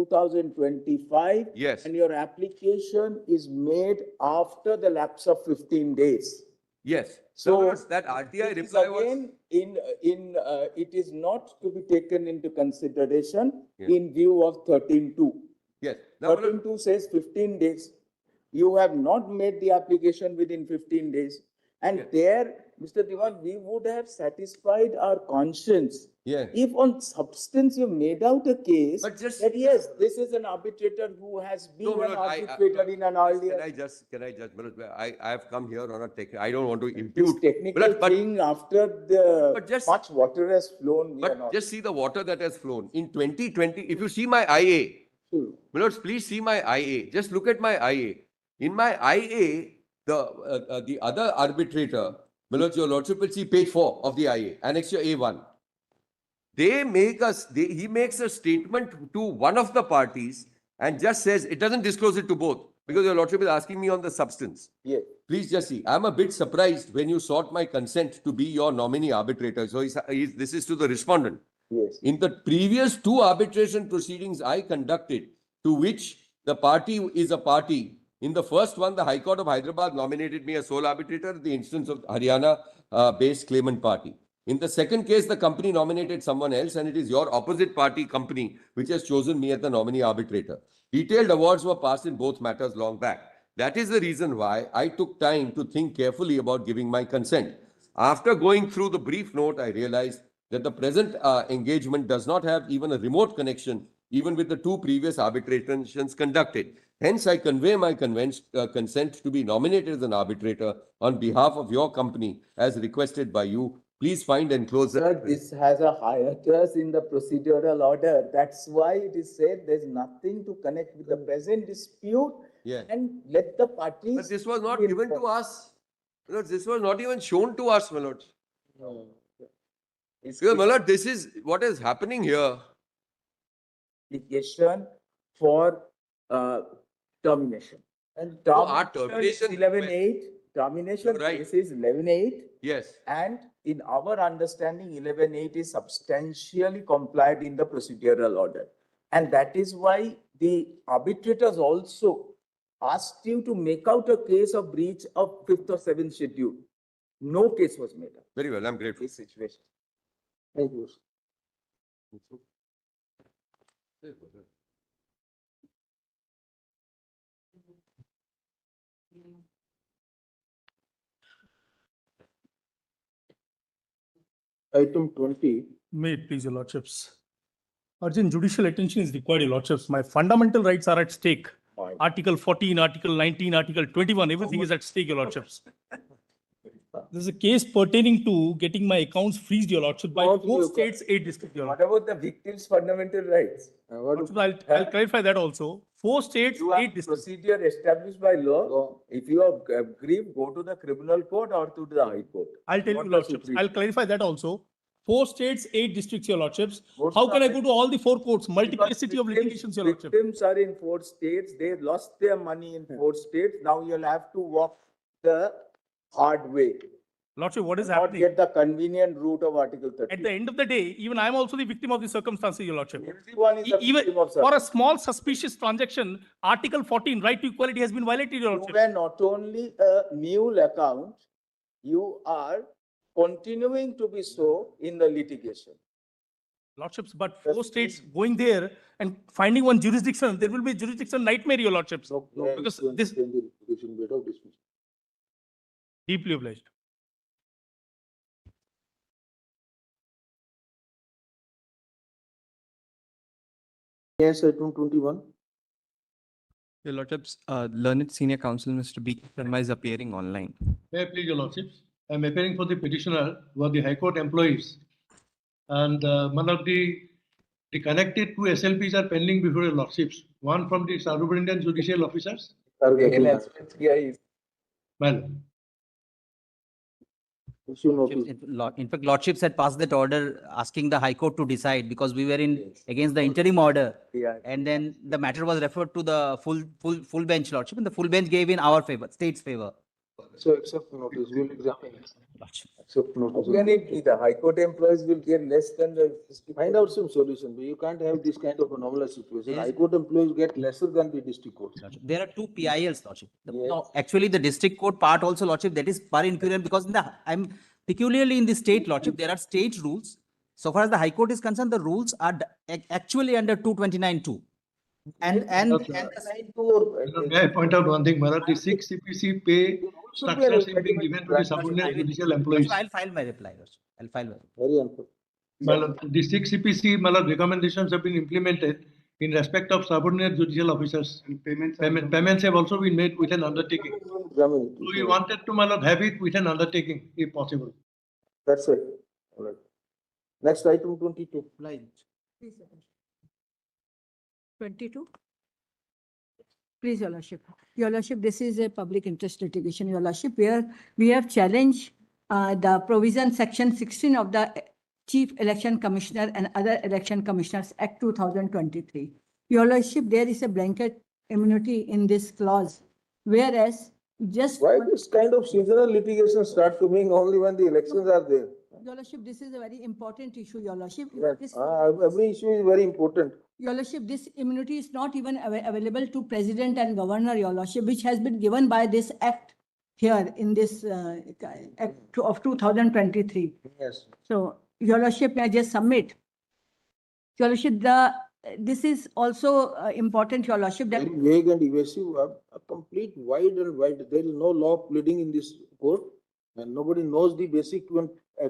4/9/2025. Yes. And your application is made after the lapse of 15 days. Yes. So that RTI it is reply was. again it is not to be taken into consideration Yeah. in view of 13.2. Yes. Now, 13.2 says 15 days. You have not made the application within 15 days. And Yeah. there, Mr. Diwan, we would have satisfied our conscience Yeah. if on substance you made out a case But just- that yes, this is an arbitrator who has been No, an Manoj, arbitrator in an earlier. Can I just, Manoj, I have come here on a I don't want to impute. Technical but- thing after the But just- much water has flown. we are But not. just see the water that has flown. In 2020, if you see my IA, Manoj, please see my IA. Just look at my IA. In my IA, the other arbitrator, Manoj, your lordship will see page 4 of the IA, Annexure A1. He makes a statement to one of the parties and just says, it doesn't disclose it to both, because your lordship is asking me on the substance. Yes. Please just see. I'm a bit surprised when you sought my consent to be your nominee arbitrator. So this is to the respondent. Yes. In the previous 2 arbitration proceedings I conducted, to which the party is a party, in the first one, the High Court of Hyderabad nominated me as sole arbitrator in the instance of Haryana-based claimant party. In the second case, the company nominated someone else, and it is your opposite party company which has chosen me as the nominee arbitrator. Detailed awards were passed in both matters long back. That is the reason why I took time to think carefully about giving my consent. After going through the brief note, I realized that the present engagement does not have even a remote connection even with the 2 previous arbitrations conducted. Hence, I convey my consent to be nominated as an arbitrator on behalf of your company as requested by you. Please find enclosed. Sir, this has a hiatus in the procedural order. That's why it is said there's nothing to connect with the present dispute. Yeah. And let the parties. But this was not given to us. This was not even shown to us, my lord. No. It's Because, my lord, this is what is happening here. application for termination. And our termination is termination- 11.8. Termination You're right. case is 11.8. Yes. And in our understanding, 11.8 is substantially complied in the procedural order. And that is why the arbitrators also asked you to make out a case of breach of 5th or 7th schedule. No case was made up. Very well, I'm grateful. This situation. Thank you. Item 20. May it please your lordships. Urgent judicial attention is required, your lordships. My fundamental rights are at stake. Fine. Article 14, Article 19, Article 21, everything is at stake, your lordships. There's a case pertaining to getting my accounts freezed, your lordship, by What 4 you- states, 8 districts, your What lordship. about the victim's fundamental rights? Lordship, I'll clarify that also. 4 states, You have 8 districts. procedure established by law. If you are aggrieved, go to the criminal court or to the high court. I'll tell Not you, the lordships. Supreme. I'll clarify that also. 4 states, 8 districts, your lordships. What's How can I the- go to all the 4 courts? Multiplicity of Because litigations, your lordship. Victims are in 4 states. They lost their money in 4 states. Now you'll have to walk the hard way. Lordship, what is Not happening? get the convenient route of Article At 30. the end of the day, even I am also the victim of the circumstances, Your Lordship. Everyone is a Even victim of for a small suspicious transaction, Article 14, right to equality has been violated, Your You Lordship. were not only a mule account, you are continuing to be so in the litigation. Lordships, but four states going there and finding one jurisdiction, there will be jurisdiction nightmare, Your Lordships. Because this deeply obliged. Yes, item 21. Your Lordships, learned senior counsel Mr. B. Sharma is appearing online. May I please, Your Lordships? I am appearing for the petitioner who are the High Court employees. And one of the connected two SLPs are pending before Your Lordships. One from the Superintendent Judicial Officers. Well, In fact, Lordships had passed that order asking the High Court to decide because we were in against the interim order. And then the matter was referred to the full bench, Lordship, and the full bench gave in our favor, state's favor. So accept notice, we'll examine it. Accept notice. When the High Court employees will get less than the. Find out some solution, but you can't have this kind of anomalous situation. Yes. High Court employees get lesser than the district court. There are two PILs, Lordship. No, actually, the district court part also, Lordship, that is per incurrence because I'm peculiarly in the state, Lordship, there are state rules. So far as the High Court is concerned, the rules are actually under 229(2). And may I point out one thing, Maharaj, the 6 CPC pay structures have been given to the subordinate judicial employees. I'll file my reply, Lordship. I'll file my reply. Very unfortunate. Well, the 6 CPC recommendations have been implemented in respect of subordinate judicial officers. Payments have also been made with an undertaking. So we wanted to have it with an undertaking, if possible. That's it. All right. Next item 22. 22. Please, Your Lordship. Your Lordship, this is a public interest litigation, Your Lordship, where we have challenged the provision section 16 of the Chief Election Commissioner and Other Election Commissioners Act 2023. Your Lordship, there is a blanket immunity in this clause, whereas just. Why this kind of seasonal litigation start coming only when the elections are there? Your Lordship, this is a very important issue, Your Lordship. Every issue is very important. Your Lordship, this immunity is not even available to President and Governor, Your Lordship, which has been given by this act here in this act of 2023. Yes. So, Your Lordship, may I just submit? Your Lordship, this is also important, Your Lordship. That Very vague and evasive, a complete wide and wide. There is no law pleading in this court, and nobody knows the basic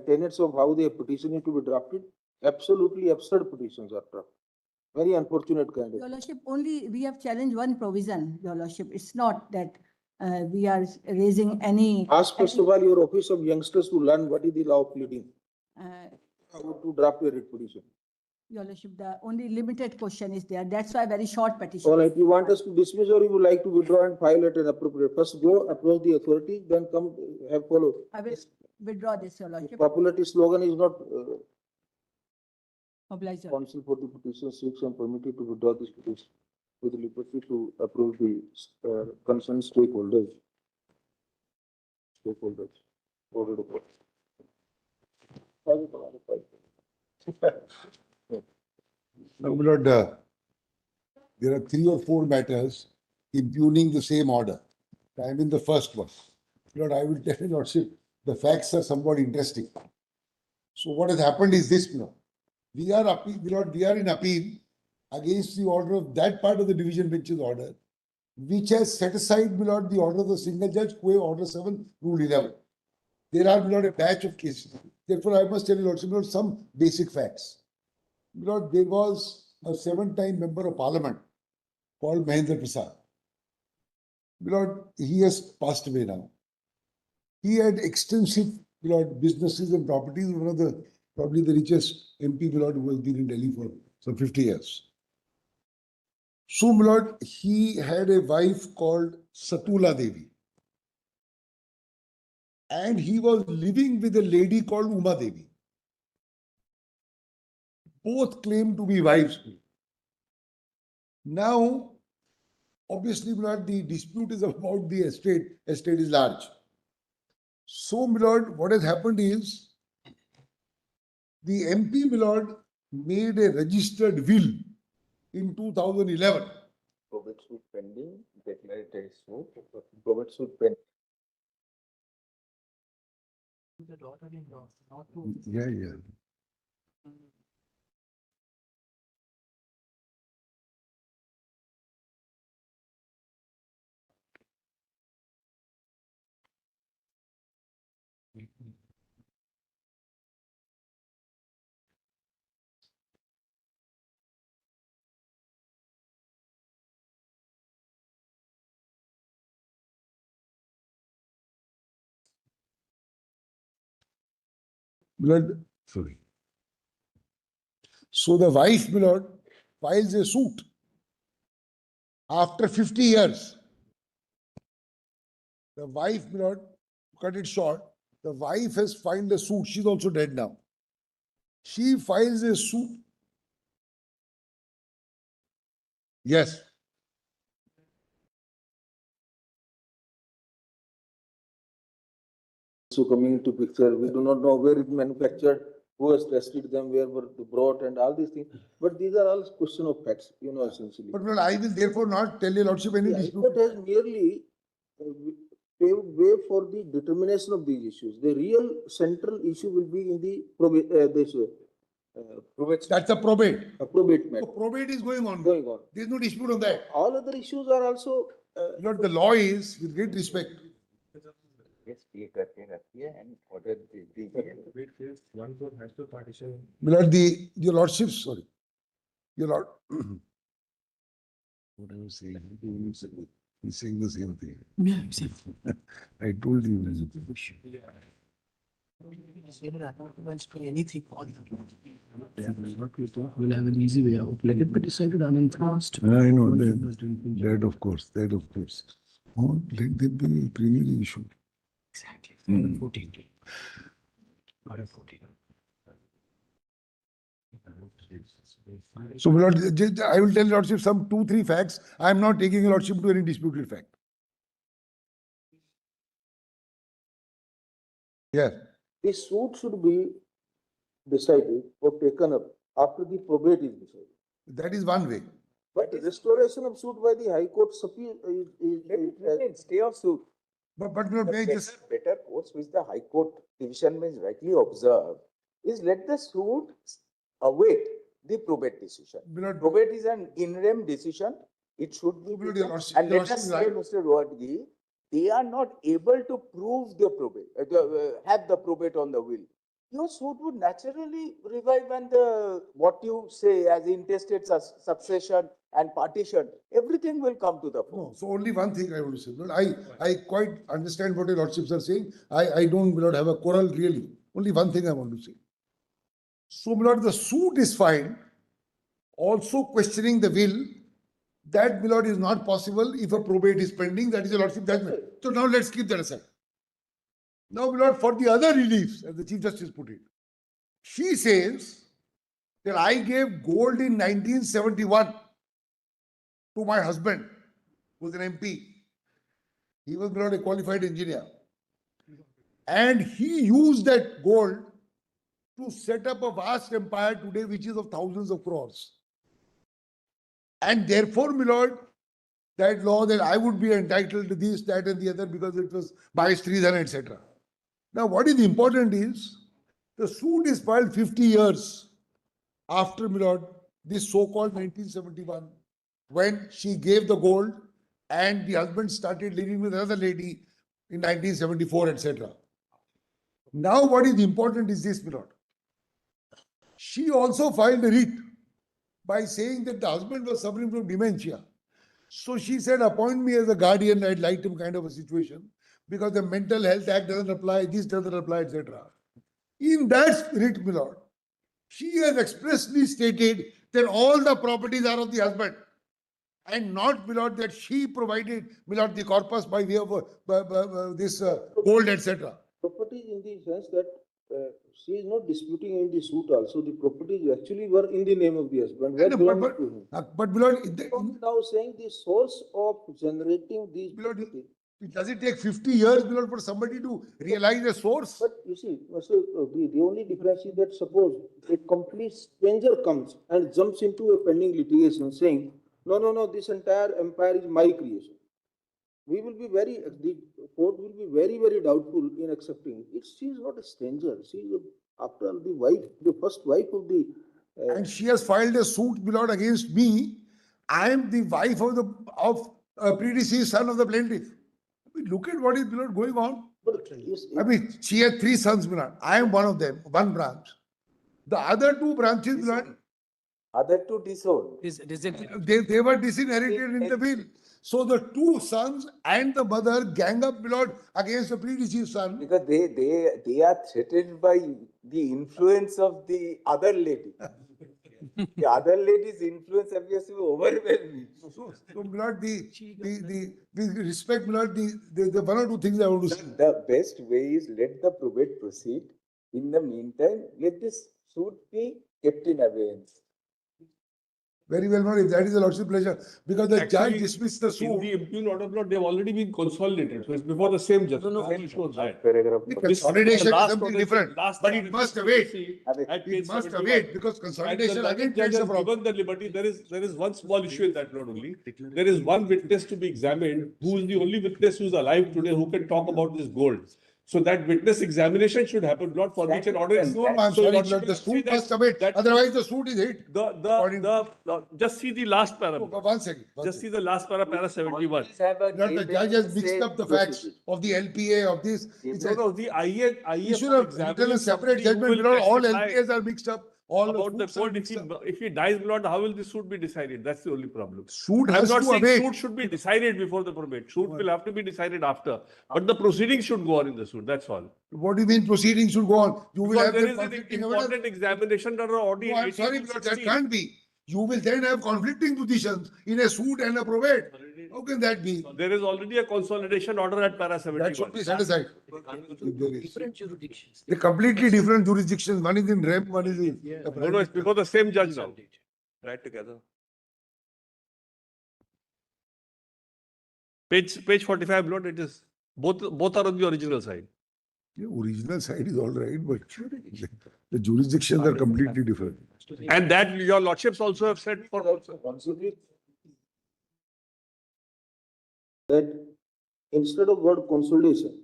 tenets of how the petition is to be drafted. Absolutely absurd petitions are drafted. Very unfortunate kind of. Your Lordship, only we have challenged one provision, Your Lordship. It's not that we are raising any. Ask first of all your office of youngsters to learn what is the law of pleading. How to draft a writ petition. Your Lordship, the only limited question is there. That's why very short petition. All right, you want us to dismiss or you would like to withdraw and file at an appropriate. First go approach the authority, then come have follow. I will withdraw this, Your Lordship. Popularity slogan is not Oblige. counsel for the petition seeks and permitted to withdraw this petition with liberty to approve the concerned stakeholders. Voted upon. No, my lord, there are 3 or 4 matters impugning the same order. I am in the first one. Lord, I will tell you, Lordship, the facts are somewhat interesting. So what has happened is this, we are in appeal against the order of that part of the division bench's order, which has set aside, my lord, the order of the single judge, Order 7, Rule 11. There are, my lord, a batch of cases. Therefore, I must tell you, Lordship, some basic facts. My lord, there was a 7-time member of parliament called Mahendra Prasad. My lord, he has passed away now. He had extensive, my lord, businesses and properties. One of the probably the richest MP, my lord, who has been in Delhi for some 50 years. So, my lord, he had a wife called Satula Devi. And he was living with a lady called Uma Devi. Both claim to be wives. Now, obviously, my lord, the dispute is about the estate. Estate is large. So, my lord, what has happened is the MP, my lord, made a registered will in 2011. Probate suit pending, declaratory suit, probate suit pending. Yeah, yeah. Blood, sorry. So the wife, my lord, files a suit after 50 years. The wife, my lord, cut it short, the wife has filed a suit. She's also dead now. She files a suit. Yes. So coming into picture, we do not know where it manufactured, who has tested them, where were they brought, and all these things. But these are all question of facts, essentially. But my lord, I will therefore not tell your lordship any The High dispute. Court has merely paved way for the determination of these issues. The real central issue will be in the probate That's a probate. probate matter. So probate is going on. Going on. There's no dispute on that. All other issues are also. Lord, the law is, with great respect, Yes, we करके रखिए and order the One court has to partition. my lord, your lordship, sorry. Your lord. What I was saying, he's saying the same thing. Yeah, I told you. Anything. We'll have an easy way out. Let it be decided unenforced. I know, that of course, that of course. Oh, let them be a primary issue. Exactly. 14. Or a 14. So, my lord, I will tell your lordship some 2-3 facts. I am not taking your lordship to any disputed fact. Yes. The suit should be decided or taken up after the probate is decided. That is one way. But restoration of suit by the High Court stay of suit. But my lord, may I just. Better course which the High Court division may rightly observe is let the suit await the probate decision. Probate is an in rem decision. It should be. And let us say, Mr. Rodgi, they are not able to prove the probate, have the probate on the will. Your suit would naturally revive and what you say as intestate succession and partition, everything will come to the fore. No, so only one thing I want to say. Lord, I quite understand what your lordships are saying. I don't, my lord, have a quarrel really. Only one thing I want to say. So, my lord, the suit is fine. Also questioning the will. That, my lord, is not possible if a probate is pending. That is your lordship judgment. So now let's keep that aside. Now, my lord, for the other reliefs, as the Chief Justice put it, she says that I gave gold in 1971 to my husband, who was an MP. He was not a qualified engineer. And he used that gold to set up a vast empire today, which is of thousands of crores. And therefore, my lord, that law that I would be entitled to this, that, and the other because it was by Sridhar, etc. Now, what is important is the suit is filed 50 years after, my lord, this so-called 1971, when she gave the gold and the husband started living with another lady in 1974, etc. Now, what is important is this, my lord. She also filed a writ by saying that the husband was suffering from dementia. So she said, appoint me as a guardian, I'd like him kind of a situation, because the Mental Health Act doesn't apply, this doesn't apply, etc. In that spirit, my lord, she has expressly stated that all the properties are of the husband and not, my lord, that she provided, my lord, the corpus by way of this gold, etc. Properties in the sense that she is not disputing in the suit also. The properties actually were in the name of the husband. But my lord, now saying the source of generating these properties Does it take 50 years, my lord, for somebody to realize the source? But you see, the only difference is that suppose a complete stranger comes and jumps into a pending litigation saying, no, this entire empire is my creation. We will be the court will be very doubtful in accepting it. She is not a stranger. She is after all the first wife of the. And she has filed a suit, my lord, against me. I am the wife of predeceased son of the plaintiff. I mean, look at what is, my lord, going on. I mean, she had 3 sons, my lord. I am one of them, one branch. The other 2 branches, my lord, Other two disowned. they were disinherited in the will. So the 2 sons and the mother gang up, my lord, against the predeceased son. Because they are threatened by the influence of the other lady. The other lady's influence appears to be overwhelming. So, my lord, with respect, my lord, the 1 or 2 things I want to say. The best way is let the probate proceed. In the meantime, let this suit be kept in abeyance. Very well, my lord, if that is the lordship's pleasure, because the judge dismissed the suit. In the impugned order of law, they've already been consolidated. So it's before the same judge. The consolidation is something different, but it must await. It must await because consolidation again creates a problem. Given the liberty, there is one small issue in that note only. There is one witness to be examined, who is the only witness who is alive today who can talk about this gold. So that witness examination should happen, not for which an order is. No, I'm sorry, but the suit must await. Otherwise, the suit is hit. Just see the last paragraph. 1 second. Just see the last paragraph, 71. The judge has mixed up the facts of the LPA of this. The IA He should have written a separate judgment. Because all LPAs are mixed up. All about the suits are court. mixed up. If he dies, Lord, how will the suit be decided? That's the only problem. Suit I'm has not to saying await. suit should be decided before the probate. Suit will have to be decided after. But the proceedings should go on in the suit. That's all. What do you mean proceedings should go on? You will Because have there the is an conflicting important evidence. examination that are already. No, I'm sorry, but that can't be. You will then have conflicting positions in a suit and a probate. How can that be? There is already a consolidation order at para 71. That should be set aside. Different jurisdictions. They're completely different jurisdictions. One is in REP, one is in. No, it's before the same judge now. Right together. Page 45, Lord, it is both are on the original side. The original side is all right, but the jurisdictions are completely different. And that your lordships also have said for Consider that instead of word consolidation,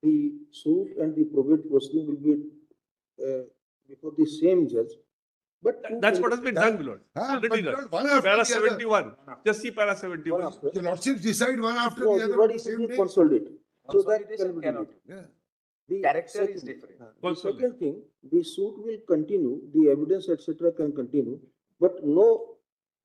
the suit and the probate proceeding will be before the same judge. But that's what has been done, Lord. But not one after Para the other. 71. Just see para 71. The lordships decide one after No, the other. what on is the same day. consolidate? So that Consolidation cannot. Yeah. the Character is second- different. The second thing, the suit will continue, the evidence, etc., can continue, but no,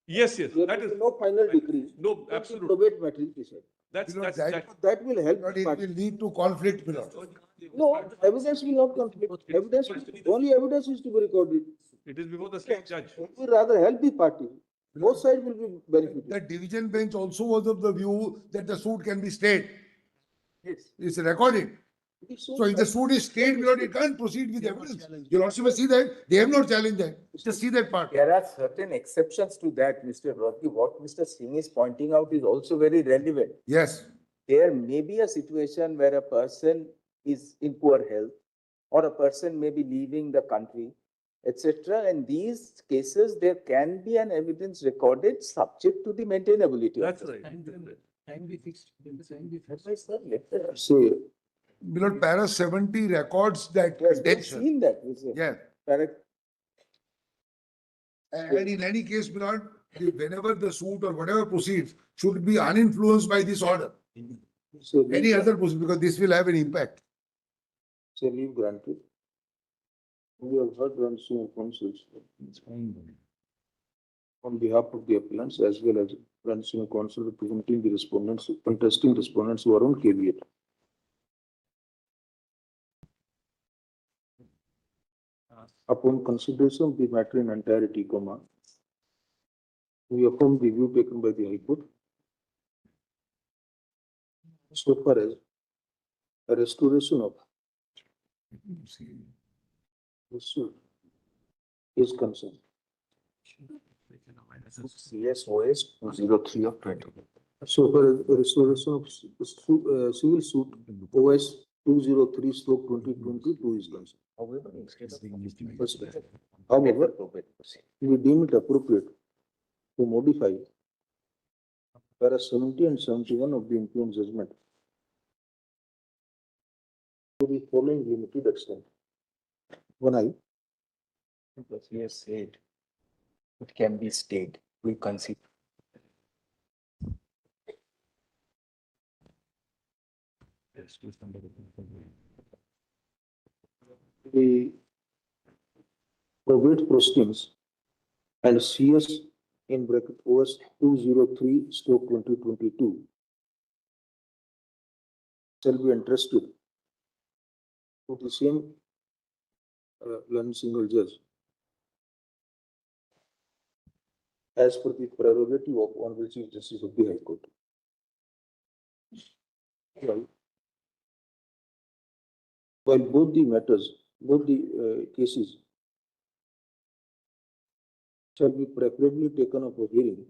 Yes, there that will is be no final decree. no till the absolute. Probate matter is decided. That's That will help. But the it party. will lead to conflict, my lord. No, evidence will not conflict. Evidence, only evidence is to be recorded. It is before the same judge. It will rather help the party. Both sides will be benefited. The division bench also was of the view that the suit can be stayed. Yes. It's recorded. So if the suit is stayed, my lord, it can't proceed with evidence. Your lordship must see that. They have not challenged that. Just see that part. There are certain exceptions to that, Mr. Rocky. What Mr. Singh is pointing out is also very relevant. Yes. There may be a situation where a person is in poor health or a person may be leaving the country, etc. In these cases, there can be an evidence recorded subject to the maintainability. That's of the right. Time be fixed. Time be fixed. That's why, sir, let the- Say, My lord, para 70 records that Yes, we've contention. seen that. We say. Yeah. Correct. And in any case, my lord, whenever the suit or whatever proceeds should be uninfluenced by this order. so Any other proceed, because this will have an impact. say leave granted. We have heard Ransom counsels on behalf of the appellants as well as Ransom counsel representing the respondents, contesting respondents who are on caveat. Upon consideration of the matter in entirety, we affirm the view taken by the High Court. So far as a restoration of the suit is concerned. CSOS 203 of 20. So for a restoration of civil suit OS 203/2022 is concerned. However, instead of However, we deem it appropriate to modify para 70 and 71 of the impugned judgment to the following limited extent. One, I, because we have said it can be stayed, we consider. the probate proceedings and CS in bracket OS 203/2022 shall be entrusted to the same learned single judge as per the prerogative of Honorable Chief Justice of the High Court. While both the matters, both the cases shall be preferably taken up for hearing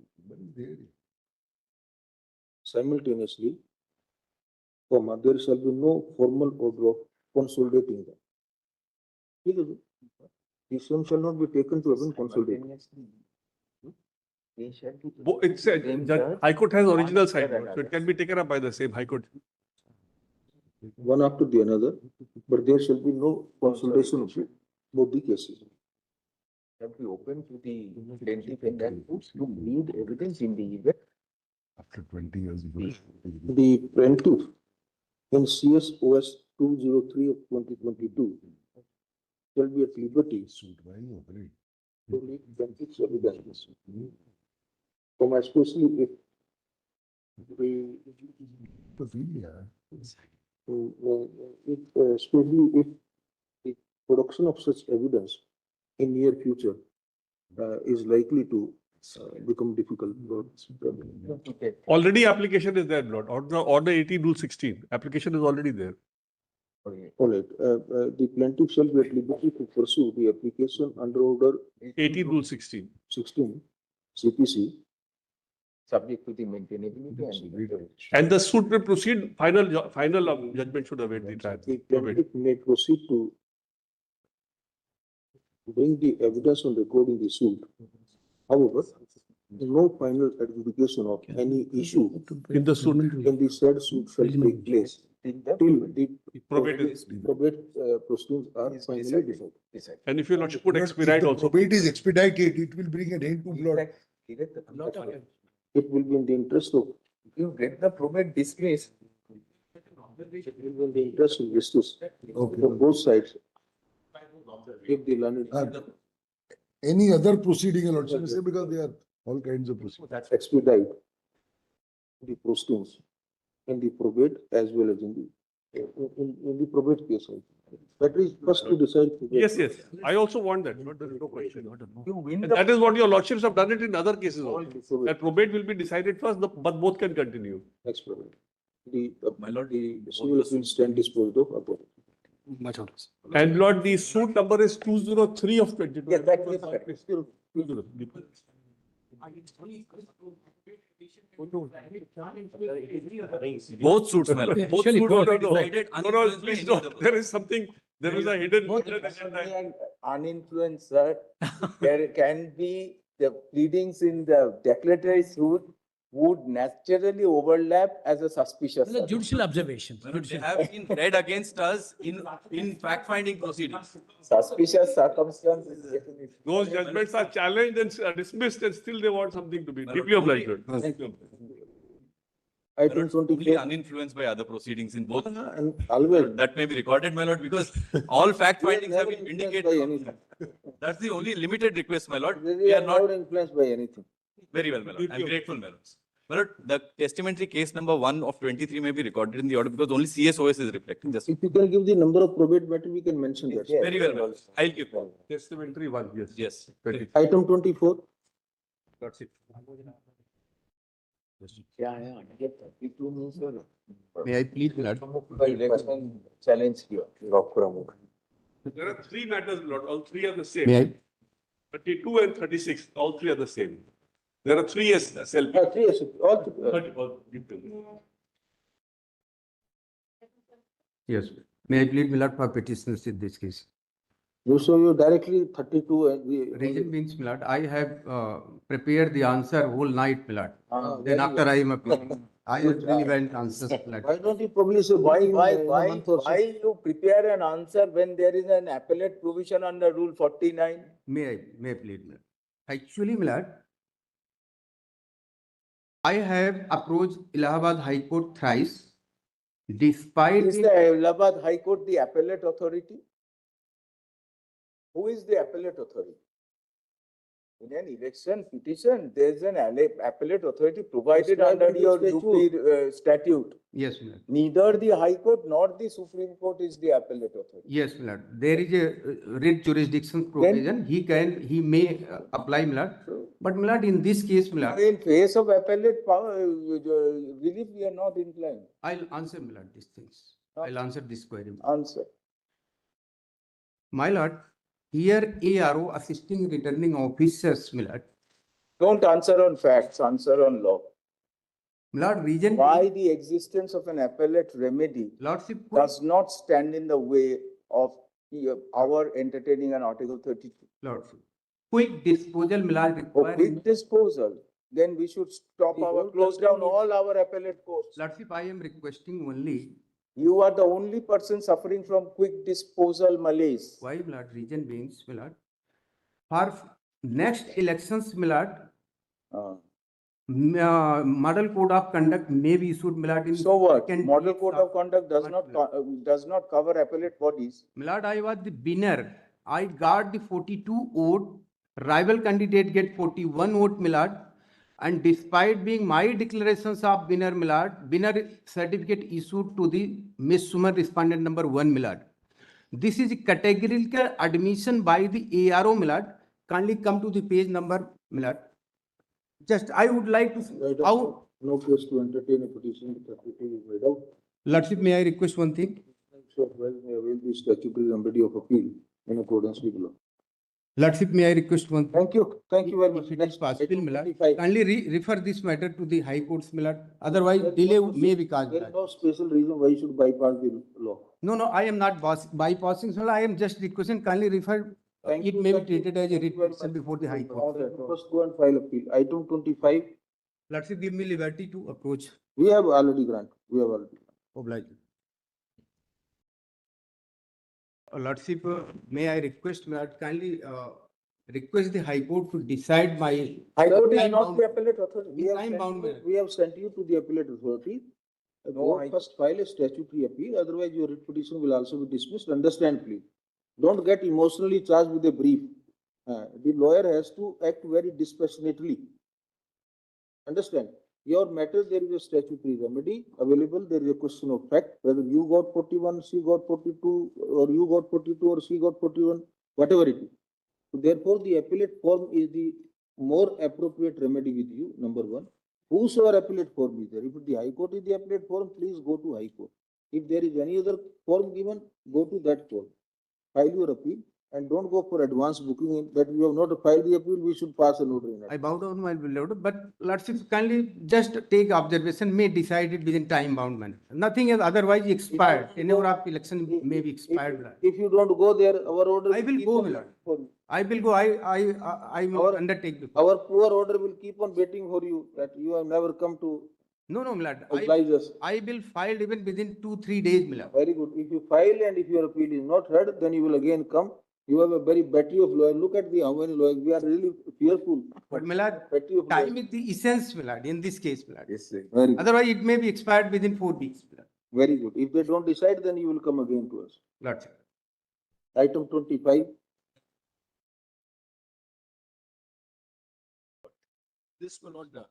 simultaneously, there shall be no formal order of consolidating them. The same shall not be taken to have been consolidated. It's the High Court has original side, so it can be taken up by the same High Court. One after the another, but there shall be no consolidation of both the cases. Shall be open to the plaintiff and then to lead evidence in the event. After 20 years. The plaintiff in CS OS 203/2022 shall be at liberty to lead plaintiff's evidence. Especially if especially if the production of such evidence in near future is likely to become difficult. Already application is there, Lord. Order 18 Rule 16. Application is already there. All right. The plaintiff shall be at liberty to pursue the application under order 18 Rule 16. CPC. Subject to the maintainability And the suit will proceed. Final judgment should await the trial. The plaintiff may proceed to bring the evidence on record in the suit. However, no final adjudication of any issue in the suit in the said suit shall take place till the probate proceedings are finally decided. And if you not put expedite also. Probate is expedited, it will bring an end to blood. It will be in the interest of. You get the probate dismissed. It will be in the interest of justice for both sides. If the learned. Any other proceeding, Your Lordship, say, because there are all kinds of proceedings. That's expedite the proceedings in the probate as well as in the probate case. That is first to decide. Yes. I also want that. But there is no question. And that is what your lordships have done it in other cases also. That probate will be decided first, but both can continue. Next probate. The civil will stand disposed of. Much honors. And Lord, the suit number is 203 of 22. Yes, that is correct. Both suits, my lord. Both suits will be decided. No, please don't. There is something, there is a hidden. Uninfluenced, sir. There can be the pleadings in the declaratory suit would naturally overlap as a suspicious. Judicial observation. They have been read against us in fact-finding proceedings. Suspicious circumstances. Those judgments are challenged and dismissed, and still they want something to be deeply obliged. Item 24. Fully uninfluenced by other proceedings in both. And always. That may be recorded, my lord, because all fact findings have been vindicated. That's the only limited request, my lord. We are not influenced by anything. Very well, my lord. I'm grateful, my lord. My lord, the testamentary case number 1 of 23 may be recorded in the order because only CSOS is reflecting. Just if you can give the number of probate matter, we can mention that. Yes. very well, my lord. I'll give. Testamentary 1, yes. Yes. Item 24. That's it. Yeah. 32 means May I plead, Lord? election challenge here. There are 3 matters, Lord. All 3 are the same. May I? 32 and 36, all 3 are the same. There are 3 years self. 3 years, all together. Yes. May I plead, my lord, for petitioners in this case? You directly 32 and we. Reason means, my lord, I have prepared the answer whole night, my lord. Then after I am appealing, I have relevant answers, my lord. Why don't you publish it? Why you prepare an answer when there is an appellate provision under Rule 49? May I plead, my lord? Actually, my lord, I have approached Allahabad High Court thrice, despite. Is the Allahabad High Court the appellate authority? Who is the appellate authority? In an election petition, there is an appellate authority provided under your UP statute. Yes, my lord. Neither the High Court nor the Supreme Court is the appellate authority. Yes, my lord. There is a writ jurisdiction provision. He may apply, my lord. But, my lord, in this case, my lord. In face of appellate power, relief, we are not inclined. I'll answer, my lord, these things. I'll answer this query. Answer. My lord, here ARO, assisting returning officers, my lord. Don't answer on facts, answer on law. My lord, reason why the existence of an appellate remedy Lordship does not stand in the way of our entertaining an Article 32. Lordship. Quick disposal, my lord, required. Quick disposal. Then we should close down all our appellate courts. Lordship, I am requesting only. You are the only person suffering from quick disposal malaise. Why, my lord? Reason beings, my lord. For next elections, my lord, model code of conduct may be issued, my lord. So what? Model code of conduct does not cover appellate bodies. My lord, I was the winner. I got the 42 vote. Rival candidate get 41 vote, my lord. And despite being my declarations of winner, my lord, winner certificate issued to the Miss Suman respondent number 1, my lord. This is a categorical admission by the ARO, my lord. Kindly come to the page number, my lord. Just, I would like to. How? No case to entertain a petition that is made out. Lordship, may I request one thing? So, well, may avail the statutory remedy of appeal in accordance with law. Lordship, may I request one thing? Thank you. Thank you very much. If it is possible, my lord, kindly refer this matter to the High Courts, my lord. Otherwise, delay may be caused. There is no special reason why you should bypass the law. No, I am not bypassing, so I am just requesting kindly refer. It may be treated as a writ petition before the High Court. First go and file appeal. Item 25. Lordship, give me liberty to approach. We have already granted. Obliged. Lordship, may I request, my lord, kindly request the High Court to decide my. High Court is not the appellate authority. We have sent you to the appellate authority. Go first file a statutory appeal. Otherwise, your writ petition will also be dismissed. Understand, please. Don't get emotionally charged with a brief. The lawyer has to act very dispassionately. Understand? Your matter, there is a statutory remedy available. There is a question of fact, whether you got 41, she got 42, or you got 42, or she got 41, whatever it is. So therefore, the appellate form is the more appropriate remedy with you, number one. Whosoever appellate form is there. If the High Court is the appellate form, please go to High Court. If there is any other form given, go to that form. File your appeal and don't go for advance booking in that you have not filed the appeal, we should pass an order in it. I bow down my beloved, but Lordship, kindly just take observation, may decide it within time bound manner. Nothing is otherwise expired. Tenure of election may be expired. If you don't go there, our order. I will go, my lord. I will go. I will undertake. Our poor order will keep on waiting for you that you have never come to. No, my lord. Us. I will file even within 2-3 days, my lord. Very good. If you file and if your appeal is not heard, then you will again come. You have a very battery of lawyers. Look at how many lawyers. We are really fearful. But my lord, time is the essence, my lord, in this case, my lord. Yes, sir. Very good. Otherwise, it may be expired within 4 weeks, my lord. Very good. If they don't decide, then you will come again to us. Lordship. Item 25. This will not done.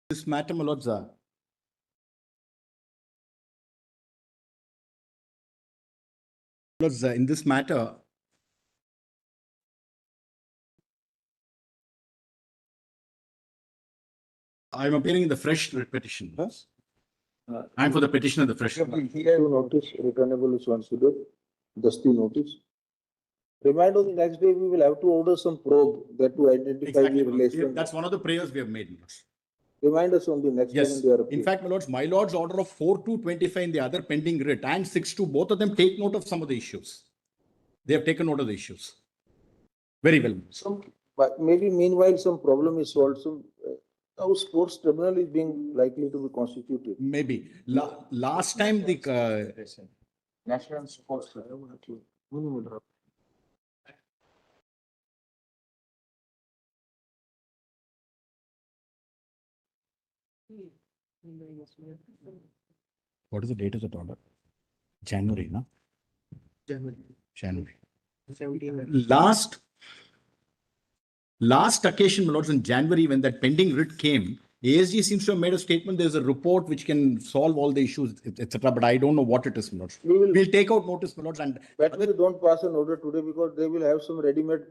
This matter, my lords, in this matter, I am appearing in the fresh petition. And for the petition of the fresh. Notice returnable is considered. Dusty notice. Remind on the next day, we will have to order some probe that to identify the relation. That's one of the prayers we have made, my lords. Remind us on the next day Yes, when they are in fact, my lord's order of 4-25 in the other pending writ and 6-2, both of them take note of some of the issues. They have taken note of the issues. Very well. But maybe meanwhile, some problem is solved. Some, now sports tribunal is being likely to be constituted. Maybe. Last time the National Sports. what is the date of the order? January, no? January. Last occasion, my lords, in January, when that pending writ came, ASG seems to have made a statement. There's a report which can solve all the issues, etc. But I don't know what it is, my lords. We'll take out notice, my lords, and Better we don't pass an order today because they will have some ready-made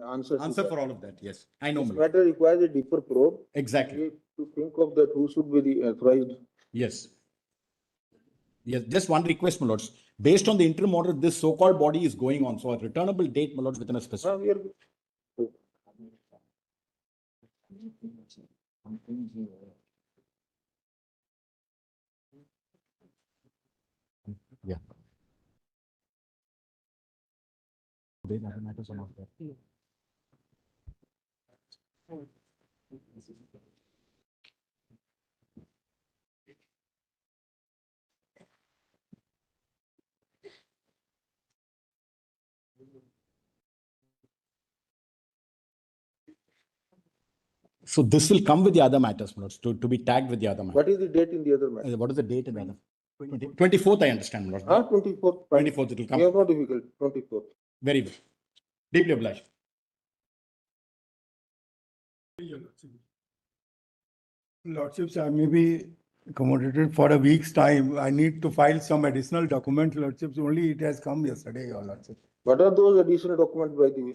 answers. answer for all of that. Yes, I know, This my lord. matter requires a deeper probe. Exactly. To think of that, who should be the authorized. Yes. Yes, just one request, my lords. Based on the interim order, this so-called body is going on. So a returnable date, my lords, within a specific. We are Yeah. Today, other matters are not there. So this will come with the other matters, my lords, to be tagged with the other matters. What is the date in the other matter? What is the date in the other? 24th, I understand, my lord. 24th. 24th, it will come. We are not difficult. 24th. Very well. Deeply obliged. Lordships, I may be accommodated for a week's time. I need to file some additional documents, Lordships. Only it has come yesterday, Your Lordship. What are those additional documents by the way?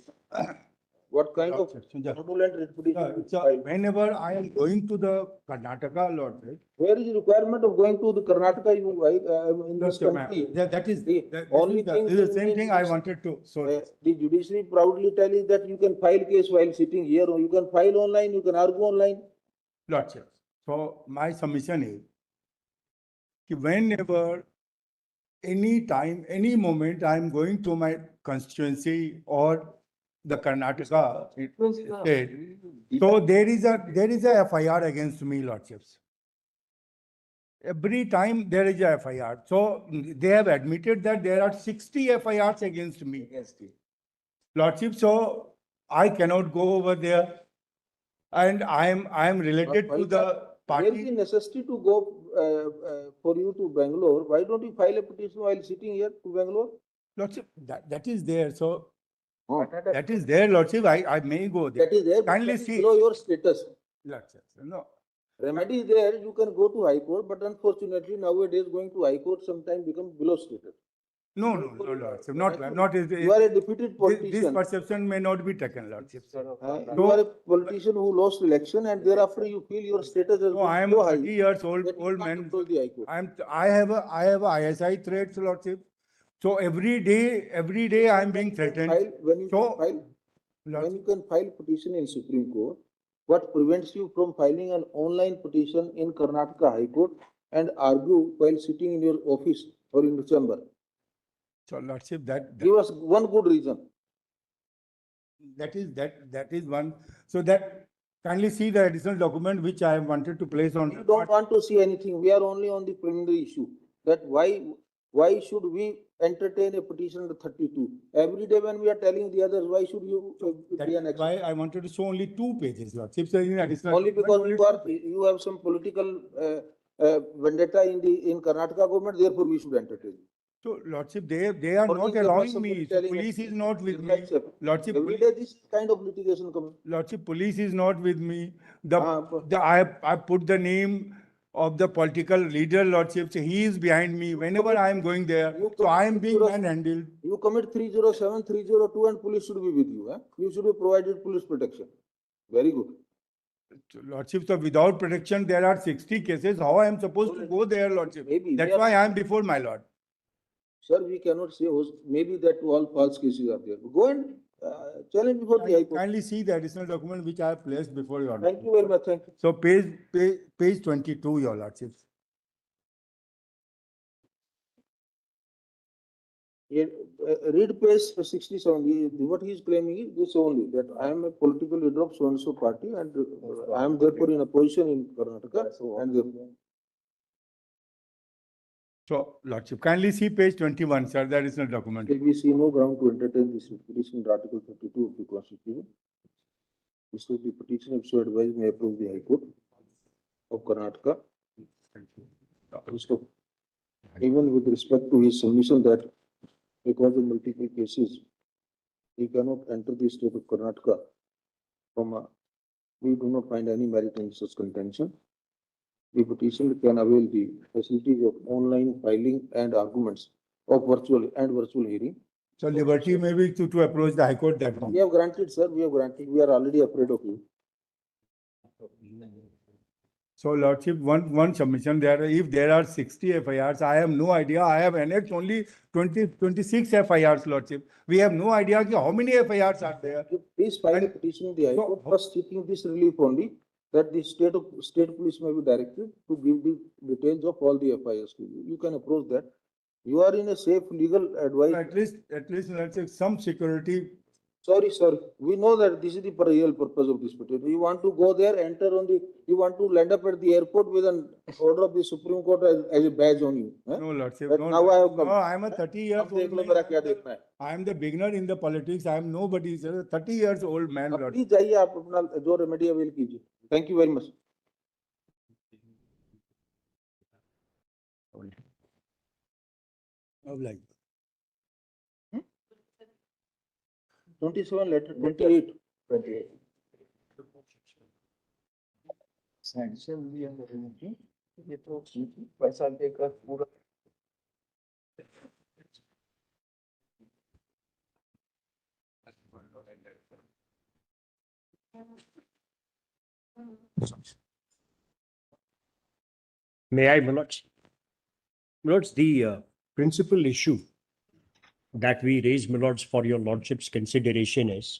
What kind of fraudulent reputation? Whenever I am going to the Karnataka, Lordship. Where is the requirement of going to the Karnataka in this country? That is the only thing. This is the same thing I wanted to. So the judiciary proudly tell you that you can file case while sitting here, or you can file online, you can argue online. Lordship. So my submission is that whenever, any time, any moment I am going to my constituency or the Karnataka state, so there is a FIR against me, Lordships. Every time there is a FIR. So they have admitted that there are 60 FIRs against me. Lordship, so I cannot go over there. And I am related to the party. There is the necessity to go for you to Bangalore. Why don't you file a petition while sitting here to Bangalore? Lordship, that is there. So that is there, Lordship. I may go there. That is there. Kindly see. Below your status. Lordship, no. Remedy is there. You can go to High Court, but unfortunately nowadays going to High Court sometimes becomes below status. No, Lordship, not. You are a defeated politician. This perception may not be taken, Lordship. You are a politician who lost election, and thereafter you feel your status as No, I am so high 30 years old that you can't man. control the High Court. I have a ISI threats, Lordship. So every day I am being threatened. When you can file petition in Supreme Court, what prevents you from filing an online petition in Karnataka High Court and argue while sitting in your office or in the chamber? So Lordship, that Give us one good reason. that is one. So that kindly see the additional document which I wanted to place on. We don't want to see anything. We are only on the preliminary issue. That why should we entertain a petition under 32? Every day when we are telling the others, why should you be an That's why I wanted to show only 2 pages, Lordship. So in additional only because you have some political vendetta in Karnataka government, therefore we should entertain. So Lordship, they are not allowing me. So police is not with me. Lordship, Every day this kind of litigation coming. Lordship, police is not with me. I put the name of the political leader, Lordship. So he is behind me whenever I am going there. So I am being manhandled. You commit 307, 302 and police should be with you. You should be provided police protection. Very good. Lordship, so without protection, there are 60 cases. How I am supposed to go there, Lordship? That's why I am before my Lord. Sir, we cannot say, maybe that all false cases are there. Go and challenge before the High Court. Kindly see the additional document which I have placed before your Thank you very much, thank you. So page 22, your lordships. Yeah, read page 67. What he is claiming is this only, that I am a political leader of so-and-so party and I am therefore in a position in Karnataka and therefore. So, Lordship, kindly see page 21, sir, the additional document. We see no ground to entertain this petition under Article 32 of the Constitution. This is the petition, if so advised, may approve the High Court of Karnataka. So, even with respect to his submission that because of multiple cases, he cannot enter the state of Karnataka we do not find any merit in such contention. The petitioner can avail the facilities of online filing and arguments of virtual hearing. So, liberty may be to approach the High Court that We have granted, sir, we have granted. We are already afraid of you. So, Lordship, one submission there, if there are 60 FIRs, I have no idea. I have annexed only 26 FIRs, Lordship. We have no idea how many FIRs are there. Please file a petition in the High Court, first seeking this relief only, that the state police may be directed to give the details of all the FIRs to you. You can approach that. You are in a safe legal advice. At least, Lordship, some security. Sorry, we know that this is the real purpose of this petition. You want to go there, you want to land up at the airport with an order of the Supreme Court as a badge on you. No, Lordship. But No, now I have come. No, I am a 30-year-old man. I am the beginner in the politics. I am nobody, sir. 30 years old man, Lord. Please जाइए आप अपना जो remedy avail कीजिए. Thank you very much. Like 27 letter 28. Sanction भी है ये तो पैसा देकर पूरा May I, Milords? Milords, the principal issue that we raise, Milords, for your Lordship's consideration is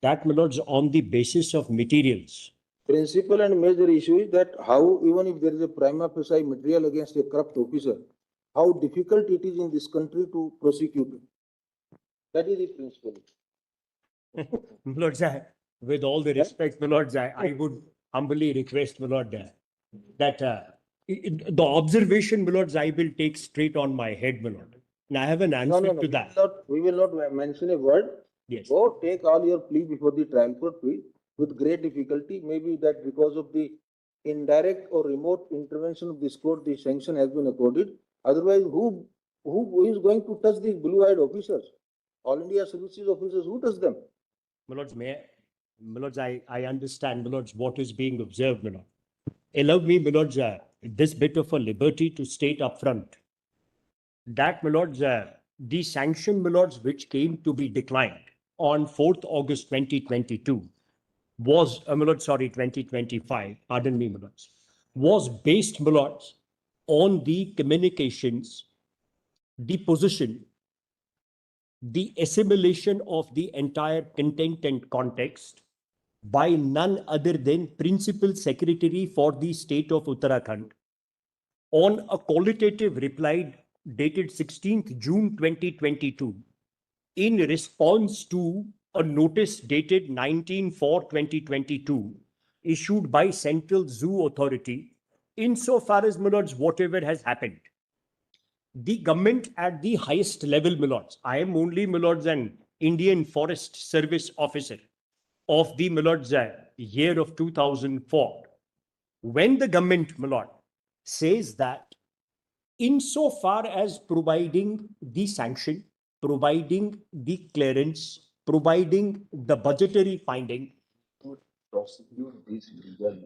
that, Milords, on the basis of materials. Principal and major issue is that how, even if there is a prima facie material against a corrupt officer, how difficult it is in this country to prosecute it. That is the principle. Milords, with all the respect, Milords, I would humbly request, Milord, that the observation, Milords, I will take straight on my head, Milord. And I have an answer to that. We will not mention a word. Yes. Go take all your plea before the trial court, please, with great difficulty. Maybe that because of the indirect or remote intervention of this court, the sanction has been accorded. Otherwise, who is going to touch these blue-eyed officers? All India services officers, who touch them? Milords, I understand, Milords, what is being observed, Milord. Allow me, Milords, this bit of a liberty to state upfront that, Milords, the sanction, Milords, which came to be declined on 4th August 2022 was, 2025, pardon me, Milords, was based, Milords, on the communications, the position, the assimilation of the entire content and context by none other than Principal Secretary for the state of Uttarakhand on a qualitative reply dated 16th June 2022 in response to a notice dated 19/4/2022 issued by Central Zoo Authority insofar as, Milords, whatever has happened. The government at the highest level, Milords, I am only, Milords, an Indian Forest Service officer of the, Milords, year of 2004. When the government, Milord, says that insofar as providing the sanction, providing the clearance, providing the budgetary finding, prosecute these legal.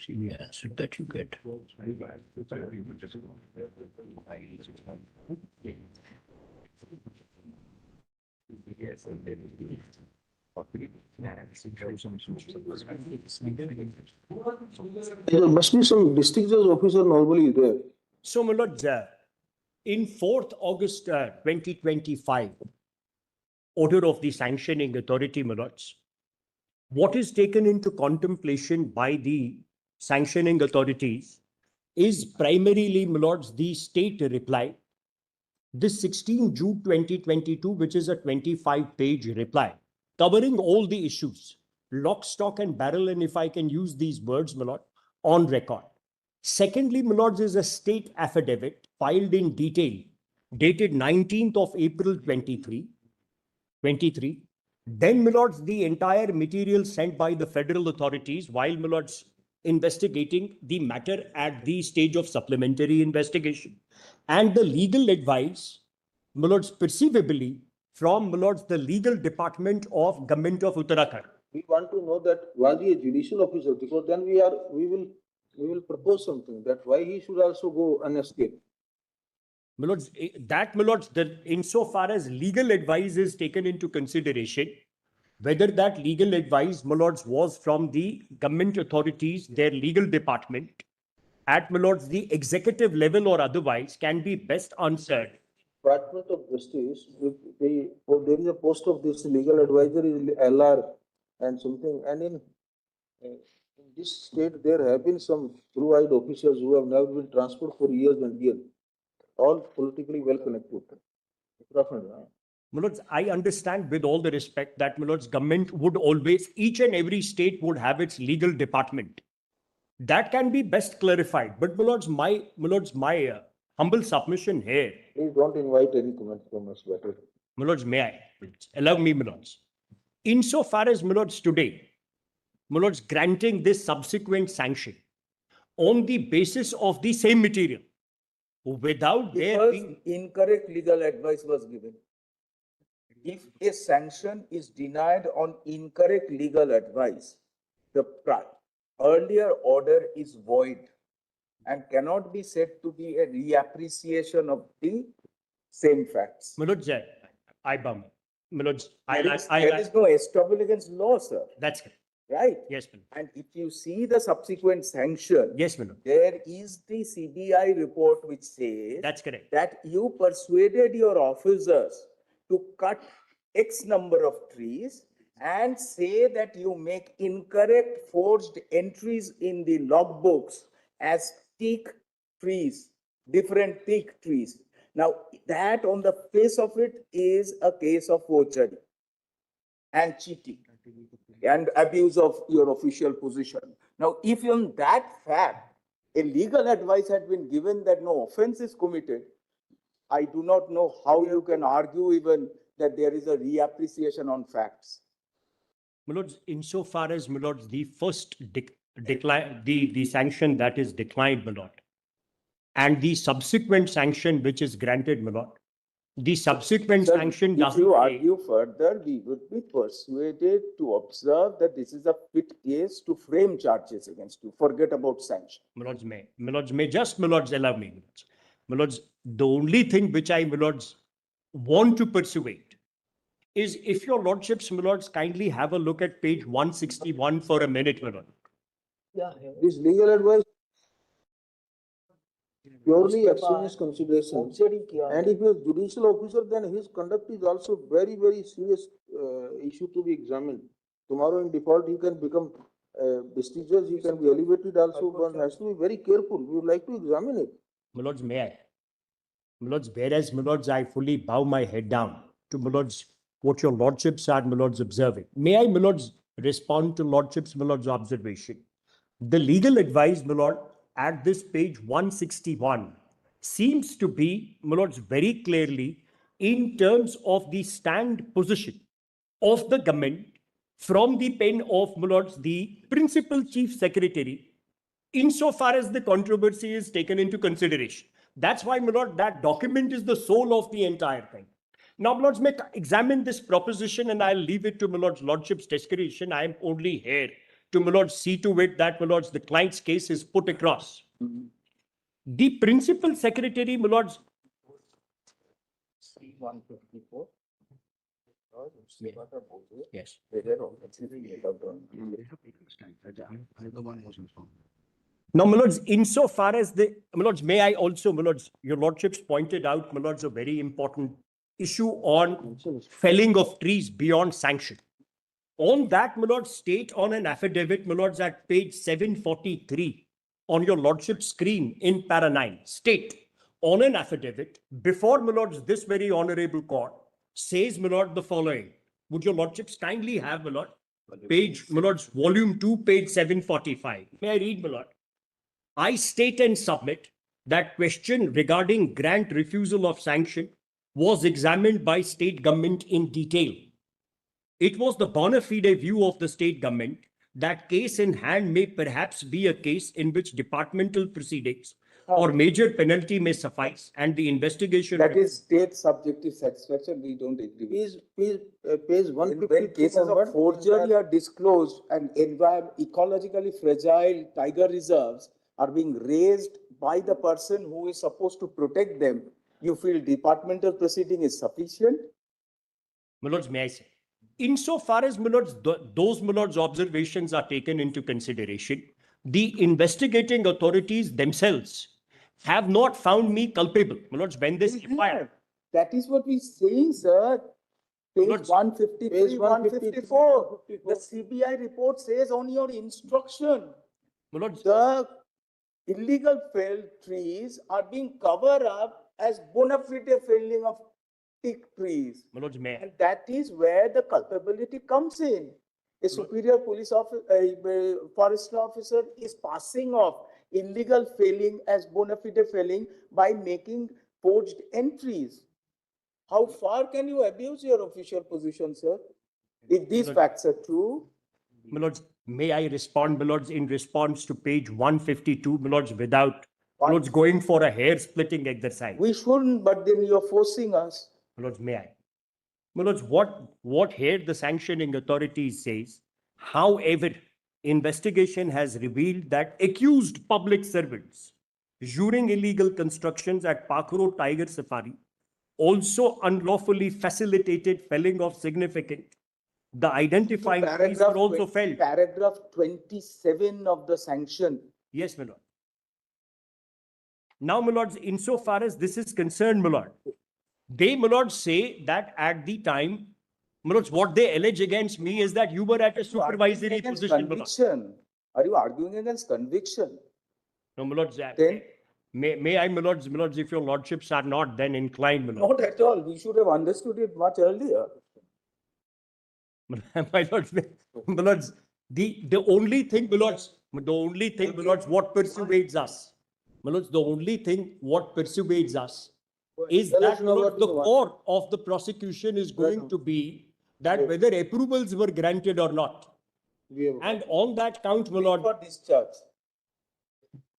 Yes, that you get. There must be some district judge officer normally there. So, my lord, in 4th August 2025, order of the sanctioning authority, my lords, what is taken into contemplation by the sanctioning authorities is primarily, my lords, the state reply. This 16 June 2022, which is a 25-page reply, covering all the issues, lock, stock and barrel, and if I can use these words, my lord, on record. Secondly, my lords, is a state affidavit filed in detail, dated 19th of April 23. Then, my lords, the entire material sent by the federal authorities while, my lords, investigating the matter at the stage of supplementary investigation. And the legal advice, my lords, perceivably from, my lords, the legal department of Government of Uttarakhand. We want to know that was he a judicial officer, because then we will propose something that why he should also go unescaped. My lords, my lords, insofar as legal advice is taken into consideration, whether that legal advice, my lords, was from the government authorities, their legal department, at, my lords, the executive level or otherwise, can be best answered. Department of Justice, there is a post of this legal advisor is LR and something, and in this state there have been some blue-eyed officers who have never been transferred for years and years, all politically well connected. My lords, I understand with all the respect that, my lords, government would always, each and every state would have its legal department. That can be best clarified. But, my lords, my humble submission here. Please don't invite any comment from us, better. My lords, may I? Allow me, my lords. Insofar as, my lords, today, my lords, granting this subsequent sanction on the basis of the same material, without there being incorrect legal advice was given. If a sanction is denied on incorrect legal advice, the earlier order is void and cannot be said to be a reappreciation of the same facts. My lords, I bum. My lords, there is no estoppel against law, sir. That's correct. Right? Yes, my lord. And if you see the subsequent sanction, yes, my lord, there is the CBI report which says that's correct, that you persuaded your officers to cut X number of trees and say that you make incorrect forged entries in the logbooks as teak trees, different teak trees. Now, that on the face of it is a case of forgery and cheating and abuse of your official position. Now, if on that fact, a legal advice had been given that no offense is committed, I do not know how you can argue even that there is a reappreciation on facts. my lords, insofar as, my lords, the first decline, the sanction that is declined, my lord, and the subsequent sanction which is granted, my lord, the subsequent Sir, sanction if doesn't. you argue further, we would be persuaded to observe that this is a fit case to frame charges against you. Forget about sanction. My lords, may just, my lords, allow me, my lords. My lords, the only thing which I, my lords, want to persuade is if your lordships, my lords, kindly have a look at page 161 for a minute, my lord. Yeah, this legal advice purely extraneous consideration. And if he is judicial officer, then his conduct is also very, very serious issue to be examined. Tomorrow in default, he can become district judge, he can be elevated also, one has to be very careful. We would like to examine it. My lords, may I? My lords, whereas, my lords, I fully bow my head down to, my lords, what your lordships are, my lords, observing. May I, my lords, respond to lordships, my lords, observation? The legal advice, my lord, at this page 161 seems to be, my lords, very clearly in terms of the stand position of the government from the pen of, my lords, the principal chief secretary, insofar as the controversy is taken into consideration. That's why, my lord, that document is the soul of the entire thing. Now, my lords, may examine this proposition and I'll leave it to, my lord's lordship's discretion. I am only here to, my lords, see to it that, my lords, the client's case is put across. The principal secretary, my lords, C-154. Yes. Now, my lords, insofar as my lords, may I also, my lords, your lordships pointed out, my lords, a very important issue on felling of trees beyond sanction. On that, my lords, state on an affidavit, my lords, at page 743 on your lordship's screen in para 9, state on an affidavit before, my lords, this very honorable court says, my lord, the following. Would your lordships kindly have, my lord, page, my lords, volume 2, page 745. May I read, my lord? I state and submit that question regarding grant refusal of sanction was examined by state government in detail. It was the bona fide view of the state government that case in hand may perhaps be a case in which departmental proceedings or major penalty may suffice and the investigation. That is state subjective satisfaction, we don't agree. Page 150. When cases of forgery are disclosed and ecologically fragile tiger reserves are being raised by the person who is supposed to protect them, you feel departmental proceeding is sufficient? My lords, may I say? Insofar as, my lords, those, my lords, observations are taken into consideration, the investigating authorities themselves have not found me culpable. My lords, when this inquiry. That is what we're saying, sir. Page 153, 154. The CBI report says on your instruction, my lords, the illegal felled trees are being covered up as bona fide felling of thick trees. my lords, may I? And that is where the culpability comes in. A superior police officer, a forest officer is passing off illegal felling as bona fide felling by making forged entries. How far can you abuse your official position, sir? If these facts are true. My lords, may I respond, my lords, in response to page 152, my lords, without, my lords, going for a hair-splitting exercise. We shouldn't, but then you're forcing us. My lords, may I? My lords, what here the sanctioning authorities says, however, investigation has revealed that accused public servants during illegal constructions at Park Road Tiger Safari also unlawfully facilitated felling of significant. The identifying trees were also felled. Paragraph 27 of the sanction. Yes, my lord. Now, my lords, insofar as this is concerned, my lord, they, my lords, say that at the time, my lords, what they allege against me is that you were at a supervisory position, my lord. Are you arguing against conviction? No, my lords, Then, may I, my lords, if your lordships are not then inclined, my lord. not at all. We should have understood it much earlier. My lords, my lords, the only thing, my lords, what persuades us, my lords, the only thing what persuades us is that, my lords, the core of the prosecution is going to be that whether approvals were granted or not. And on that count, my lord, For discharge.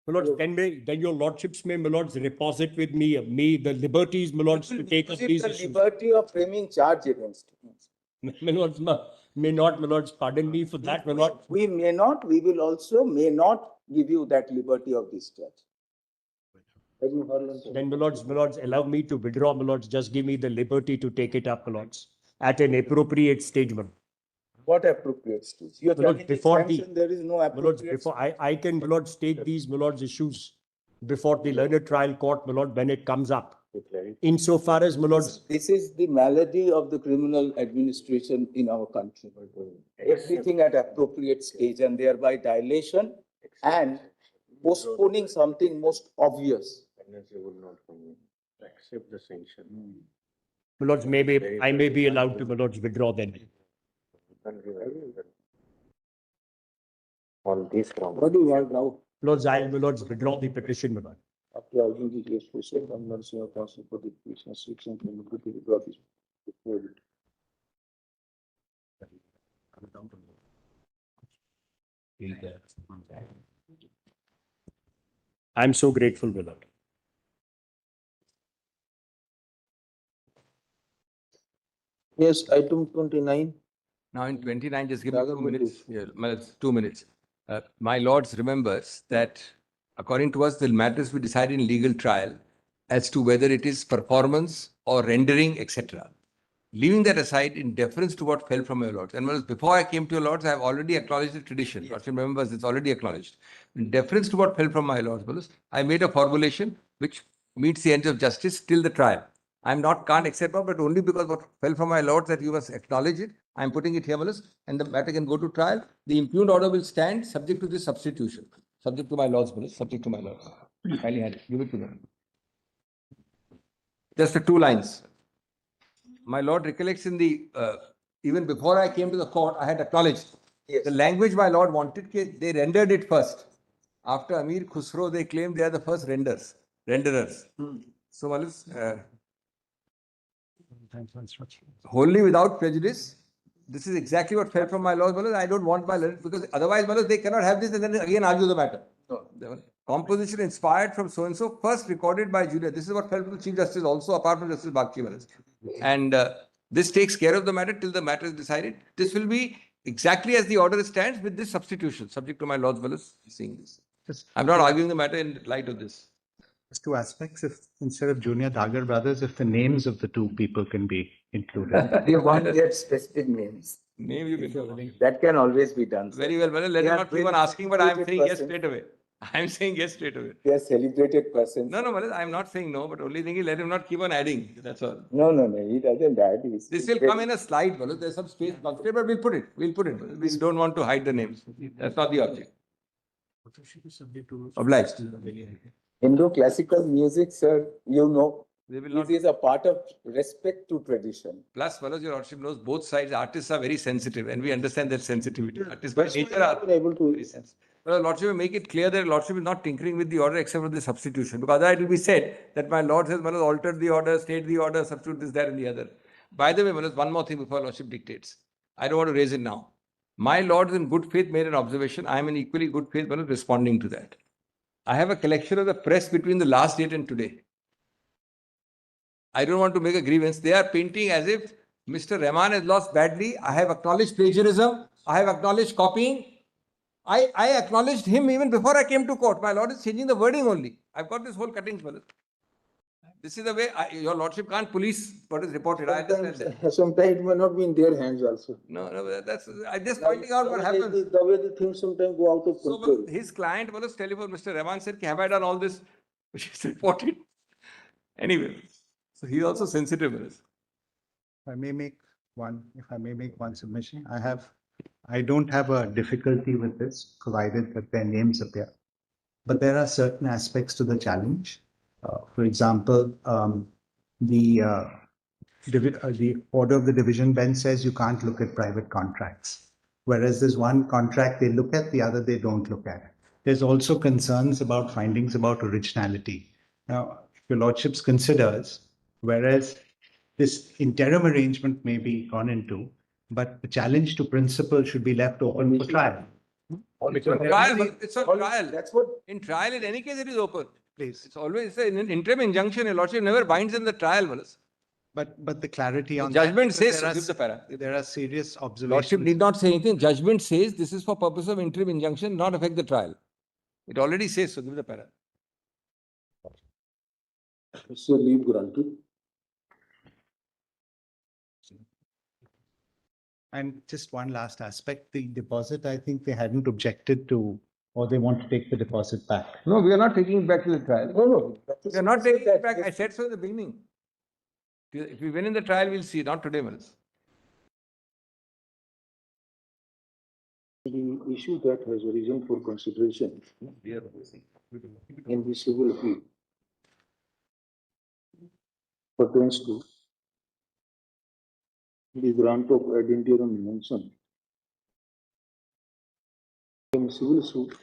my lords, then your lordships may, my lords, reposit with me the liberties, my lords, to take up these The issues. liberty of framing charge against him. My lords, may not, my lords, pardon me for that, my lord. We may not, we will also may not give you that liberty of discharge. Then, my lords, allow me to withdraw, my lords. Just give me the liberty to take it up, my lords, at an appropriate stage, my lord. What appropriate stage? You're My lords, telling before sanction, there is no my lords, appropriate. before I can, my lords, take these, my lords, issues before the learned trial court, my lord, when it comes up. Insofar as, my lords, This is the malady of the criminal administration in our country. Everything at appropriate stage and thereby dilation and postponing something most obvious. Accept the sanction. my lords, I may be allowed to, my lords, withdraw then. On this ground. What do you want now? Lords, my lords, withdraw the petition, my lord. After arguing the case for said, I'm not seeing a counsel for the petition, 6 and 20, to withdraw this. I'm so grateful, my lord. Yes, item 29. Now in 29, just give me Dagar 2 minutes. Mandir. Yeah, it's 2 minutes. My lords remembers that according to us, the matters we decide in legal trial as to whether it is performance or rendering, etc. Leaving that aside, in deference to what fell from your lords, and well, before I came to your lords, I have already acknowledged the tradition. Yes. Lordship remembers it's already acknowledged. In deference to what fell from my lords, I made a formulation which meets the ends of justice till the trial. Can't accept it, but only because what fell from my lords that you must acknowledge it. I'm putting it here, and the matter can go to trial. The impugned order will stand subject to this substitution. Subject to my lords, subject to my lords. Kindly hand it. Give it to them. Just the 2 lines. My lord recollects in the, even before I came to the court, I had acknowledged the language my lord wanted, they rendered it first. After Amir Khusro, they claimed they are the first renderers. So, wholly without prejudice, this is exactly what fell from my laws. I don't want my learned, because otherwise they cannot have this and then again argue the matter. No. Composition inspired from so and so, first recorded by Julia. This is what fell from the Chief Justice also, apart from Justice Bakshi. And this takes care of the matter till the matter is decided. This will be exactly as the order stands with this substitution, subject to my lords seeing this. I'm not arguing the matter in light of this. There's 2 aspects. If instead of Junior Dagar brothers, if the names of the 2 people can be included. You want to get specific names. Name you can. That can always be done. Very well, let him not keep on asking, but I'm saying yes straight away. I'm saying yes straight away. They are celebrated persons. No, I'm not saying no, but only thing is let him not keep on adding. That's all. No, he doesn't add. This will come in a slide, there's some space, but we'll put it. We don't want to hide the names. That's not the object. Obliged. Indo-classical music, sir, you know, They will not. this is a part of respect to tradition. Plus, your lordship knows both sides. Artists are very sensitive, and we understand that sensitivity. Artists by nature are able to. very sensitive. But lordship will make it clear that lordship is not tinkering with the order except for the substitution. Because otherwise it will be said that my lord has altered the order, stayed the order, substitute this, that, and the other. By the way, one more thing before lordship dictates. I don't want to raise it now. My lords in good faith made an observation. I am in equally good faith responding to that. I have a collection of the press between the last date and today. I don't want to make a grievance. They are painting as if Mr. Rahman has lost badly. I have acknowledged plagiarism. I have acknowledged copying. I acknowledged him even before I came to court. My lord is changing the wording only. I've got this whole cutting. This is the way your lordship can't police what is reported. I understand that. Sometimes it may not be in their hands also. No, that's I'm just pointing out what happens. The way the things sometimes go out of control. So his client was telephone. Mr. Rahman said, have I done all this which is reported? Anyway, so he's also sensitive. If I may make one submission, I don't have a difficulty with this, provided that their names appear. But there are certain aspects to the challenge. For example, the order of the division bench says you can't look at private contracts. Whereas there's one contract they look at, the other they don't look at. There's also concerns about findings about originality. Now, if your lordships considers, whereas this interim arrangement may be gone into, but the challenge to principle should be left open for trial. It's on trial. That's what. In trial, in any case, it is open. Please. It's always an interim injunction. Your lordship never binds in the trial. But the clarity on judgment that, says give the para. There are serious observations. Lordship need not say anything. Judgment says this is for purpose of interim injunction, not affect the trial. It already says so. Give the para. So leave granted. And just one last aspect, the deposit, I think they hadn't objected to, or they want to take the deposit back. No, we are not taking it back to the trial. No. We are not taking it back. I said so in the beginning. If we win in the trial, we'll see. Not today, Manas. The issue that has arisen for consideration in the civil appeal pertains to the grant of ad interim injunction in civil suit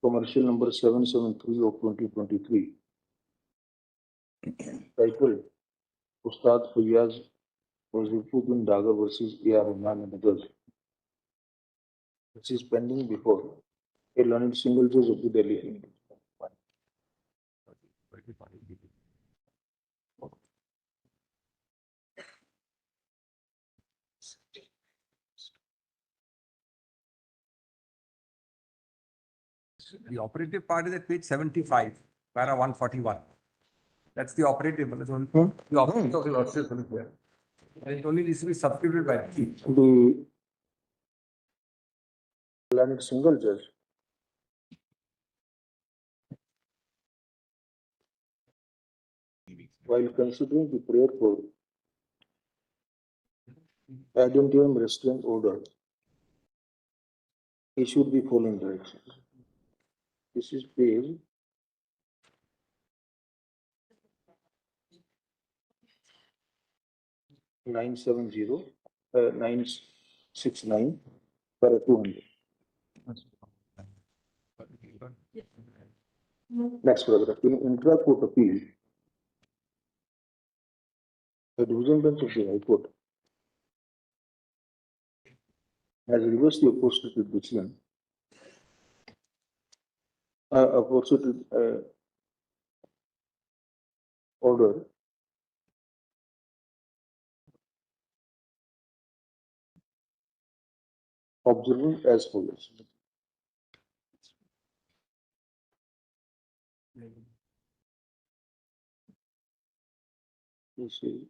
commercial number 773 of 2023 titled Ustad Fayaz Wazifuddin Dagar versus A.R. Rahman and others, which is pending before a learned single judge of the Delhi High Court. The operative part is at page 75, para 141. That's the operative, the operative of the lordship is there. And it only needs to be substituted by. The landed single judge. While considering the prayer for ad interim restraint order, issued the following directions. This is page 969 for 200. Next paragraph. In intra-court appeal, the division bench of the High Court has reversed the opposite decision. Opposite order observing as follows. ECI.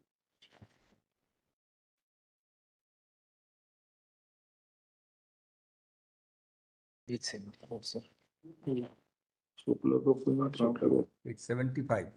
It's in also. It's 75.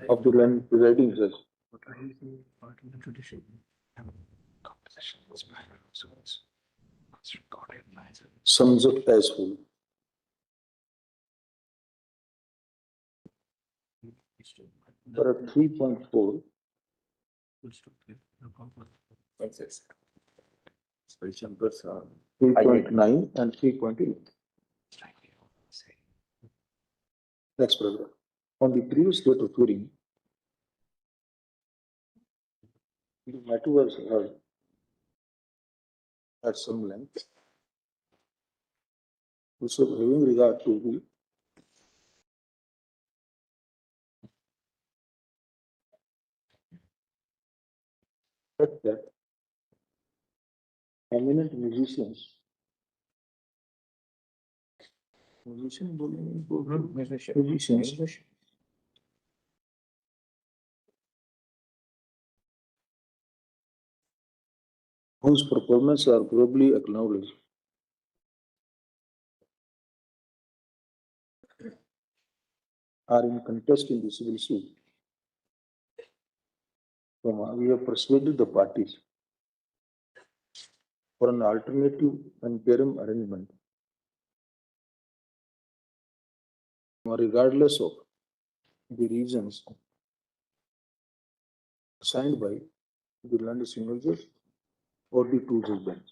Of the land presiding judge. Sums up as follows. For a 3.4, Special numbers are 3.9 and 3.8. Next paragraph. On the previous date of hearing, the matter was heard at some length. So having regard to the fact that eminent musicians whose performance are probably acknowledged are in contest in the civil suit. We have persuaded the parties for an alternative interim arrangement, regardless of the reasons assigned by the land single judge or the two judge bench.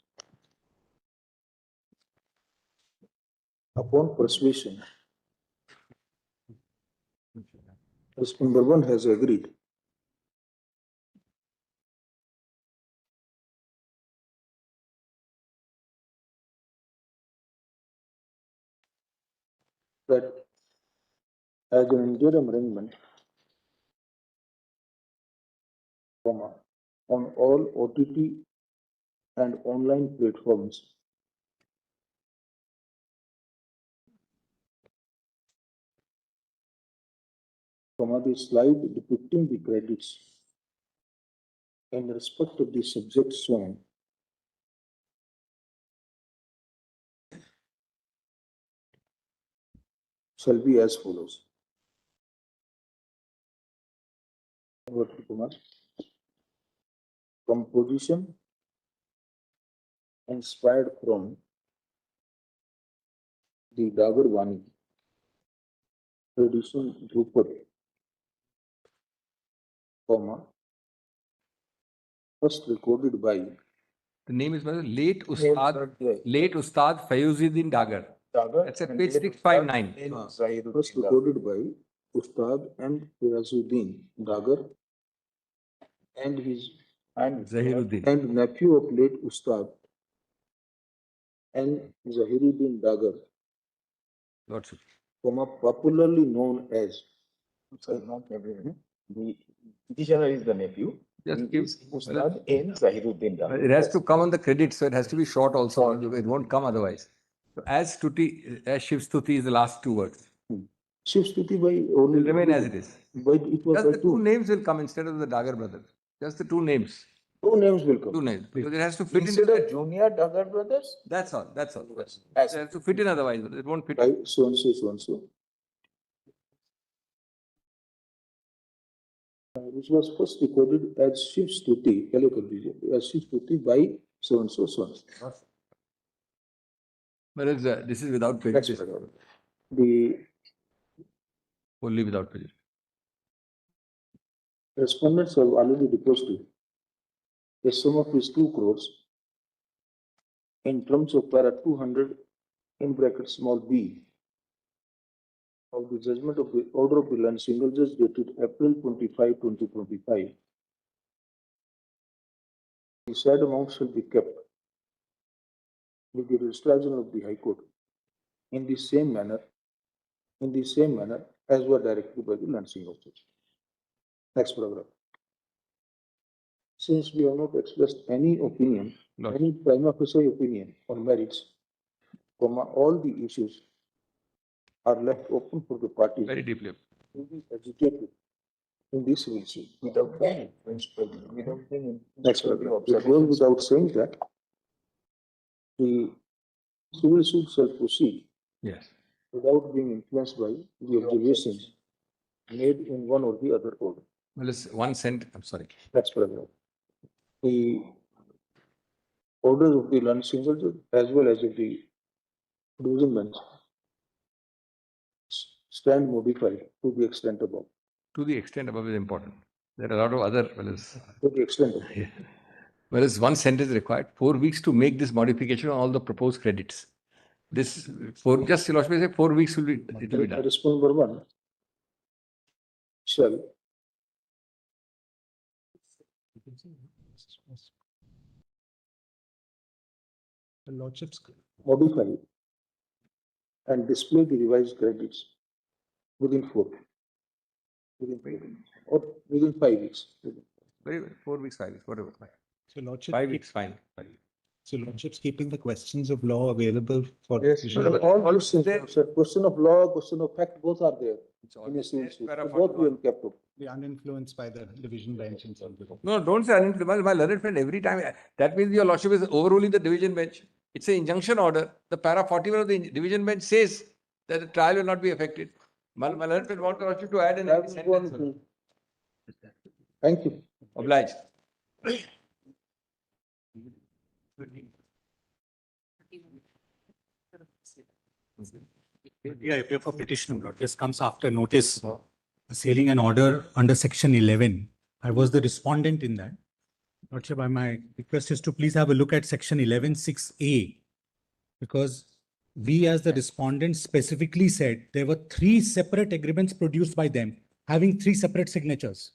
Upon persuasion, respondent one has agreed that as an interim arrangement, on all OTT and online platforms, the slide depicting the credits in respect of the subject shown shall be as follows. Composition inspired from the Dagar Vani tradition Drupad, first recorded by The name is late Ustad Fayuzuddin Dagar. That's at page 659. First recorded by Ustad and Fayuzuddin Dagar and his and Zahiruddin. and nephew of late Ustad and Zahiruddin Dagar, Lordship. popularly known as Sorry, not everyone. The petitioner is the nephew. Just He give- is Ustad N. Zahiruddin. It has to come on the credit, so it has to be short also. It won't come otherwise. So as Shiv Stuti is the last two words. Shiv Stuti by Will only remain as it is. But it was Just by the two names will come instead of the Dagar brothers. Just the two names. Two names will come. Two names. Because it has to fit Instead in. of Junior Dagar brothers, That's all. That's all. It as has to fit in otherwise. It won't fit. By so and so, so and so. Which was first recorded as Shiv Stuti, as Shiv Stuti by so and so, so and so. Whereas this is without That's prejudice. the Only without prejudice. respondents have already deposited a sum of is 2 crores in terms of para 200 in bracket small b of the judgment of the order of the land single judge dated April 25, 2025. The said amount shall be kept with the registration of the High Court in the same manner as were directed by the land single judge. Next paragraph. Since we have not expressed any opinion, any prima facie opinion on merits, all the issues are left open for the parties Very deeply. to be agitated in this civil suit. without being without being Next paragraph. It goes without saying that the civil suit shall proceed Yes. without being influenced by the observations made in one or the other order. Well, it's one cent. I'm sorry. Next paragraph. The orders of the land single judge as well as of the division bench stand modified to the extent above. To the extent above is important. There are a lot of other. To the extent above. Whereas one cent is required, 4 weeks to make this modification on all the proposed credits. This just Your Lordship say 4 weeks will be it will be done. Respond number 1 shall The Lordship's modify and display the revised credits within 4 or within 5 weeks. Very well. 4 weeks, 5 weeks, whatever. So Lordship 5 weeks, fine. So Lordship's keeping the questions of law available for. Yes, all questions, sir, question of law, question of fact, both are there. In a civil suit. So both will be kept up. Be uninfluenced by the division bench and so on. No, don't say uninfluenced. My learned friend, every time, that means Your Lordship is overruling the division bench. It's an injunction order. The para 41 of the division bench says that the trial will not be affected. My learned friend wants Your Lordship to add an sentence. Thank you. Obliged. Yeah, I pay for petition. This comes after notice sailing an order under section 11. I was the respondent in that. Lordship, my request is to please have a look at section 11(6)(a), because we as the respondents specifically said there were 3 separate agreements produced by them having 3 separate signatures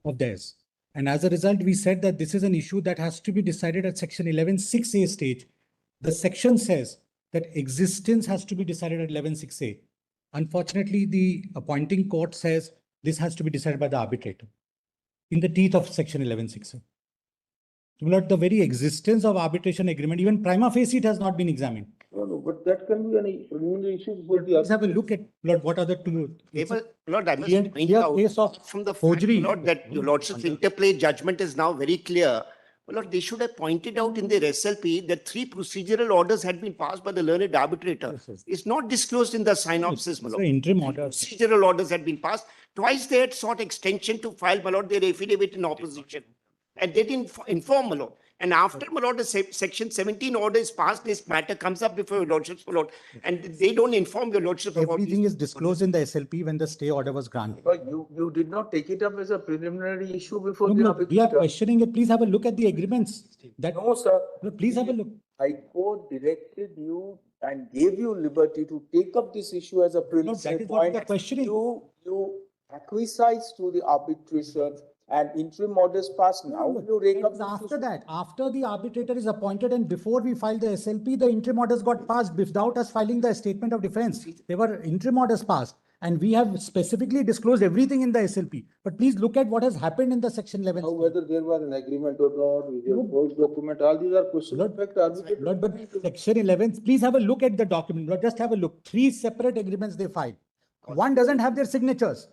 of theirs. And as a result, we said that this is an issue that has to be decided at section 11(6)(a) stage. The section says that existence has to be decided at 11(6)(a). Unfortunately, the appointing court says this has to be decided by the arbitrator in the teeth of section 11(6)(a). The very existence of arbitration agreement, even prima facie, it has not been examined. No, but that can be any preliminary issue before the. Let's have a look at, Lord, what are the two. Lord, I must point out from the fact, Lord, that Your Lordship's interplay judgment is now very clear. Lord, they should have pointed out in their SLP that 3 procedural orders had been passed by the learned arbitrator. It's not disclosed in the synopsis, my Lord. Interim orders. Procedural orders had been passed. Twice they had sought extension to file, my Lord, their affidavit in opposition. And they didn't inform, my Lord. And after, my Lord, the section 17 order is passed, this matter comes up before Your Lordship, my Lord. And they don't inform Your Lordship about Everything is disclosed in the SLP when the stay order was granted. But you did not take it up as a preliminary issue before the We are arbitrator. questioning it. Please have a look at the agreements. No, sir. Please have a look. High Court directed you and gave you liberty to take up this issue as a preliminary that is what we point. are questioning. You acquiesced to the arbitration and interim orders passed, now you rake up. It's after that, after the arbitrator is appointed and before we file the SLP, the interim orders got passed without us filing the statement of defense. They were interim orders passed and we have specifically disclosed everything in the SLP. But please look at what has happened in the section 11. Now, whether there was an agreement or not, with your post document, all these are questions of fact arbitrator. Lord, but section 11, please have a look at the document. Lord, just have a look. 3 separate agreements they filed. One doesn't have their signatures.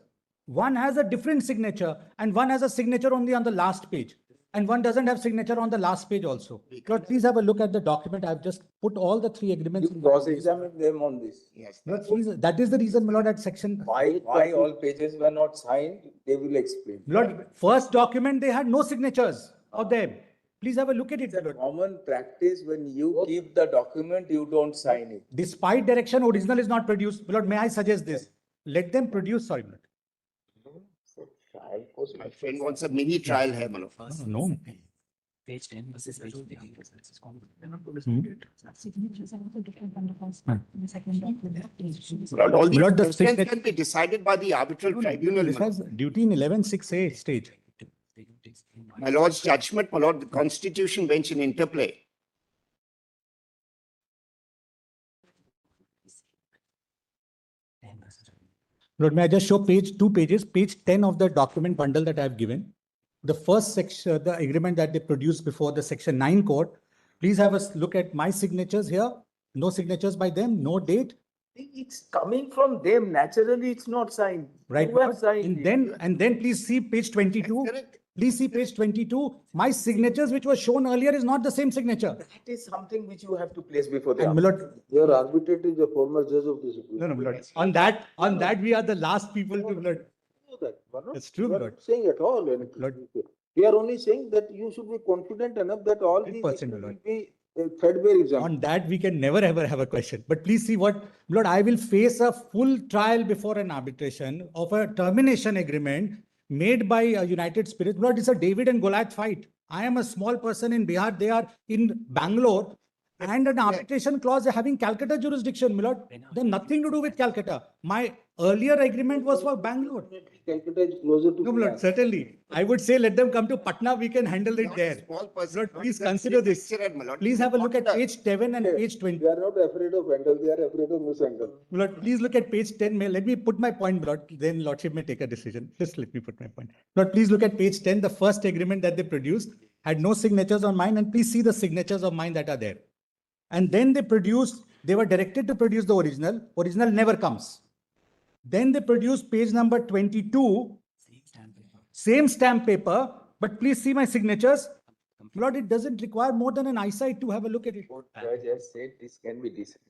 One has a different signature and one has a signature only on the last page. And one doesn't have signature on the last page also. Lord, please have a look at the document. I've just put all the 3 agreements. You cross-examine them on this. Yes. Lord, please, that is the reason, my Lord, at section. Why all pages were not signed, they will explain. Lord, first document, they had no signatures of them. Please have a look at it. It's a common practice when you keep the document, you don't sign it. Despite direction, original is not produced. Lord, may I suggest this? Let them produce, sorry, Lord. My friend wants a mini trial here, Manoj. No. Page 10 versus page 10. Lord, all these Lord, the questions signature- can be decided by the arbitral tribunal. This Manoj. has duty in 11.6a stage. My lord's judgment, my lord, the constitution bench in interplay. Lord, may I just show page 2 pages, page 10 of the document bundle that I have given. The first section, the agreement that they produced before the section 9 court. Please have a look at my signatures here. No signatures by them, no date. It's coming from them, naturally it's not signed. Right. You have signed it. And then please see page 22. Correct. Please see page 22. My signatures, which was shown earlier, is not the same signature. That is something which you have to place before the And my Lord, Your arbitrator is a former judge of the Supreme no, Court. my Lord. On that, we are the last people to, my Lord. Know that, Manoj. That's true, We are Lord. not saying at all anything. Lord. We are only saying that you should be confident enough that all these 100%, issues will Lord. be threadbare exam. On that, we can never ever have a question. But please see what, Lord, I will face a full trial before an arbitration of a termination agreement made by a United Spirits. Lord, it's a David and Goliath fight. I am a small person in Bihar. They are in Bangalore. And an arbitration clause having Calcutta jurisdiction, my Lord. They have nothing to do with Calcutta. My earlier agreement was for Bangalore. Calcutta is closer to. No, my Lord, certainly. I would say let them come to Patna. We can handle it there. Small person. Lord, not please the consider this. lecturer, my lord. Please have a look at Not the- page 7 and page 20. They are not afraid of handle, they are afraid of mishandle. Lord, please look at page 10. Let me put my point, Lord. Then Lordship may take a decision. Just let me put my point. Lord, please look at page 10. The first agreement that they produced had no signatures on mine, and please see the signatures of mine that are there. And then they were directed to produce the original. Original never comes. Then they produced page number 22, same stamp paper, but please see my signatures. Lord, it doesn't require more than an eyesight to have a look at it. What judge has said this can be decided.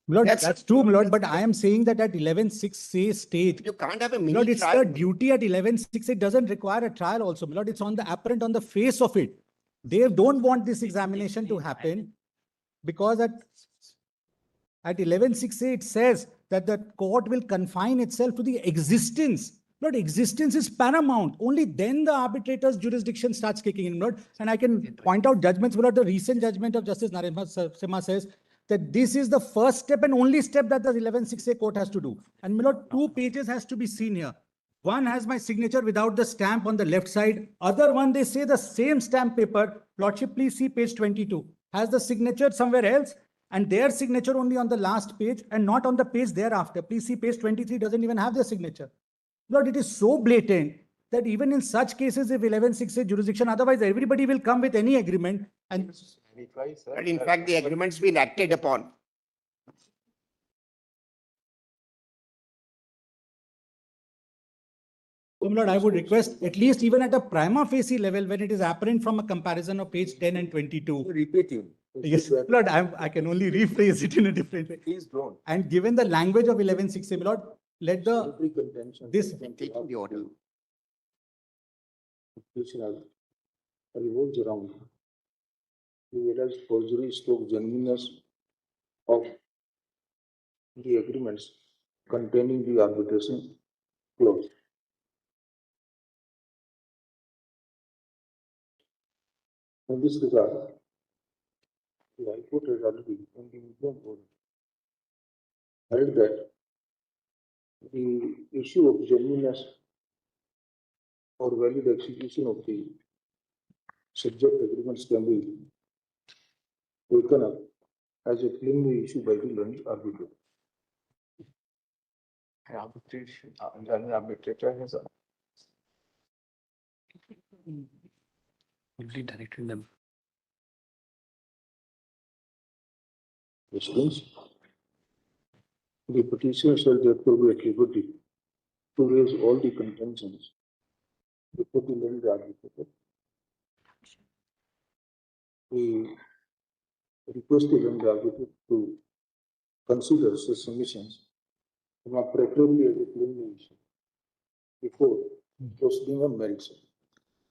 Lord, That's- that's true, Lord, but I am saying that at 11.6a stage, You can't have a mini Lord, it's the trial. duty at 11.6. It doesn't require a trial also. Lord, it's on the apparent on the face of it. They don't want this examination to happen because at 11.6a, it says that the court will confine itself to the existence. Lord, existence is paramount. Only then the arbitrator's jurisdiction starts kicking in, Lord. And I can point out judgments, Lord. The recent judgment of Justice Narendra Sima says that this is the first step and only step that the 11.6a court has to do. And my Lord, 2 pages has to be seen here. One has my signature without the stamp on the left side. Other one, they say the same stamp paper. Lordship, please see page 22. Has the signature somewhere else and their signature only on the last page and not on the page thereafter. Please see page 23 doesn't even have their signature. Lord, it is so blatant that even in such cases, if 11.6a jurisdiction, otherwise everybody will come with any agreement and And in fact, the agreement's been acted upon. So, Lord, I would request at least even at a prima facie level, when it is apparent from a comparison of page 10 and 22. Repeat you. Yes, Lord, I can only rephrase it in a different way. Please don't. And given the language of 11.6a, Lord, let the, this, Taking the order. Revolves around the alleged forgery stroke genuineness of the agreements containing the arbitration clause. In this regard, the High Court has already in the Indian Court held that the issue of genuineness or valid execution of the subject agreements can be taken up as a preliminary issue by the learned arbitrator. Learned arbitrator has Only directed them. Which means the petitioner shall therefore be at liberty to raise all the contentions before the learned arbitrator. We request the learned arbitrator to consider such submissions preferably as a preliminary issue before proceeding on merits.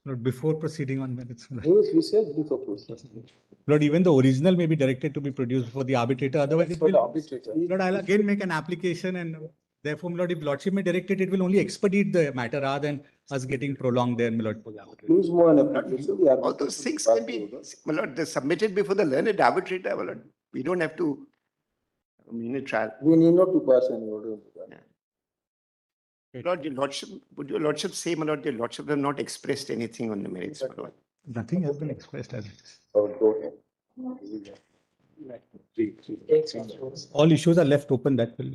Lord, before proceeding on merits. Yes, we said before proceeding. Lord, even the original may be directed to be produced for the arbitrator, otherwise it For the will. arbitrator. Lord, I'll again make an application and therefore, my Lord, if Lordship may direct it, it will only expedite the matter rather than us getting prolonged there, my Lord. Please move an application. The All those things can be, my lord, they're submitted before the learned arbitrator, my lord. We don't have to trial. We need not to pass any order. Lord, your lordship, would your lordship say, my lord, your lordship have not expressed anything on the merits, my lord? Nothing has been expressed as. Go ahead. All issues are left open, that will.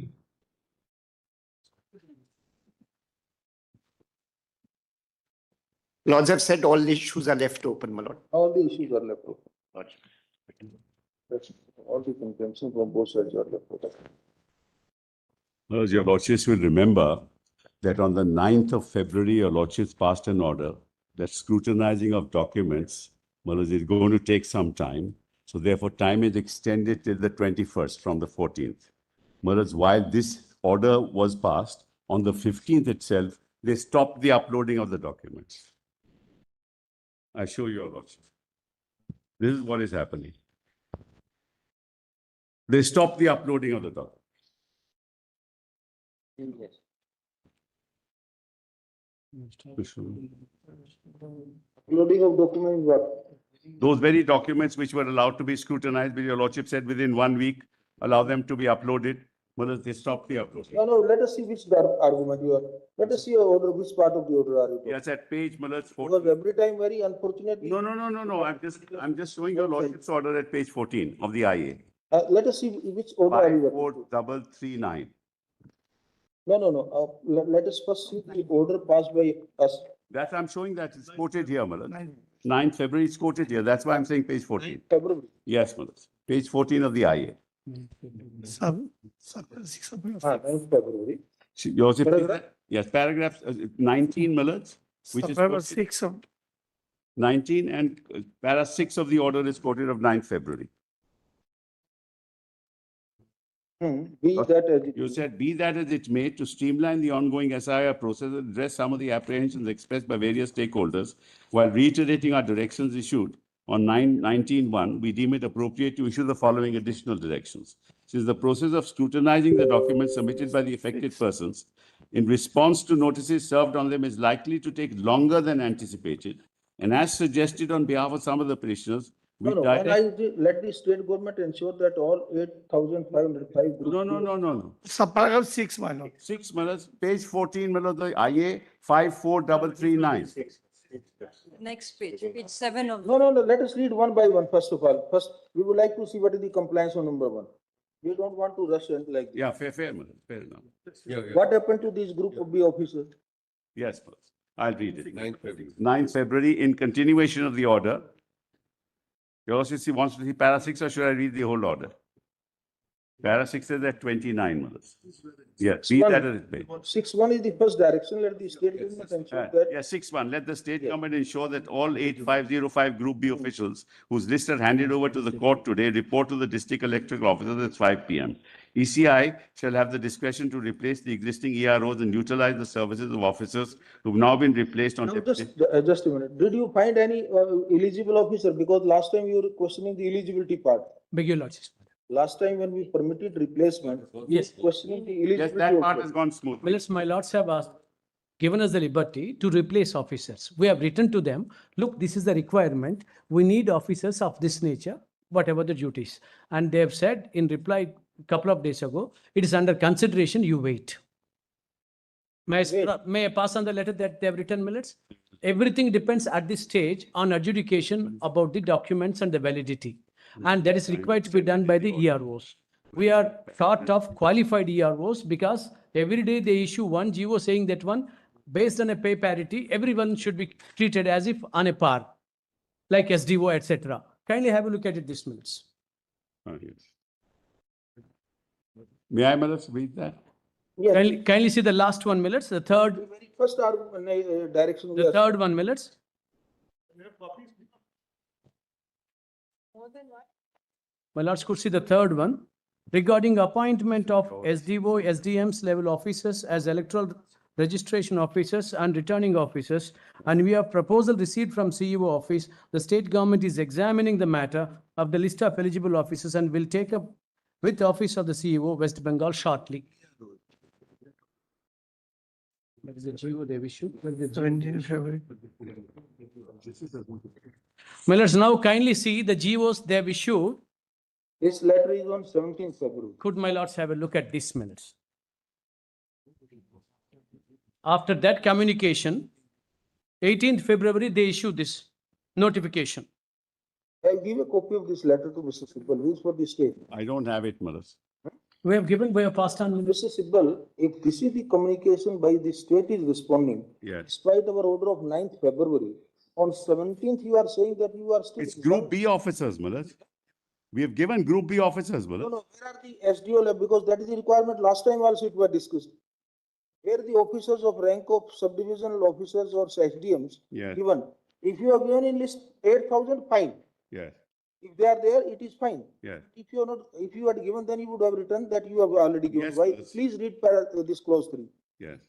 Lords have said all the issues are left open, my lord. All the issues are left open. Lordship. That's all the contentions from both sides are left open. Well, your lordships will remember that on the 9th of February, your lordships passed an order that scrutinizing of documents, well, is going to take some time. So therefore, time is extended till the 21st from the 14th. Whereas while this order was passed, on the 15th itself, they stopped the uploading of the documents. I show you, your lordship. This is what is happening. They stopped the uploading of the documents. Uploading of documents, what? Those very documents which were allowed to be scrutinized, which your lordship said within 1 week, allow them to be uploaded. Well, they stopped the uploading. No, let us see which argument you are. Let us see your order, which part of the order are you talking? Yes, at page, Malas, 14. Because every time very unfortunately. No. I'm just showing your lordship's order at page 14 of the IA. Let us see which order are you referring to? 5339. No. Let us first see the order passed by us. That I'm showing that it's quoted here, Malas. 9th February is quoted here. That's why I'm saying page 14. February. Yes, Malas. Page 14 of the IA. 9th February. Your lordship, yes, paragraph 19, Malas, which is quoted. 6 of. 19 and para 6 of the order is quoted of 9th February. Be that as it You said, be that as it may, to streamline the ongoing SIR process and address some of the apprehensions expressed by various stakeholders, while reiterating our directions issued on 19.1, we deem it appropriate to issue the following additional directions. Since the process of scrutinizing the documents submitted by the affected persons in response to notices served on them is likely to take longer than anticipated, and as suggested on behalf of some of the petitioners, we let the state government ensure that all 8,505 groups. No. Subparagraph 6, my lord. 6, Malas, page 14, Malas, the IA 54339. Next page, page 7 of. No. Let us read one by one, first of all. First, we would like to see what is the compliance on number 1. We don't want to rush into like this. Yeah, fair, Malas, fair enough. What happened to this group of the officers? Yes, Malas, I'll read it. 9th February, in continuation of the order. Your lordship wants to see para 6 or should I read the whole order? Para 6 is at 29, Malas. Yes, read that as it may. 6.1 is the first direction. Let the state government ensure that. Yeah, 6.1. Let the state government ensure that all 8505 Group B officials whose lists are handed over to the court today report to the district electoral officers at 5 p.m. ECI shall have the discretion to replace the existing EROs and utilize the services of officers who have now been replaced on. Now, just a minute. Did you find any eligible officer? Because last time you were questioning the eligibility part. Beg your lordship. Last time when we permitted replacement, Yes. questioning the eligibility. Yes, that part also. has gone smooth. Well, my lords have given us the liberty to replace officers. We have written to them, look, this is the requirement. We need officers of this nature, whatever the duties. And they have said in reply a couple of days ago, it is under consideration, you wait. May I pass on the letter that they have written, Millets? everything depends at this stage on adjudication about the documents and the validity. And that is required to be done by the EROs. We are short of qualified EROs because every day they issue one GO saying that one, based on a pay parity, everyone should be treated as if on a par, like SDO, etc. Kindly have a look at it this minutes. Yes. May I, my lords, read that? Yes. Kindly see the last one, Millets, the third, First direction. we the are- third one, Millets. My lords could see the third one regarding appointment of SDO, SDMs level officers as electoral registration officers and returning officers. And we have proposal received from CEO office. The state government is examining the matter of the list of eligible officers and will take up with the office of the CEO West Bengal shortly. That is the GO they've issued. 17 February. Millers, now kindly see the GOs they have issued. This letter is on 17th February. Could my lords have a look at these minutes? After that communication, 18th February, they issue this notification. I'll give a copy of this letter to Mr. Sibbal, who is for the state. I don't have it, my lords. We have passed on. Mr. Sibbal, if this is the communication by the state is responding, Yes. despite our order of 9th February, on 17th you are saying that you are still. It's Group B officers, my lords. We have given Group B officers, my No, lords. no, where are the SDO level? Because that is the requirement. Last time also it was discussed. Where the officers of rank of subdivisional officers or SDMs Yes. given. If you have given in list 8,000, fine. Yes, If they are there, it is fine. yes. If you are not, if you had given, then you would have written that you have already given. Yes, Why? yes. Please read this clause 3. Yes,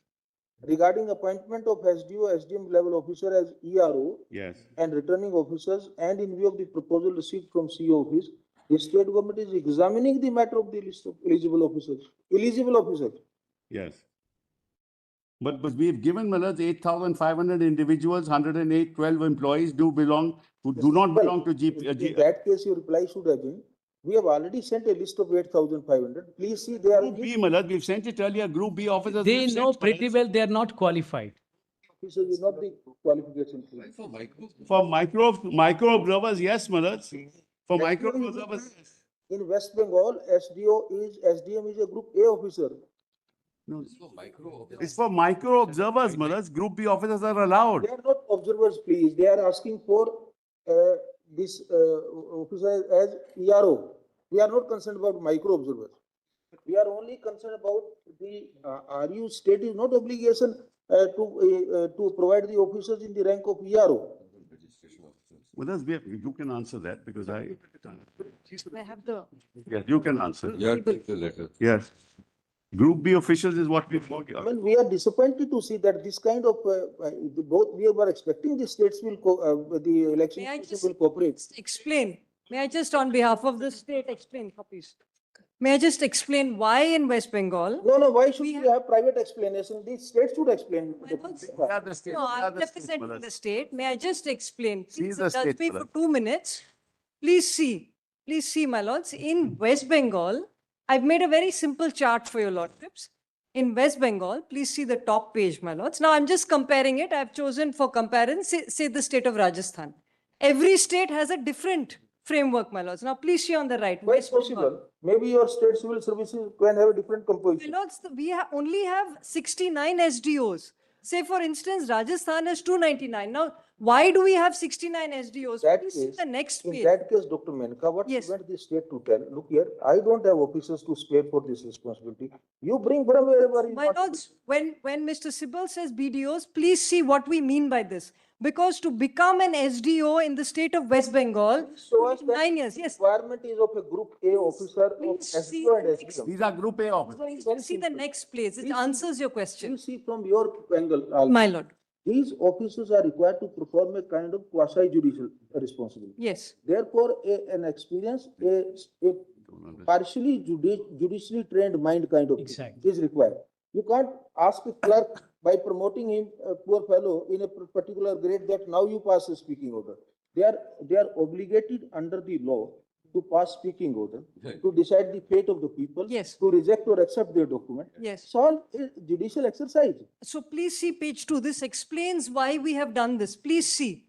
Regarding appointment of SDO, SDM level officer as ERO yes. and returning officers, and in view of the proposal received from CEO office, the state government is examining the matter of the list of eligible officers. Eligible officers. Yes. But we've given, my lords, 8,500 individuals, 108, 12 employees do not belong to In that case, your reply should have been, we have already sent a list of 8,500. Please see, they are. Group B, my lords, we've sent it earlier, Group B officers. They we've know sent, my pretty lords. well they are not qualified. Officers is not the qualification. For micro observers, yes, my lords. For micro observers, yes. In West Bengal, SDM is a group A officer. No, it's for micro observers, my lords. Group B officers are allowed. They are not observers, please. They are asking for this officer as ERO. We are not concerned about micro observers. We are only concerned about the RU state is not obligation to provide the officers in the rank of ERO. Well, you can answer that because I have the. yes, you can answer. Yeah, take the letter. Yes. Group B officials is what we've got. I mean, we are disappointed to see that this kind of, both we were expecting the states will, the election May I commission just will cooperate. explain? May I just on behalf of the state explain, copies? May I just explain why in West Bengal? No, why should we have private explanation? The state should explain. No, I'm representing the state. May I just explain? Please the indulge state, me madam. for 2 minutes. Please see, my lords, in West Bengal, I've made a very simple chart for your lordships. In West Bengal, please see the top page, my lords. Now I'm just comparing it. I've chosen for comparison, say the state of Rajasthan. Every state has a different framework, my lords. Now please see on the right. Quite West Bengal. possible. Maybe your state civil services can have a different composition. My lords, we only have 69 SDOs. Say for instance, Rajasthan has 299. Now, why do we have 69 SDOs? That Please see case, the next in page. that case, Dr. Menka, what Yes. you want the state to tell? Look here, I don't have officers to spare for this responsibility. You bring from wherever you My want. lords, when Mr. Sibal says BDOs, please see what we mean by this. Because to become an SDO in the state of West Bengal, So as 9 years, yes. requirement is of a group A officer of Please see SDO and the SDM. These are Group A officers. Please see the next place. It answers your question. You see from your angle. also. My lord, These officers are required to perform a kind of quasi judicial responsibility. yes. Therefore, an experience, a partially judicially trained mind kind of Exactly. is required. You can't ask a clerk by promoting him, a poor fellow, in a particular grade that now you pass a speaking order. They are obligated under the law to pass speaking order, to decide the fate of the people. Yes. To reject or accept their document. Yes. It's all a judicial exercise. So please see page 2. This explains why we have done this. Please see.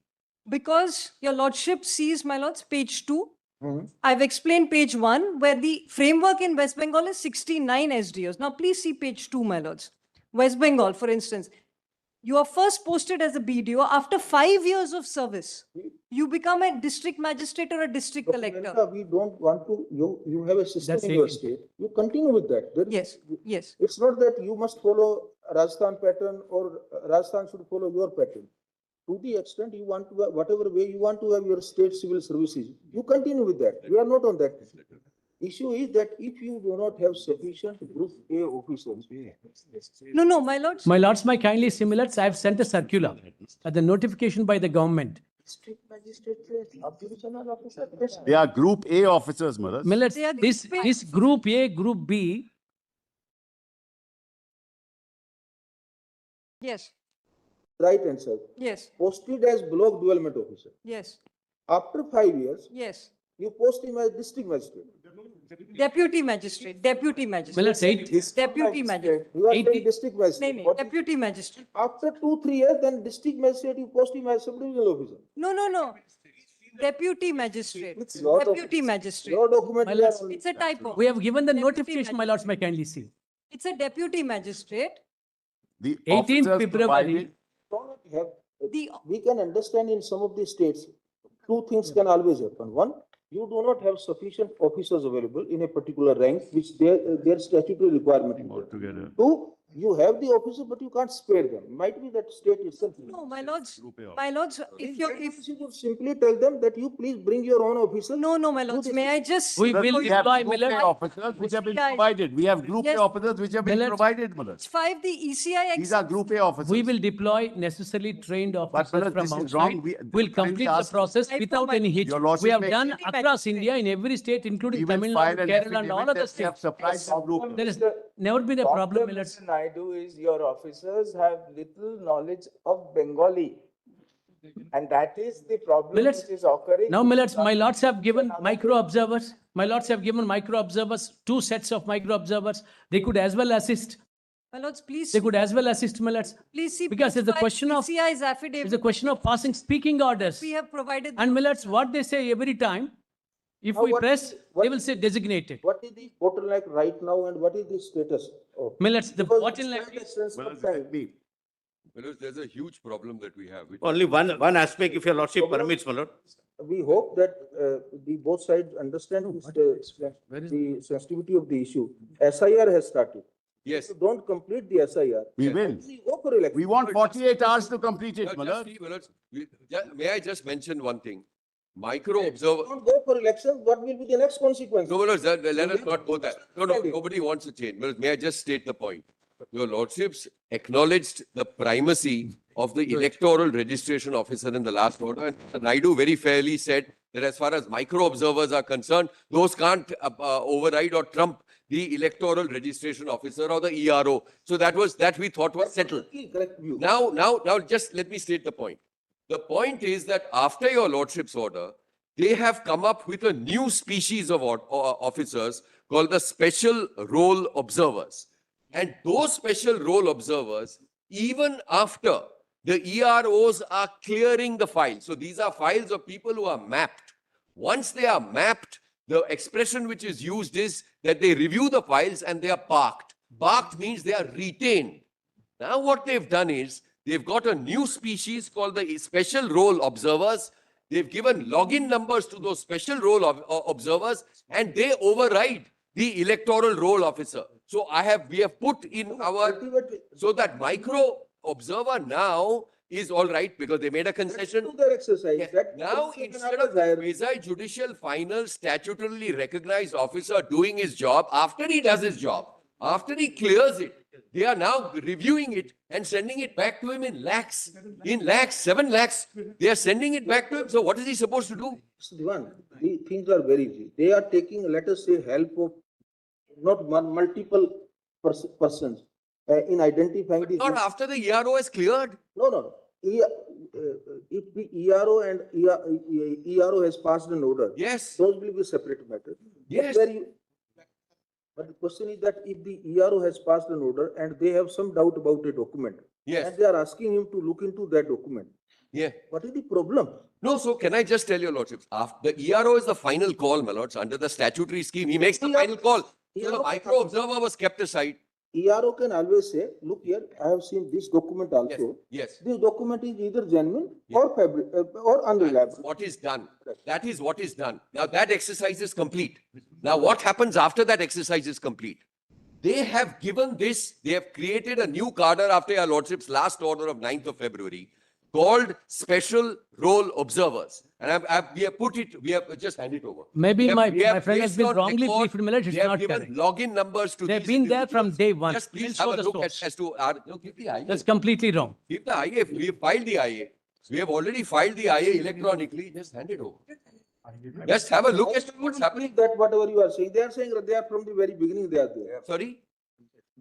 Because your lordship sees, my lords, page 2. I've explained page 1, where the framework in West Bengal is 69 SDOs. Now please see page 2, my lords. West Bengal, for instance. You are first posted as a BDO. After 5 years of service, you become a district magistrate or a district collector. Priyanka, we don't want to, you have a system That's in your it. state. You continue with that. Yes, yes. It's not that you must follow Rajasthan pattern or Rajasthan should follow your pattern. To the extent you want to, whatever way you want to have your state civil services, you continue with that. We are not on that. Issue is that if you do not have sufficient Group A officers. No, my lords. My lords, my kindly similars, I have sent a circular at the notification by the government. District magistrate, sub-divisional officer. They are Group A officers, Malas. Millets, They are this Group A, Group B, Yes, Right answer. yes, Posted as block development officer. yes, After 5 years, yes. you post him as district magistrate. Deputy magistrate, deputy magistrate. Millets, Deputy magistrate. You are 80 saying district magistrate. No, What- deputy magistrate. After 2-3 years, then district magistrate, you post him as sub-divisional officer. No. Deputy magistrate. Your doc- Deputy magistrate. Your document. My we are lords, only- It's a typo. we have given the Deputy notification, my lords, my kindly see. It's a deputy magistrate. The 18th officers February. provided- don't have, The, we can understand in some of the states, two things can always happen. One, you do not have sufficient officers available in a particular rank, which their statutory requirement. Altogether. Two, you have the officer, but you can't spare them. Might be that state itself. no, my lords, Group A my lords, if you're, If you could simply tell them that you please bring your own officer. no, my lords, may I just? We will We have deploy Group A Millets. officers which have been Yes. provided. We have Group A Yes. officers which have been Millets. provided, Malas. 5, the ECI. These are Group A officers. We will deploy necessarily trained officers Millets, from this is outside. wrong. We'll complete the asked- process I without provide- any hitch. Your lordship We have may- done across India in every state, including We will Tamil file Nadu, an Kerala and affidavit all other that we have states. supplied some group. There has never been a problem, Millets. Mr. Naidu, is your officers have little knowledge of Bengali. And that is the problem Millets, which is occurring. Now, Millets, my lords have given micro observers. My lords have given micro observers, 2 sets of micro observers. They could as well assist. My lords, please. They could as well assist, Millets. Please see. Because page it's a 5, question of- ECI's It's a affidavit. question of passing speaking orders. We have provided. And Millets, what they say every time, if Now, we what- press, what- they will say designated. What is the bottleneck right now and what is the status of? Millets, the Because bottleneck it's is- not a sense of Malas, time. let me- Because there's a huge problem that we have. which- Only one aspect, if your lordship permits, my lord. We hope that the both sides understand the sensitivity of the issue. SIR has started. Yes. If you don't complete the SIR. We will. we go for election. We want 48 hours to complete it, Just Malas. see, Malas, may I just mention one thing? Micro observer. Don't go for elections, what will be the next consequence? No, Malas, let us not go there. No, nobody wants to change. Malas, may I just state the point? Your lordships acknowledged the primacy of the electoral registration officer in the last order. And Naidu very fairly said that as far as micro observers are concerned, those can't override or trump the electoral registration officer or the ERO. So that we thought was settled. Correct view. Now, just let me state the point. The point is that after your lordship's order, they have come up with a new species of officers called the special role observers. And those special role observers, even after the EROs are clearing the files. So these are files of people who are mapped. Once they are mapped, the expression which is used is that they review the files and they are parked. Parked means they are retained. Now what they've done is, they've got a new species called the special role observers. They've given login numbers to those special role observers and they override the electoral roll officer. So we have put in our, so that micro observer now is all right because they made a concession. Do their exercise. Yeah. That- Now, that- instead of the quasi-judicial final statutorily recognized officer doing his job, after he does his job, after he clears it, they are now reviewing it and sending it back to him in lakhs. In lakhs, 7 lakhs, they are sending it back to him. So what is he supposed to do? One, the things are very easy. They are taking, let us say, help of not one, multiple persons in identifying the. Not after the ERO is cleared. No. If the ERO and ERO has passed an order. Yes. Those will be separate matters. Yes. But the question is that if the ERO has passed an order and they have some doubt about a document. Yes. And they are asking him to look into that document. Yeah. What is the problem? No, so can I just tell your lordships, after the ERO is the final call, my lords, under the statutory scheme, he makes the final call. So the micro observer was kept aside. ERO can always say, look here, I have seen this document also. Yes. This document is either genuine or or unreliable. What is done? That is what is done. Now that exercise is complete. Now what happens after that exercise is complete? They have given this, they have created a new cadre after your lordship's last order of 9th of February called special role observers. And we have put it, we have just hand it over. Maybe my friend has based been on wrongly record, briefed, my lord, it's we have not given correct. login numbers to They've these been there from individuals. day one. Just please We'll have show a the look source. as to our, no, give the IA. That's completely wrong. Give the IA. We have filed the IA. We have already filed the IA electronically. Just hand it over. Just have a look as to what's happening. That whatever you are saying, they are saying that they are from the very beginning they are there. Sorry?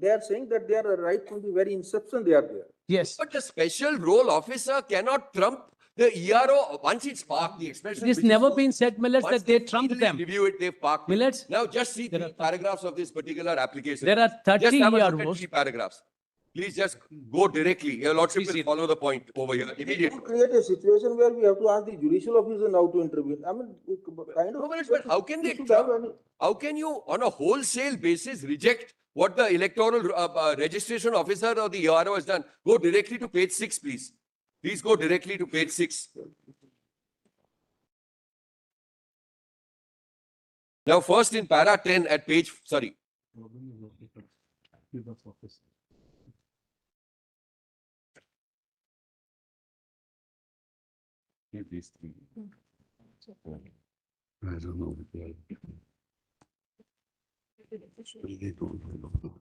They are saying that they are right from the very inception they are there. Yes. But the special role officer cannot trump the ERO once it's parked. The expression. It has which is never so- been said, my lords, once that they they trumped finally them. Review it, they've parked it. Millets, Now just see three paragraphs of this particular application. there are 30 Just have a look at EROs. 3 paragraphs. Please just go directly. Your lordship will follow the point over here immediately. Create a situation where we have to ask the judicial officer now to intervene. I mean, kind of. No, but how can they how can you on a wholesale basis reject what the electoral registration officer or the ERO has done? Go directly to page 6, please. Please go directly to page 6. Now, first in para 10 at page, sorry. These three. I don't know. They don't know.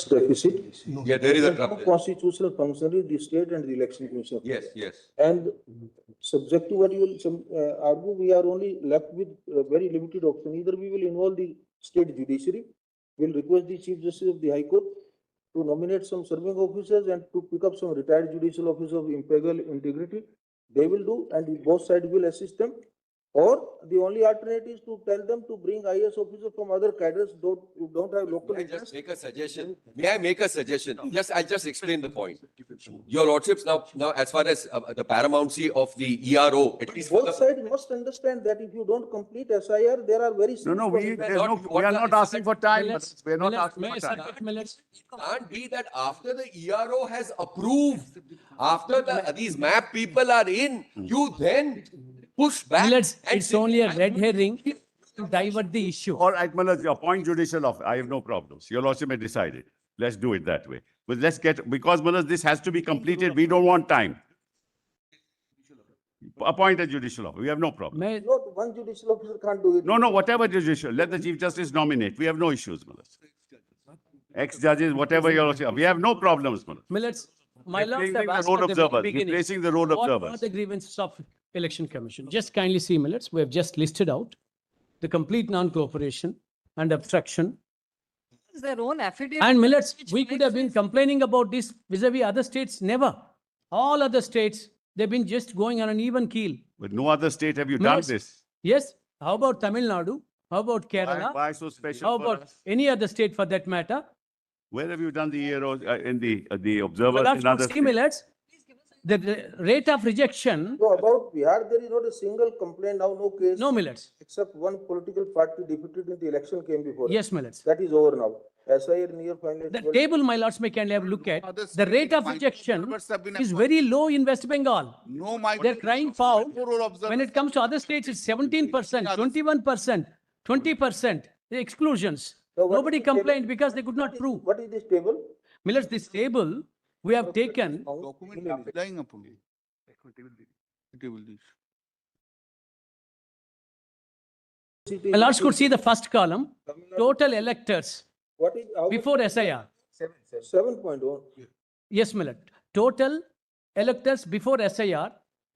trust deficit. Yeah, there is a And two trust. constitutional functionaries, the state and the election commission. of Yes, India. yes. And subject to what you will argue, we are only left with a very limited option. Either we will involve the state judiciary, will request the Chief Justice of the High Court to nominate some serving officers and to pick up some retired judicial officers of impeccable integrity. They will do, and both sides will assist them. Or the only alternative is to tell them to bring IS officers from other cadres who don't have local May I interest. just make a suggestion? May I make a suggestion? I'll just explain the point. Your lordships, now as far as the paramountcy of the ERO, at least for Both the. sides must understand that if you don't complete SIR, there are very. No, serious consequences. we are not asking for time. We are not asking for time. Can't be that after the ERO has approved, after these map people are in, you then push back. Millets, and it's say, only a red herring to divert the issue. All right, Malaz, appoint judicial officer. I have no problems. Your lordship may decide it. Let's do it that way. But let's get, because Malaz, this has to be completed. We don't want time. Appoint a judicial officer. We have no problem. No, one judicial officer can't do it. No, whatever judicial, let the Chief Justice nominate. We have no issues, Malaz. Ex-judges, whatever your lordship, we have no problems, Malaz. Millets, my lords Replacing have the asked role at the observers, beginning. replacing the role What are observers. the grievances of Election Commission? Just kindly see, Millets, we have just listed out the complete non-cooperation and obstruction. Their own affidavit. And Millets, which we could have been complaining about this vis-a-vis other states, never. All other states, they've been just going on an even keel. But no other state have you done Millets, this. Yes, how about Tamil Nadu? How about Kerala? Why so special How for about us? any other state for that matter? Where have you done the EROs, in the observers Millets, in other see, Millets, the rate of rejection, So about Bihar, there is not a single complaint now, no case. no, Millets. Except one political party defeated in the election came before. us. Yes, Millets. That is over now. SIR near final. The table, my lords, may kindly have a look at. The rate of rejection is very low in West Bengal. No, my. They're crying foul. When it comes to other states, it's 17%, 21%, 20%, the exclusions. So what Nobody is the table? complained because they could not prove. What is this table? Millets, this table, we have taken, Document relying upon it. Table this. my lords could see the first column, total electors What is? before SIR. 7.1. Yes, Millet. Total electors before SIR.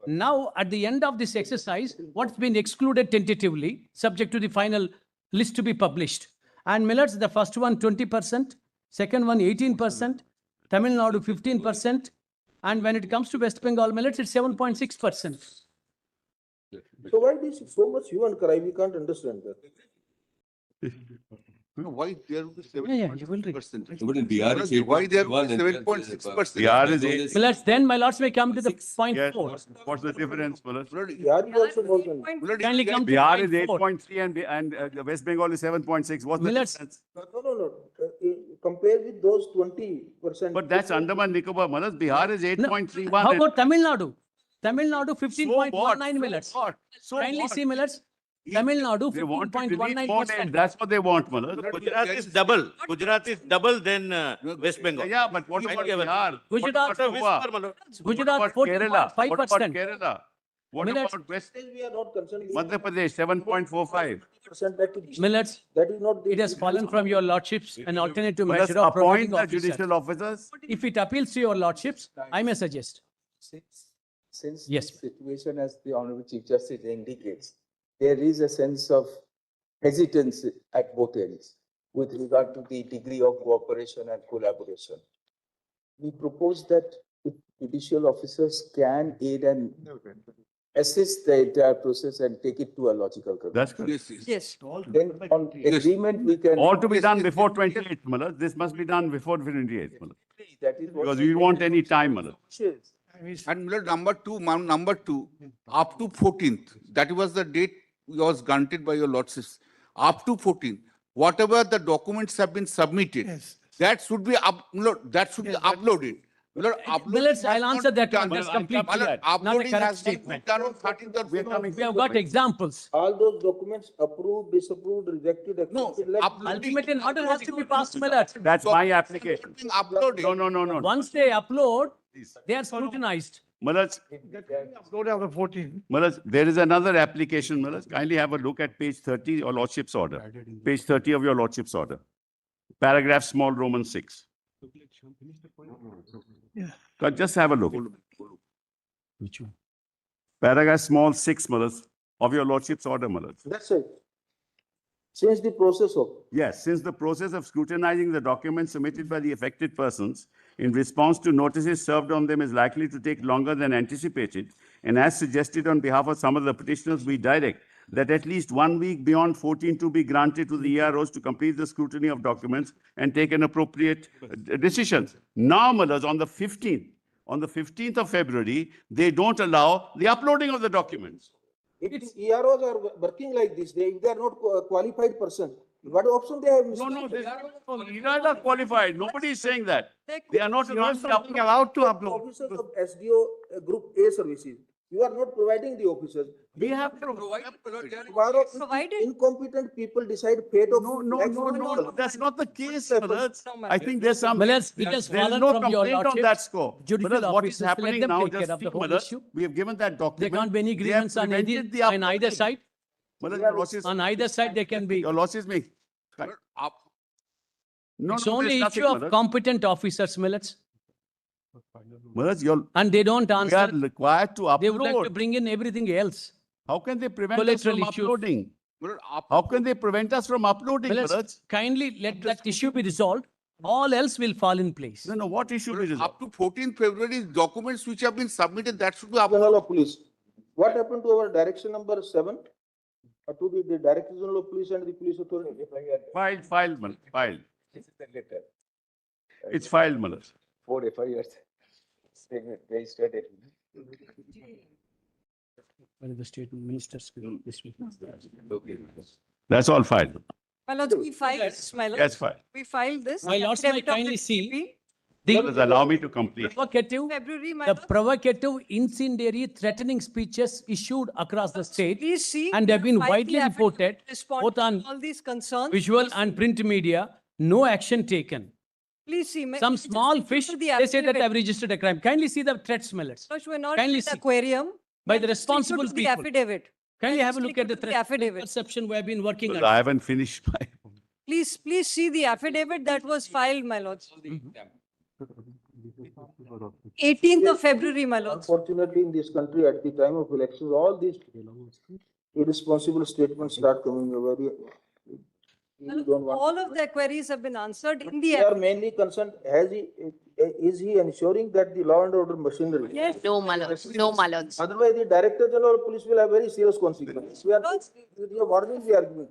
Now, at the end of this exercise, what's been excluded tentatively, subject to the final list to be published. And Millets, the first one 20%, second one 18%, Tamil Nadu 15%, and when it comes to West Bengal Millets, it's 7.6%. So why this so much hue and cry? We can't understand that. No, why there will be Yeah, you will read. 7.6%? But in Bihar, it's Why there will 8.1 be and 7.6%? Bihar is eight. Millets, then my lords may come to the point Yes, 4. what's the difference, Malaz? Bihar is also more than. Kindly come to Bihar point is 4. 8.3 and the West Bengal is 7.6. What's the Millets. difference? No. Compare with those 20%. But that's Andaman Nicobar, Malaz. Bihar is 8.31. How and- about Tamil Nadu? Tamil Nadu So 15.19 Millets. what? So Kindly what? see Millets. Tamil Nadu They want to delete more names. 15.19%. That's what they want, Malaz. Gujarat is double. Gujarat is double than West Bengal. Yeah, but what about Bihar? Gujarat, What about Goa? Gujarat What about Kerala? What about 14.5%. Kerala? What Millets. about West We are not concerned. Madhya Pradesh, 7.45? Millets, That is not. it has fallen from your lordships an alternative Let's measure of appoint promoting the officers. judicial officers. If it appeals to your lordships, I may suggest. Since Yes. the situation, as the Honorable Chief Justice indicates, there is a sense of hesitance at both ends with regard to the degree of cooperation and collaboration. We propose that if judicial officers can aid and assist the entire process and take it to a logical conclusion. That's good. Yes. Then on agreement, we can. All to be done before 28th, Malaz. This must be done before 28th, Malaz. That is what. Because we want any time, Malaz. And number two, up to 14th, that was the date was granted by your lordships. Up to 14th, whatever the documents have been submitted, that should be uploaded. Millets, I'll answer that one. That's completely not a Uploading correct has been statement. done on 13th of February. We have got examples. All those documents approved, disapproved, rejected, accepted. like- Ultimately, an order has to be passed, Millets. That's my application. Being uploaded. No. Once they upload, they are scrutinized. Malaz, Malaz, there is another application, Malaz. Kindly have a look at page 30, your lordship's order. Page 30 of your lordship's order. Paragraph small Roman 6. So just have a look. Which one? Paragraph small 6, my lords, of your lordship's order, my lords. That's it. Since the process of. Yes, since the process of scrutinizing the documents submitted by the affected persons in response to notices served on them is likely to take longer than anticipated, and as suggested on behalf of some of the petitioners, we direct that at least 1 week beyond 14 to be granted to the EROs to complete the scrutiny of documents and take an appropriate decision. Now, my lords, on the 15th of February, they don't allow the uploading of the documents. If the EROs are working like this, they are not qualified person. What option they have? No, they are not qualified. Nobody is saying that. They are not allowed to upload. Officers of SDO Group A services. You are not providing the officers. We have to Tomorrow, if incompetent people decide fate of. No, that's not the case, Millards. I think there's some. Millards, it has There is fallen no from your complaint on lordship. that score. Judicial Millards, what is officers, let happening them now, take care just of the think, whole Millards, issue. we have given that There document. can't be any They have grievance on prevented the on either uploading. side. Millards, your losses. On either side, they can be. Your losses make. No, It's no, only there's nothing, issue of Millards. competent officers, Millards. Millards, And they don't we are answer. required to upload. They would like to bring in everything else. How can they prevent us Collateral from issue. uploading? Milord, How can they prevent us from uploading, Millards, Millards? kindly let that issue be resolved. All else will fall in place. No, what issue is it? up to 14th February, documents which have been submitted, that should be uploaded. General of Police. What happened to our direction number 7? To the Director General of Police and the Police Authority? Filed, Millards, filed. This is the letter. It's filed, Millards. 4 FIRs. Registered it. When the state ministers will this week. That's all filed. My lords, we filed this, my lords. Yes, filed. We filed this. My lords, may I Affidavit of kindly the see DP. Millards, allow me to complete. Provocative, February, my the lords. provocative, incendiary, threatening speeches issued across the state Please see. and have been filed the widely affidavit reported, responding both to on all these concerns. visual and print media, no action taken. Please see. Some just small refer fish, to the they say that affidavit. I've registered a crime. Kindly see the threats, Millards. Because we're not Kindly in the see. aquarium. By the Just stick to responsible the people. affidavit. Kindly have a Just look stick at the to the threat affidavit. perception we have been working Millards, on. I haven't finished my. Please see the affidavit that was filed, my lords. 18th of February, my lords. Unfortunately, in this country, at the time of elections, all these irresponsible statements start coming very. You don't want. All of their queries have been answered in the. They are mainly concerned, is he ensuring that the law and order machinery? Yes. No, my lords. No, my lords. Otherwise, the Director General of Police will have very serious consequences. We are warning the argument.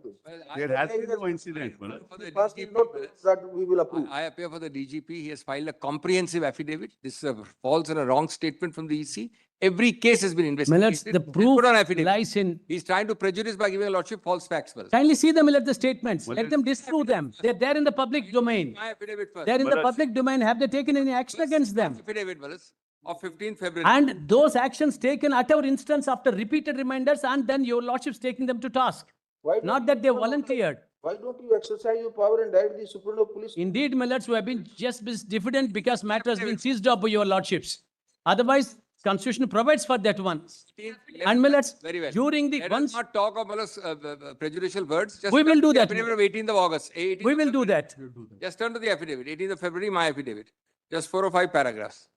There has been no incident, Millards. First, note that we will approve. I appear for the DGP. He has filed a comprehensive affidavit. This falls on a wrong statement from the EC. Every case has been investigated. Millards, the and proof put on affidavit. lies in. He's trying to prejudice by giving a lordship false facts. Millards. Kindly see them, Millards, the statements. Well, Let them disprove them. They're there in the public domain. My affidavit first. They're in the Millards. public domain. Have they taken any action against them? Affidavit, Millards, of 15th February. And those actions taken at our instance after repeated reminders and then your lordships taking them to task. Why Not don't that they you- volunteered. Why don't you exercise your power and direct the Superintendent of Police? Indeed, Millards, we have been just diffident because matter has been seized up by your lordships. Otherwise, Constitution provides for that one. And Millards, Very well. during the Let us once, not talk of Millards, prejudicial words. Just We will turn to do the that. Affidavit of 18th of August. 18th we of will do February. that. Just turn to the affidavit, 18th of February, my affidavit. Just 4 or 5 paragraphs.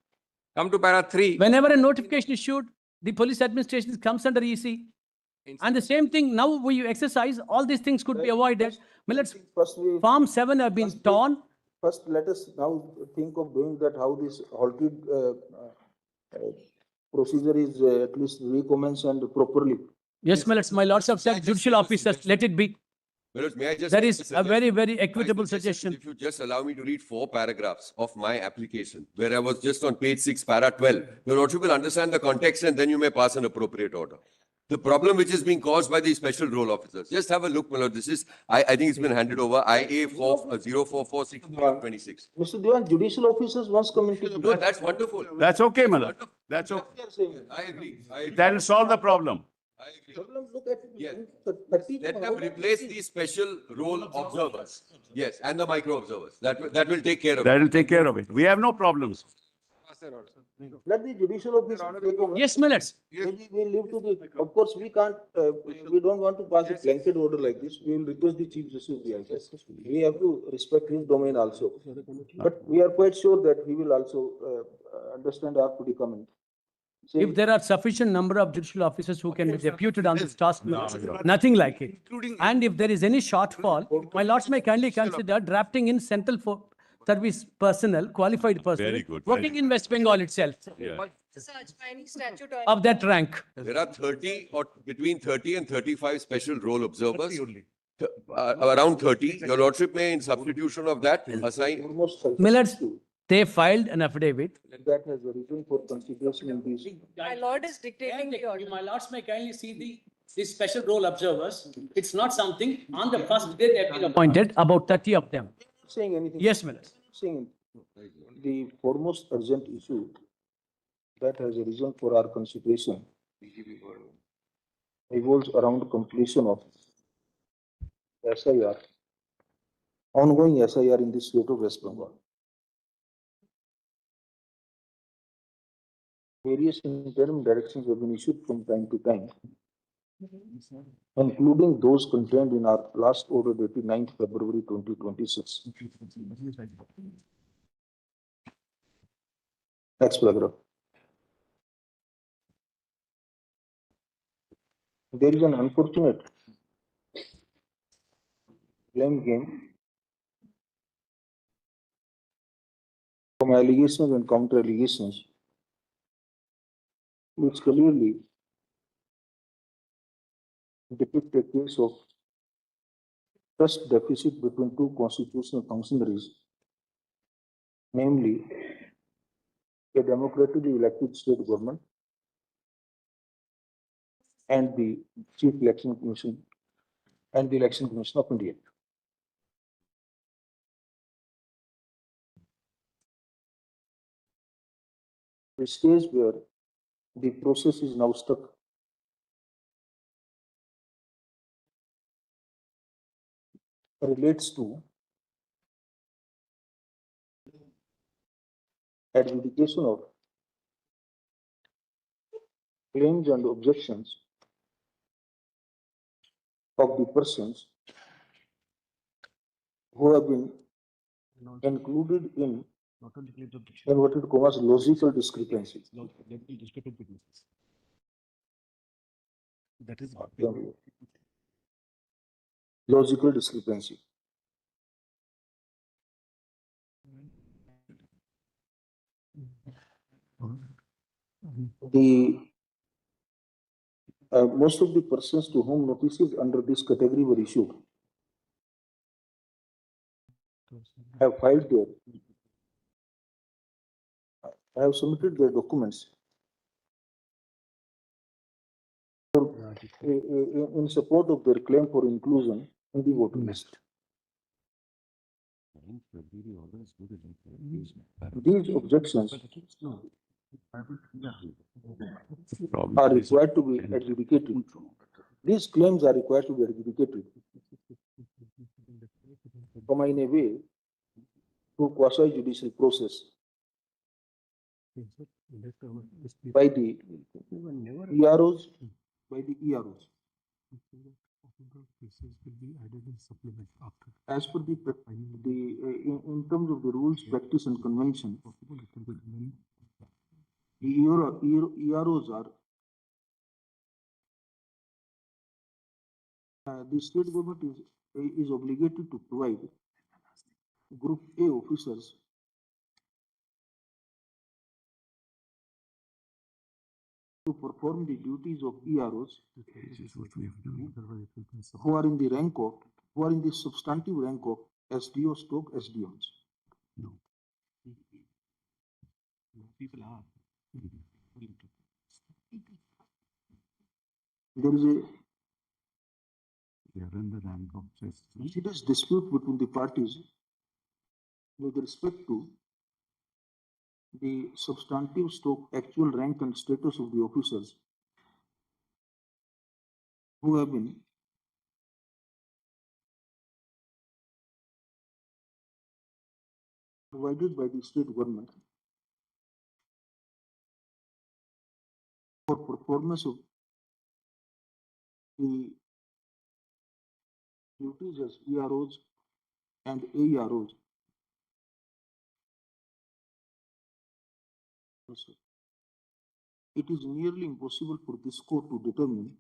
Come to para 3. Whenever a notification is issued, the police administration comes under EC. And the same thing, now we exercise, all these things could be avoided. Millards, First, Form 7 have been torn. first, let us now think of doing that, how this halted procedure is at least recommenced and properly. Yes, Millards, my lords have said judicial officers, let it be. Millards, may I just? That make is a suggestion? very, very I equitable suggested suggestion. If you just allow me to read 4 paragraphs of my application, where I was just on page 6, para 12, your lordship will understand the context and then you may pass an appropriate order. The problem which is being caused by the special role officers, just have a look, my lord. This is, I think it's been handed over, IA 044626. Mr. Dewan, judicial officers once come into. No, that's wonderful. That's okay, Millards. That's okay. I agree. That will solve the problem. Look at. Yes. 30 Let them replace the special role observers. Yes, and the micro observers. That will take care of it. That will take care of it. We have no problems. Pass that order. Let the judicial office take over. Yes, my lords. Maybe we leave to the, of course, we can't, we don't want to pass a blanket order like this. We will request the chief justice of the answers. We have to respect his domain also. But we are quite sure that he will also understand our predicament. If there are sufficient number of judicial officers who can be deputed on this task, nothing like it. And if there is any shortfall, my lords may kindly consider drafting in central service personnel, qualified personnel, Very good, working in West Bengal itself, Yeah. Such by any statute or of that rank. There are 30 or between 30 and 35 special role observers. Around 30. Your lordship may, in substitution of that, assign. Almost My lords, they filed an affidavit. that has a reason for consideration in this. my lord is dictating the order. My lords may kindly see these special role observers. It's not something, on the first day they have been appointed, about 30 of them. Saying anything. Yes, my lords. Saying the foremost urgent issue that has arisen for our consideration revolves around completion of SIR, ongoing SIR in the state of West Bengal. Various interim directions have been issued from time to time, including those contained in our last order dated 9th February 2026. Next paragraph. There is an unfortunate blame game from allegations and counter allegations, which clearly depict a case of trust deficit between two constitutional functionaries, namely a democratically elected state government and the Chief Election Commission and the Election Commission of India. The stage where the process is now stuck relates to adjudication of claims and objections of the persons who have been included in inverted commas logical discrepancy. That is Logical discrepancy. The most of the persons to whom notices under this category were issued have filed their, have submitted their documents in support of their claim for inclusion in the voter list. These objections are required to be adjudicated. These claims are required to be adjudicated in a way through quasi-judicial process by the EROs, As per the in terms of the rules, practice and convention, the EROs are the state government is obligated to provide Group A officers to perform the duties of EROs who are in the rank of, who are in the substantive rank of SDO stroke SDOs. No. People are. There is a serious dispute between the parties with respect to the substantive stroke actual rank and status of the officers who have been provided by the state government for performance of the duties as EROs and AEROs. Also, it is nearly impossible for this court to determine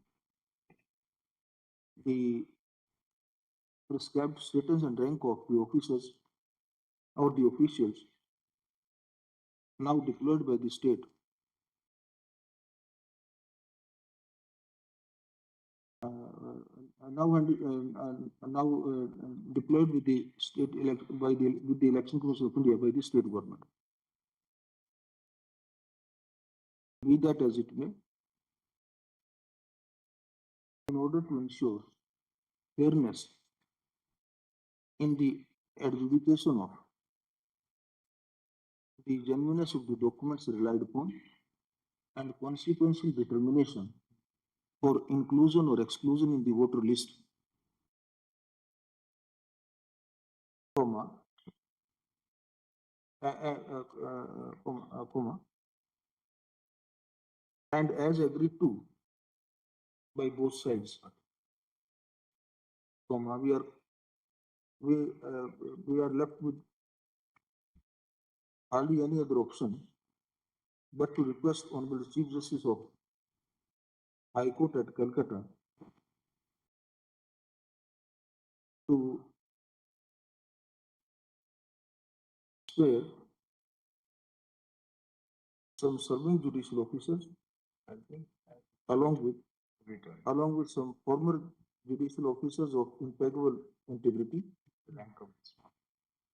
the prescribed status and rank of the officers or the officials now deployed by the state. Deployed with the state with the Election Commission of India by the state government. Be that as it may, in order to ensure fairness in the adjudication of the genuineness of the documents relied upon and consequential determination for inclusion or exclusion in the voter list, comma, and as agreed to by both sides, comma, we are left with hardly any other option but to request Honorable Chief Justice of High Court at Calcutta to spare some serving judicial officers along with some former judicial officers of impeccable integrity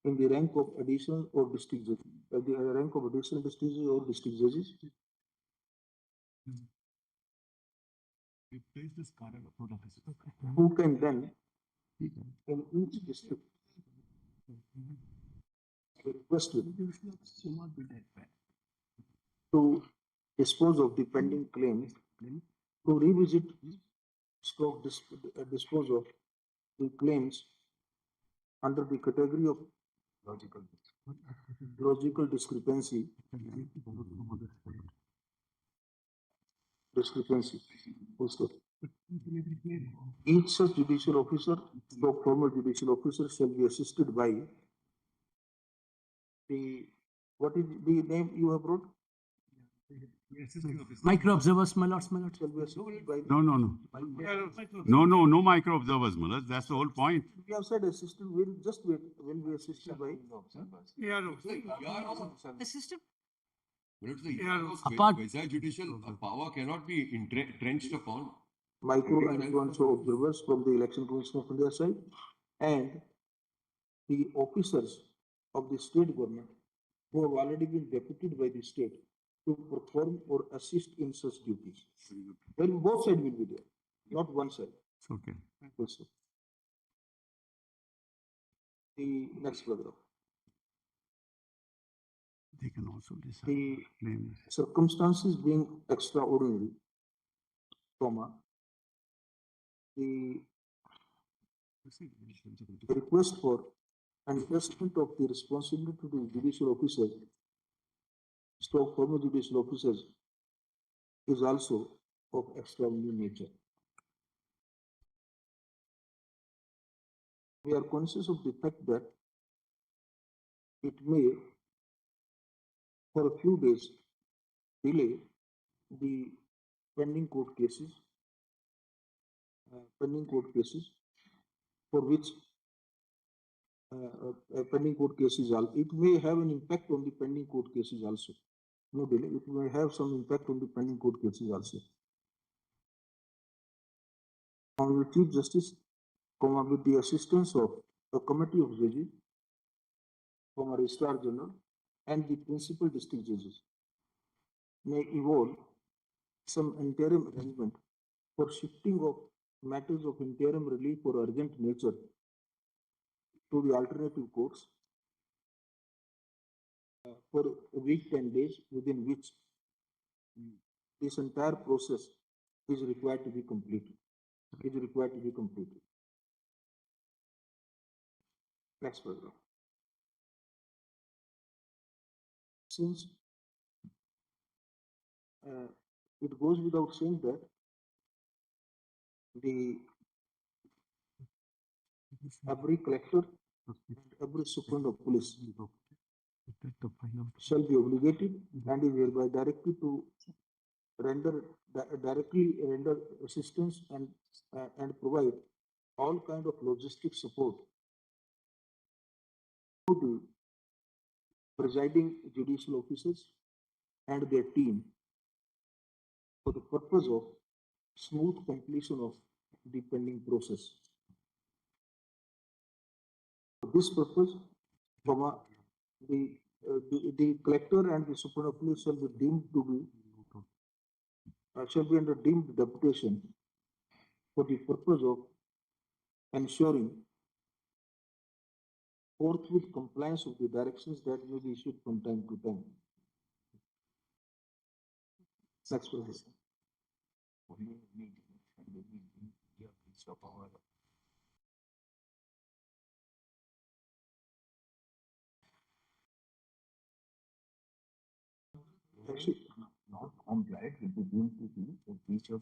in the rank of additional or district judges, the rank of additional district judges or district judges. Who can then in each district requested to dispose of the pending claims, to revisit dispose of the claims under the category of logical discrepancy. Also, each such judicial officer or former judicial officer shall be assisted by the, what is the name you have wrote? Micro observers, my lords, my lords. Shall be assisted by. No, no micro observers, my lords. That's the whole point. We have said assisted, will just wait, will be assisted by. Assistant. Apart. Quasi-judicial power cannot be entrenched upon. Micro and influential observers from the Election Commission of India side and the officers of the state government who have already been deputed by the state to perform or assist in such duties. Then both sides will be there, not one side. Okay. Also. The next paragraph. They can also decide. The circumstances being extraordinary, comma, the request for entrustment of the responsibility to the judicial officers, former judicial officers, is also of extraordinary nature. We are conscious of the fact that it may, for a few days, delay the pending court cases, for which pending court cases, it may have an impact on the pending court cases also. No delay, it may have some impact on the pending court cases also. Honorable Chief Justice, with the assistance of a committee of judges, Registrar General, and the principal district judges, may evolve some interim arrangement for shifting of matters of interim relief or urgent nature to the alternative courts for a week, 10 days, within which this entire process is required to be completed. Next paragraph. Since it goes without saying that every collector and every superintendent of police shall be obligated and is hereby directed to directly render assistance and provide all kind of logistic support to the presiding judicial officers and their team for the purpose of smooth completion of the pending process. For this purpose, the collector and the superintendent of police shall be deemed to be shall be under deemed deputation for the purpose of ensuring forthwith compliance of the directions that may be issued from time to time. Next please. Actually, not compliant will be deemed to be a breach of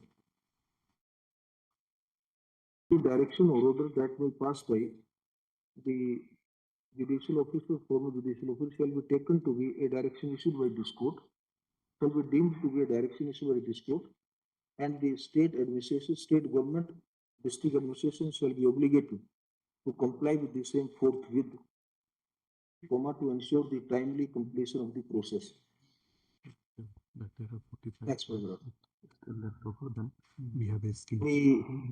the direction or order that may pass by the judicial officer, former judicial officer shall be taken to be a direction issued by this court, shall be deemed to be a direction issued by this court, and the state administration, state government, district administration shall be obligated to comply with the same forthwith, to ensure the timely completion of the process. Next paragraph. We have a scheme.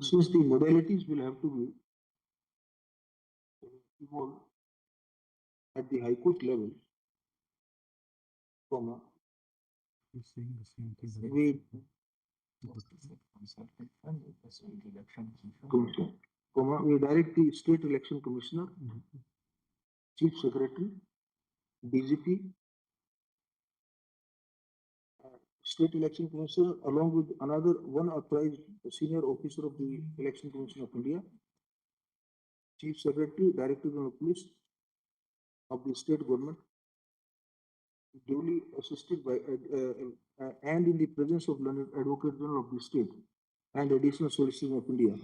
Since the modalities will have to be evolved at the High Court level, He's saying the same thing. we we direct the State Election Commissioner, Chief Secretary, DGP, State Election Commissioner, along with another one authorized senior officer of the Election Commission of India, Chief Secretary, Director General of Police of the state government, duly assisted by and in the presence of learned Advocate General of the state and Additional Solicitor of India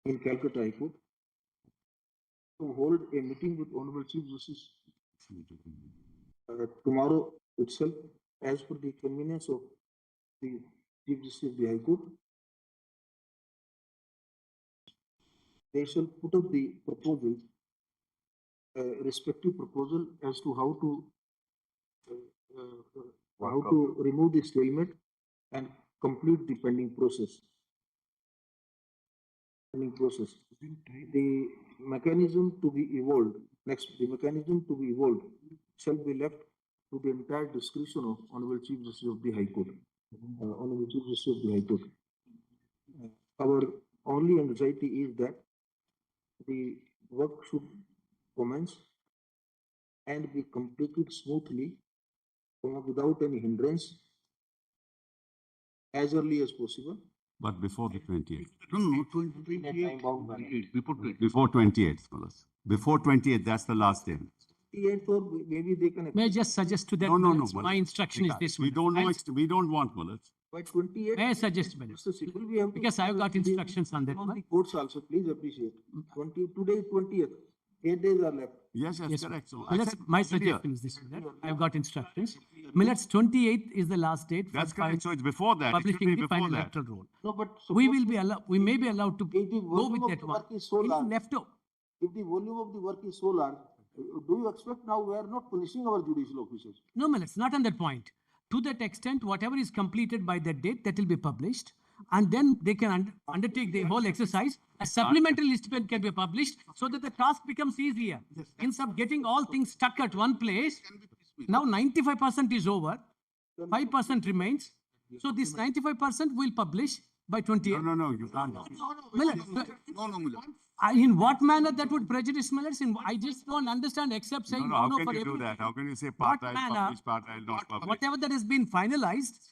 in Calcutta High Court, to hold a meeting with Honorable Chief Justice tomorrow itself, as per the convenience of the Chief Justice of the High Court. They shall put up the proposal, respective proposal as to how to remove the stalemate and complete the pending process. The mechanism to be evolved, the mechanism to be evolved shall be left to the entire discretion of Honorable Chief Justice of the High Court. Honorable Chief Justice of the High Court. Our only anxiety is that the work should commence and be completed smoothly without any hindrance as early as possible. But before the 28th. No, 28th. Before 28th, fellas. Before 28th, that's the last day. 28th, or maybe they can. May I just suggest to them? No, Millards, my instruction is this. We don't know, we don't want Millards. By 28th. May I suggest, Millards? Mr. Sipul, we have to. Because I have got instructions on that On one. the courts also, please appreciate. Today, 20th, 8 days are left. Yes, Yes, correct. So Millards, my suggestion is this. Millards. I've got instructions. Millards, 28th is the last date. That's correct. So it's before that. It should Publishing be the before final that. electoral roll. No, but We may be allowed to if the go volume with of that the one. work is so Any large, left over. if the volume of the work is so large, do you expect now we are not punishing our judicial officers? No, Millards, not on that point. To that extent, whatever is completed by that date, that will be published. And then they can undertake the whole exercise. A supplementary list can be published so that the task becomes easier. Instead of getting all things stuck at one place, now 95% is over, 5% remains. So this 95% will publish by 28th. No, you can't. Millards, in what manner that would prejudice Millards? I just don't understand, except saying No, how no can for you do everything. that? How can you say What part-time manner? publish, part-time not publish? Whatever that has been finalized,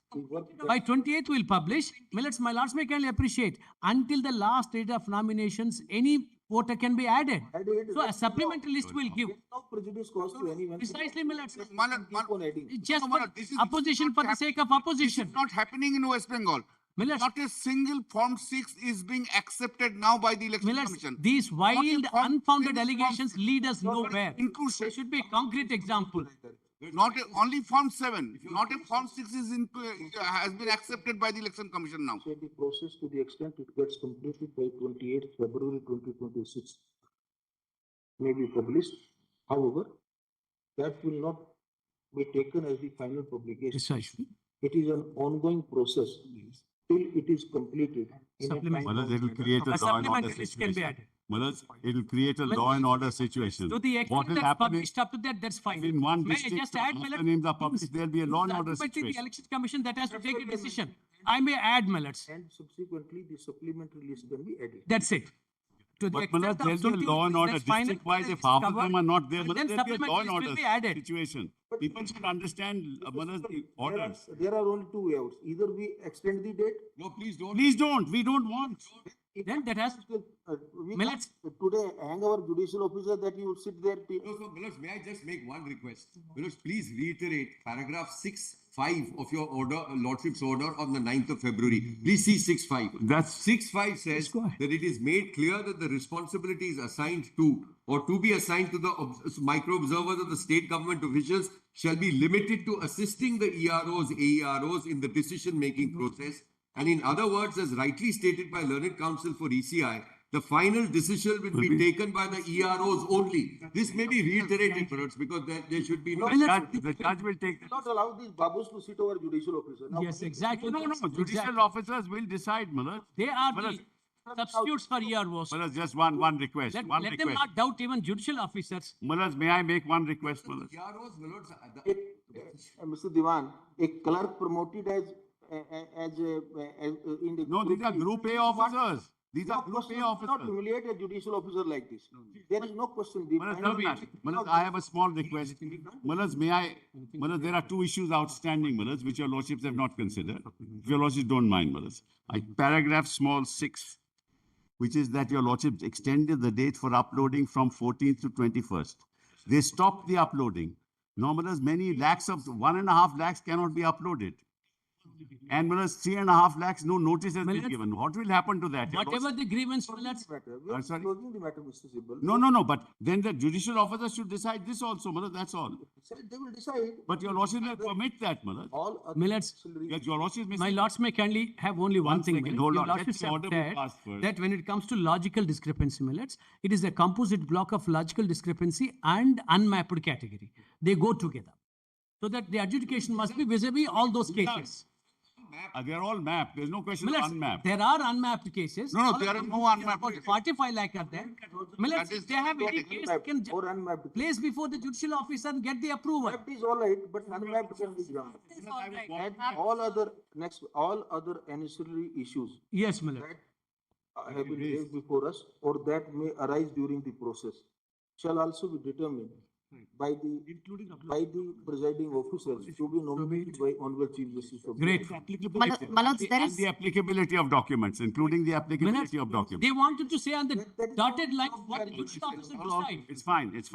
by 28th we'll publish. Millards, my lords may kindly appreciate, until the last date of nominations, any voter can be added. Added, So a that's supplementary list will give. no prejudice caused to anyone. Precisely, my lords. Keep on adding. It's just No, for Malad, this is opposition for the sake of This opposition. is not happening in West Bengal. Millets. Not a single Form 6 is being accepted now by the Election Millets, Commission. these wild, unfounded allegations lead us Not nowhere. inclusive. There should be a concrete example. Not only Form 7, not a Form 6 is has been accepted by the Election Commission now. So the process to the extent it gets completed by 28th February 2026 may be published. However, that will not be taken as the final publication. Precisely. It is an ongoing process till it is completed. in a Supplement. time Malad, it will bound create A a law and order supplementary list can be situation. added. Malad, it will create a law and order situation. To the What extent will that's happen is, published up to that, that's fine. in one May I district, just add, after Millets? names are published, there'll be a law and order Ultimately, the situation. election commission that has to take a decision. I may add, Millets. and subsequently the supplementary list can be added. That's it. To the But extent Malad, there'll be a absolutely law and order that's fine, district-wise, that if is half of covered, them are not there, and Malad, then there'll be a law and supplementary list will order be added. situation. People should understand, Malad, the orders. There are only two way outs. Either we extend the date. No, please don't. Please don't, we don't want. Then that has, We Millets. can't today hang our judicial officer that you would sit there. No, so, Manoj, may I just make one request? Manoj, please reiterate paragraph 6.5 of your order, Lordship's order on the 9th of February. Please see 6.5. That's 6.5 says that it is made clear that the responsibility is assigned to or to be assigned to the micro observers of the state government officials shall be limited to assisting the EROs, AEROs in the decision-making process. And in other words, as rightly stated by Learned Counsel for ECI, the final decision will be taken by the EROs only. This may be reiterated, Manoj, because there should be no. The judge will take. Not allow these babus to sit over judicial officer. Now, yes, exactly. No, judicial Exactly. officers will decide, Malad. They are Malad, the substitutes for EROs. Malad, just one request, Let one them request. not doubt even judicial officers. Malad, may I make one request, Malad? EROs, Manoj, Mr. Diwan, a clerk promoted as in the. No, these are Group A officers. These are Group A Not officers. humiliate a judicial officer like this. There is no question. The Manoj, final- Manoj, I have a small request. Manoj, Manoj, there are two issues outstanding, Manoj, which your lordships have not considered. If your lordships don't mind, Manoj. Paragraph small 6, which is that your lordships extended the date for uploading from 14th to 21st. They stopped the uploading. Now, Manoj, many lakhs of 1.5 lakhs cannot be uploaded. And Manoj, 3.5 lakhs, no notice has been given. What will happen to that? Your Whatever the grievance, Millets. We are sorry? closing the matter, Mr. Sibal. No, but then the judicial officer should decide this also, Manoj, that's all. They will decide. But your lordship will permit that, Manoj. All other Millets. Yes, your lordship may My say- lords may kindly have only one thing. second, Millets. hold Your on. Let lordships the have order be said passed first. that when it comes to logical discrepancy, Millets, it is a composite block of logical discrepancy and unmapped category. They go together. So that the adjudication must be vis-a-vis all those cases. They're all mapped. There's no question of Millets, unmapped. there are unmapped cases. No, All there of are them, no unmapped about cases. 45 lakh are there. Millets, That is they have not any case, unmapped can or unmapped. place before the judicial officer and get the approval. Mapped is all right, but unmapped can be granted. And all other ancillary issues Yes, Millets. that have been raised before us or that may arise during the process shall also be determined by the presiding officers to be nominated by Honorable Chief Justice of the Great. And the applicability of documents, including the applicability of documents. They wanted to say on the dotted line what the judicial officer decides. It's fine. That's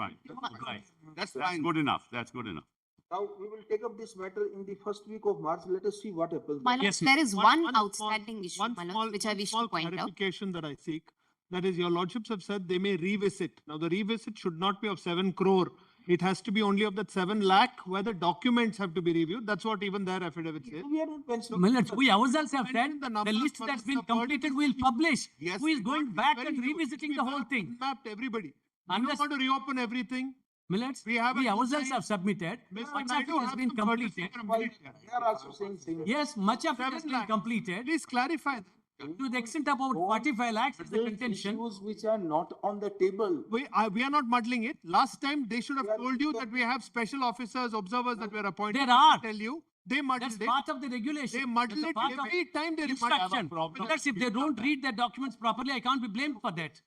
That's fine. good enough. That's good enough. Now, we will take up this matter in the first week of March. Let us see what happens. My lord, Yes, there is One one outstanding issue, my lord, which I wish to point out. clarification that I seek. That is, your lordships have said they may revisit. Now, the revisit should not be of 7 crore. It has to be only of that 7 lakh where the documents have to be reviewed. That's what even their affidavit says. We are not mentioning. Millets, we ourselves have said Mention the the numbers list for that's the been subordinate completed will publish. Yes, Who is we going got back very and huge. revisiting We the whole mapped- thing? Mapped everybody. We Unless- don't want to reopen everything. Millets, We have we a ourselves design- have submitted. Mr. Much of Naidu it has has been some courtesy completed. from Military. They are also saying same. Yes, much of it has 7 been lakhs. completed. Please clarify that. To the extent of about 45 lakhs is the These contention. issues which are not on the table. We are not muddling it. Last time, they should have told you that we have special officers, observers that were appointed. There are. Tell you, they muddled That's it. part of the regulation. They muddle That's a it part of every time they instruction. problem. Millets, if they don't read their documents properly, I can't be blamed for that.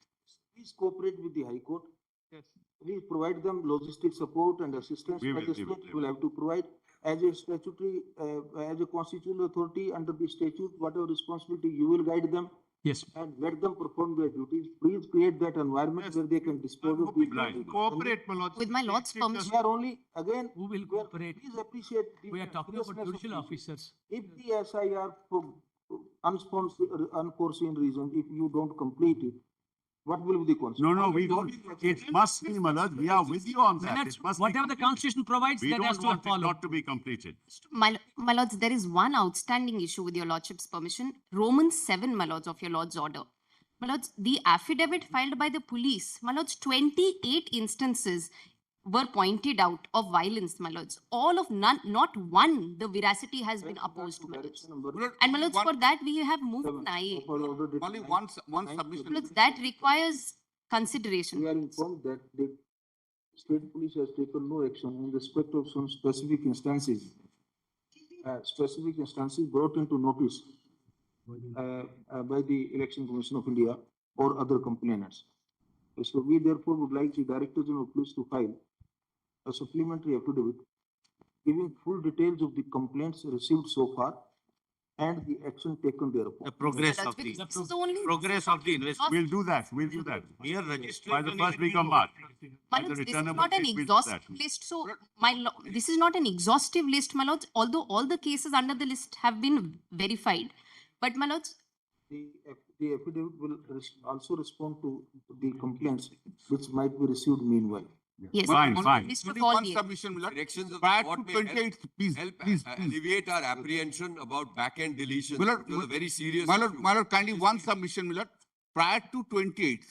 Please cooperate with the High Court. Yes. We provide them logistic support and assistance. We will, that the we will, state will have to provide as a statutory, as a constitutional authority under the statute, whatever responsibility you will guide them. Yes. and let them perform their duties. Please create that environment where they can dispose of the. Cooperate, my lords. With my lord's permission. We are only, again, Who will cooperate? please appreciate. the We are talking about seriousness of judicial the issue. officers. If the SIR for unforeseen reason, if you don't complete it, what will be the consequence? No, we don't. It must be, my lord. We are with you on that. It must be Whatever the completed. constitution provides, We that has don't to want be it followed. not to be completed. My lords, there is one outstanding issue with your lordship's permission. Romans 7, my lords, of your lord's order. My lords, the affidavit filed by the police, my lords, 28 instances were pointed out of violence, my lords. All of none, not one, the veracity has been opposed, my lords. And my lords, for that we have moved an IA. Only one submission. My lords, that requires consideration. We are informed that the state police has taken no action in respect of some specific instances brought into notice by the Election Commission of India or other complainants. So we therefore would like the Director General of Police to file a supplementary affidavit giving full details of the complaints received so far and the action taken thereupon. The progress That's of the, because this is the only. progress of the investment. We'll do that. We'll do that. Here registration. By the first week of March. My By the lords, this is return of not the an date, we'll do exhaustive that. list, so this is not an exhaustive list, my lords, although all the cases under the list have been verified. But my lords, The affidavit will also respond to the complaints which might be received meanwhile. yes. Fine, only fine. list of Only all one the- submission, my lord. Directions of Prior what to may 28th, please, help please. alleviate our apprehension about back-end deletion. My lord, It was a very serious My lord, issue. my lord, kindly one submission, my lord. Prior to 28th,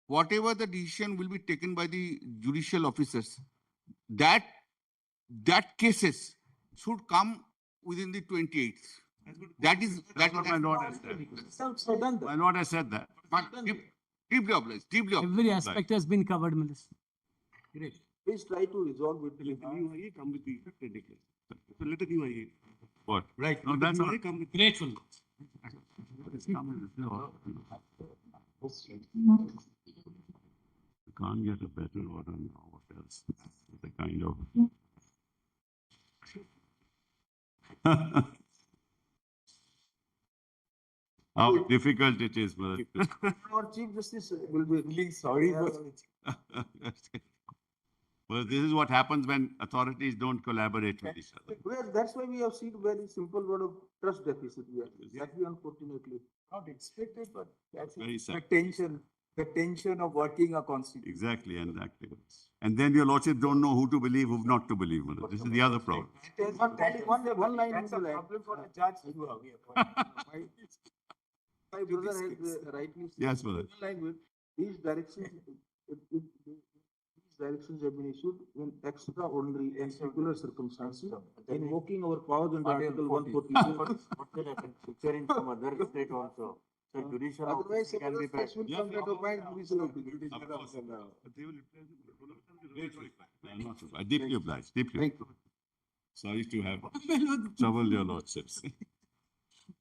whatever the decision will be taken by the judicial officers, that cases should come within the 28th. That is. That's what my lord has said. My lord has said that. But deeply obliged, deeply obliged. Every aspect has been covered, my lords. Great. Please try to resolve it. Come with the technical. So let it What? Right. No, that's all. Grateful. You can't get a better order now. What else? The kind of. How difficult it is, brother. Our Chief Justice will be really sorry for. Well, this is what happens when authorities don't collaborate with each other. Well, that's why we have seen very simple word of trust deficit here. That we unfortunately. Not expected, but that's Very sad. the tension of working a constitution. Exactly, and then your lordship don't know who to believe, who not to believe. Brother. This is the other problem. One line. That's a problem for the judge. My brother has rightly said. Yes, brother. One line with these directions have been issued in extraordinary and singular circumstances, invoking our powers under Article 142. Featuring from other state also. So judicial Otherwise, officer can be states will come to mind, judicial officer. I deeply obliged, deeply. Thank you. Sorry to have troubled your lordships.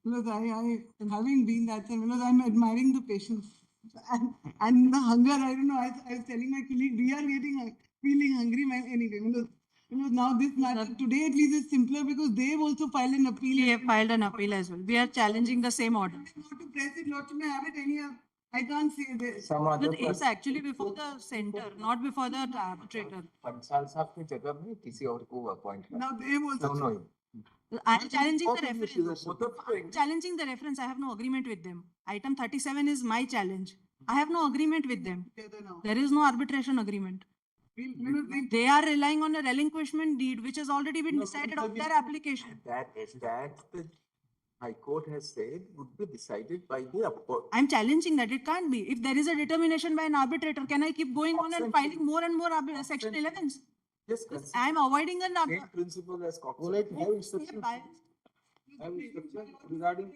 Because having been that, because I'm admiring the patience and the hunger. I don't know. I was telling my colleague, we are feeling hungry. Anyway, now this matter today at least is simpler because they've also filed an appeal. We have filed an appeal as well. We are challenging the same order. Not to press it, not to have it anyhow. I can't say this. It's actually before the center, not before the arbitrator. Panchal साहब की जगह में किसी और को appoint करें. Now they've also. No. I am challenging the reference. I'm challenging the reference. I have no agreement with them. Item 37 is my challenge. I have no agreement with them. There is no arbitration agreement. They are relying on a relinquishment deed, which has already been decided on their application. That the High Court has said would be decided by the upper. I'm challenging that. It can't be. If there is a determination by an arbitrator, can I keep going on and filing more and more section 11s? Yes, I'm avoiding an same principle as Cox. Well, I have instructions. Regarding.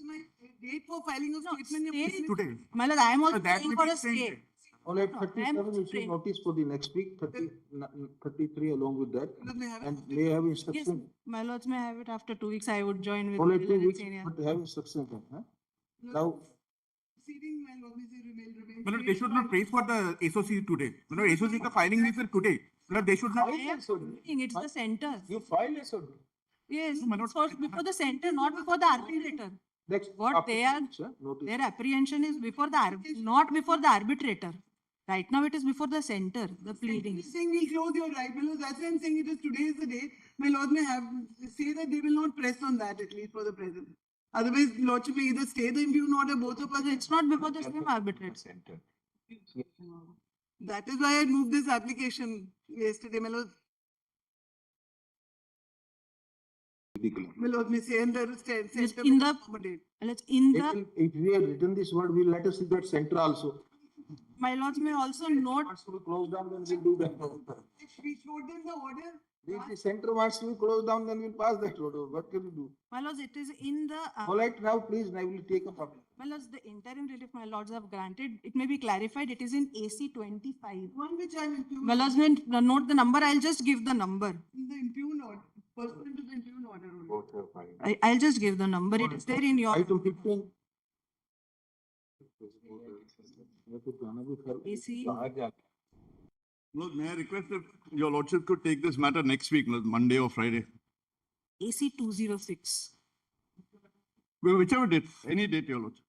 My date for filing of statement. Today. My lord, I am also that paying will for be a stay. All right, 37 issue notice for the next week, 33 along with that. And may have Yes, instruction. my lords may have it after 2 weeks. I would join with. All right, 2 Bill and weeks, Senior. but have instructions then, huh? Now, Proceeding, my lord, remain. But they should not praise for the SOC today. SOC का filing is today. They should not. It's the center. You file SOD. Yes, so it's before the center, not before the arbitrator. What they are, their apprehension is before the, not before the arbitrator. Right now it is before the center, the pleading. Saying we'll close your right, my lord, that's why I'm saying it is today is the day. My lord may have, say that they will not press on that at least for the present. Otherwise, lordship may either stay the impugn order, both of us, it's not before the same arbitrator. Center. That is why I moved this application yesterday, my lord. My lord, may say in the center. In the, in the. If we have written this word, we'll let us see that center also. My lords may also note. Wants to be closed down, then we'll do that. If we showed them the order. If the center wants to be closed down, then we'll pass that order. What can we do? My lords, it is in the. Polite now, please, I will take a copy. My lords, the interim relief my lords have granted, it may be clarified, it is in AC 25. One which I am impugned. My lords, may note the number, I'll just give the number. In the impugned order, pursuant to the impugned order. I'll just give the number, it is there in your. Item 15. AC. Lord, may I request if your lordship could take this matter next week, Monday or Friday? AC 206. Whichever date, any date, your lordship.